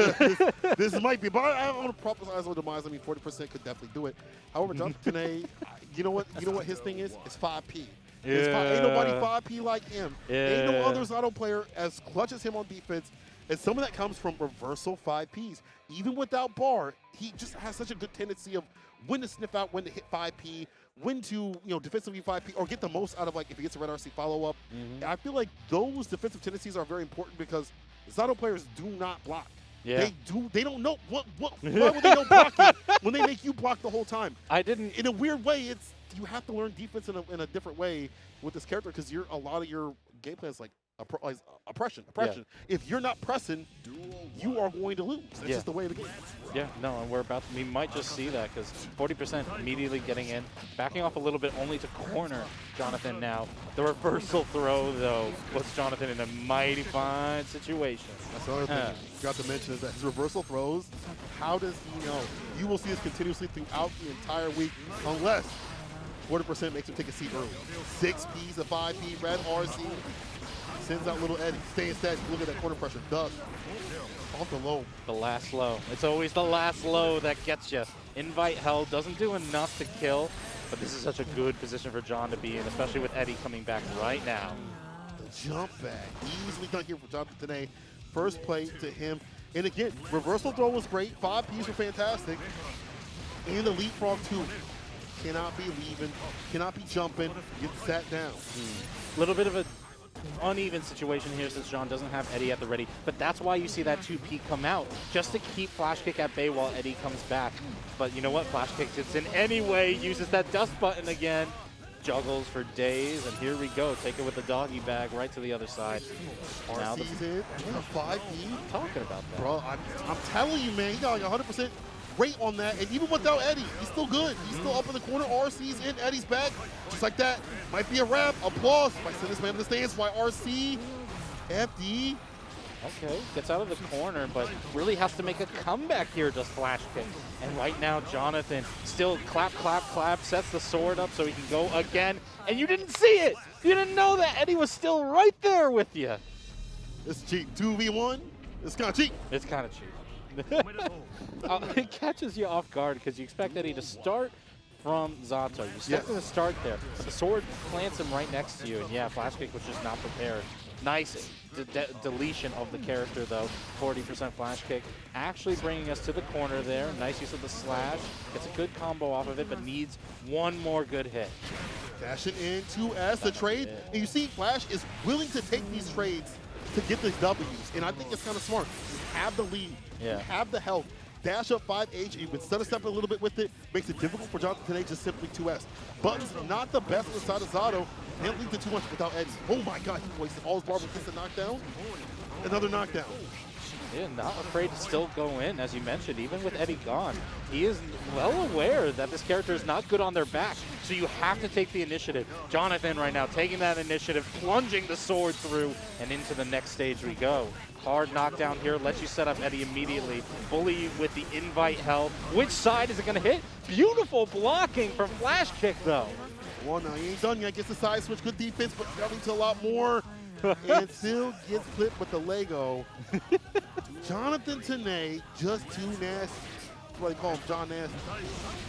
this might be, but I don't want to prophesize on demise. I mean, 40% could definitely do it. However, Jonathan Tene, you know what his thing is? It's 5P. Ain't nobody 5P like him. Ain't no other Zando player as clutch as him on defense. And some of that comes from reversal 5Ps. Even without bar, he just has such a good tendency of when to sniff out, when to hit 5P, when to defensively 5P, or get the most out of if he gets a red RC follow-up. I feel like those defensive tendencies are very important because Zando players do not block. Yeah. They don't know why would they know blocking when they make you block the whole time. In a weird way, you have to learn defense in a different way with this character, because a lot of your gameplay is like oppression. Yeah. If you're not pressing, you are going to lose. That's just the way of the game. Yeah, no, and we might just see that, because 40% immediately getting in, backing off a little bit only to corner Jonathan now. The reversal throw, though, puts Jonathan in a mighty fine situation. That's the other thing you forgot to mention, is that his reversal throws, how does he know? You will see this continuously throughout the entire week, unless 40% makes him take a seat early. 6Ps, a 5P, red RC, sends out little Eddie. Staying steady. Look at that corner pressure. Duck. Off the low. The last low. It's always the last low that gets you. Invite held, doesn't do enough to kill, but this is such a good position for John to be in, especially with Eddie coming back right now. The jump back, easily done here for Jonathan today. First play to him. And again, reversal throw was great. 5Ps were fantastic. And the leapfrog too. Cannot be leaving, cannot be jumping, gets sat down. A little bit of an uneven situation here since John doesn't have Eddie at the ready, but that's why you see that 2P come out, just to keep Flashkick at bay while Eddie comes back. But you know what? Flashkick hits in anyway, uses that dust button again, juggles for days, and here we go. Take it with the doggy bag right to the other side. RC's in, 5P. Talking about that. Bro, I'm telling you, man, he got like 100% rate on that, and even without Eddie, he's still good. He's still up in the corner. RC's in, Eddie's back. Just like that. Might be a wrap. Applause. Might send this man to the stands. Why RC, FD. Okay, gets out of the corner, but really has to make a comeback here, does Flashkick. And right now, Jonathan still clap, clap, clap, sets the sword up so he can go again. And you didn't see it. You didn't know that Eddie was still right there with you. It's cheap. 2v1. It's kind of cheap. It's kind of cheap. It catches you off guard because you expect Eddie to start from Zando. You expect him to start there, but the sword plants him right next to you. And yeah, Flashkick was just not prepared. Nice deletion of the character though. 40% Flashkick. Actually bringing us to the corner there. Nice use of the slash. Gets a good combo off of it, but needs one more good hit. Dashing in 2S, the trade. And you see Flash is willing to take these trades to get these W's. And I think it's kind of smart. You have the lead. You have the health. Dash up 5H, you can set a step a little bit with it, makes it difficult for Jonathan today, just simply 2S. Buttons not the best on the side of Zando, can't lead to too much without Eddie. Oh my god, he wasted all his bar with a knockdown. Another knockdown. Yeah, not afraid to still go in, as you mentioned, even with Eddie gone. He is well aware that this character is not good on their back, so you have to take the initiative. Jonathan right now taking that initiative, plunging the sword through, and into the next stage we go. Hard knockdown here, lets you set up Eddie immediately. Bully with the invite held. Which side is it going to hit? Beautiful blocking from Flashkick, though. Well, no, he ain't done yet. Gets the side switch, good defense, but coming to a lot more. And still gets clipped with the Lego. Jonathan Tene, just too nasty. That's why they call him John Nasty.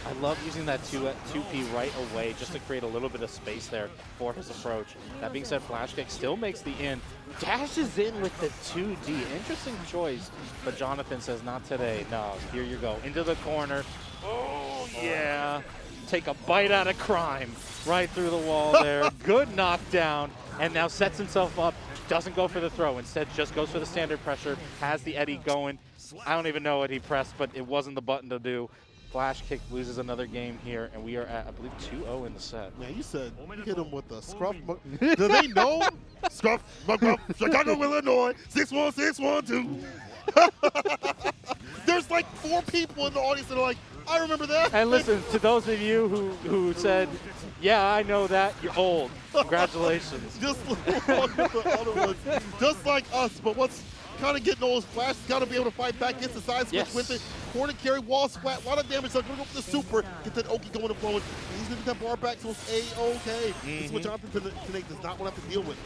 I love using that 2P right away just to create a little bit of space there for his approach. That being said, Flashkick still makes the in. Dashes in with the 2D. Interesting choice, but Jonathan says not today. No, here you go. Into the corner. Oh, yeah. Take a bite out of crime right through the wall there. Good knockdown, and now sets himself up. Doesn't go for the throw. Instead, just goes for the standard pressure. Has the Eddie going. I don't even know what he pressed, but it wasn't the button to do. Flashkick loses another game here, and we are at, I believe, 2-0 in the set. Man, you said you hit him with the scruff. Do they know? Scruff, Chicago, Illinois, 61612. There's like 4 people in the audience that are like, I remember that. And listen, to those of you who said, yeah, I know that, you're old. Congratulations. Just like the other ones, just like us, but what's kind of getting old is Flash has got to be able to fight back, gets the side switch with it, corner carry, wall splat, a lot of damage, so I'm going to go for the super, get that Oki going and flowing. He's going to get that bar back, so it's A-okay. This is what Jonathan Tene does not want to have to deal with.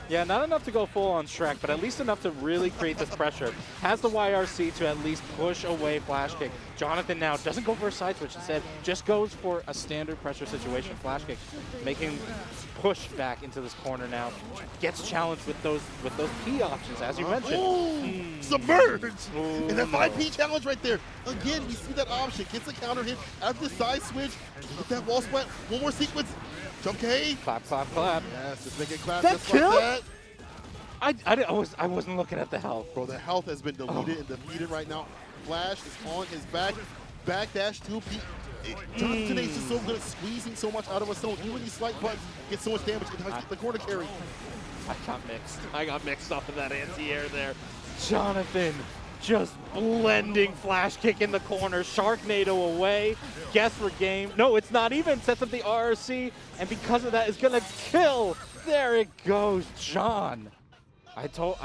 Yeah, not enough to go full on Shrek, but at least enough to really create this pressure. Has the YRC to at least push away Flashkick. Jonathan now doesn't go for a side switch, instead just goes for a standard pressure situation. Flashkick making push back into this corner now. Gets challenged with those P options, as you mentioned. Submerge! And that 5P challenge right there. Again, we see that option. Gets a counter hit after the side switch. Get that wall splat. One more sequence. Jump K. Clap, clap, clap. Yes, just make it clap. That just kill? like that. I wasn't looking at the health. Bro, the health has been deleted and defeated right now. Flash is on his back. Backdash 2P. Jonathan Tene is just so good at squeezing so much out of a zone. Even these slight buttons get so much damage. The corner carry. I got mixed up in that anti-air there. Jonathan just blending Flashkick in the corner. Sharknado away. Guess for game. No, it's not even. Sets up the RRC, and because of that, is going to kill. There it goes, John. I tell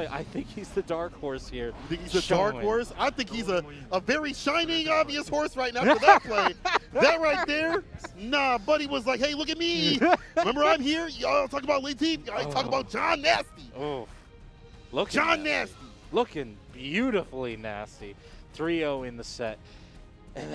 you, I think he's the dark horse here. You think he's the dark horse? I think he's a very shining, obvious horse right now for that play. That right there, nah, buddy was like, hey, look at me. Remember I'm here? Y'all talk about Latif. I talk about John Nasty. Oh, John Nasty. Looking beautifully nasty. 3-0 in the set. And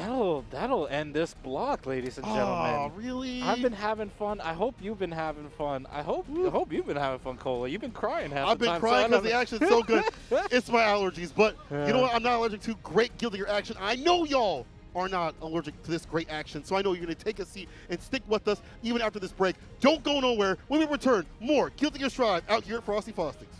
that'll end this block, ladies and gentlemen. Oh, really? I've been having fun. I hope you've been having fun. I hope you've been having fun, Cola. You've been crying half I've the time. been crying because the action's so good. It's my allergies, but you know what? I'm not allergic to great Guilty Gear action. I know y'all are not allergic to this great action, so I know you're going to take a seat and stick with us even after this break. Don't go nowhere. When we return, more Guilty Gear Strive out here at Frosty Faustings.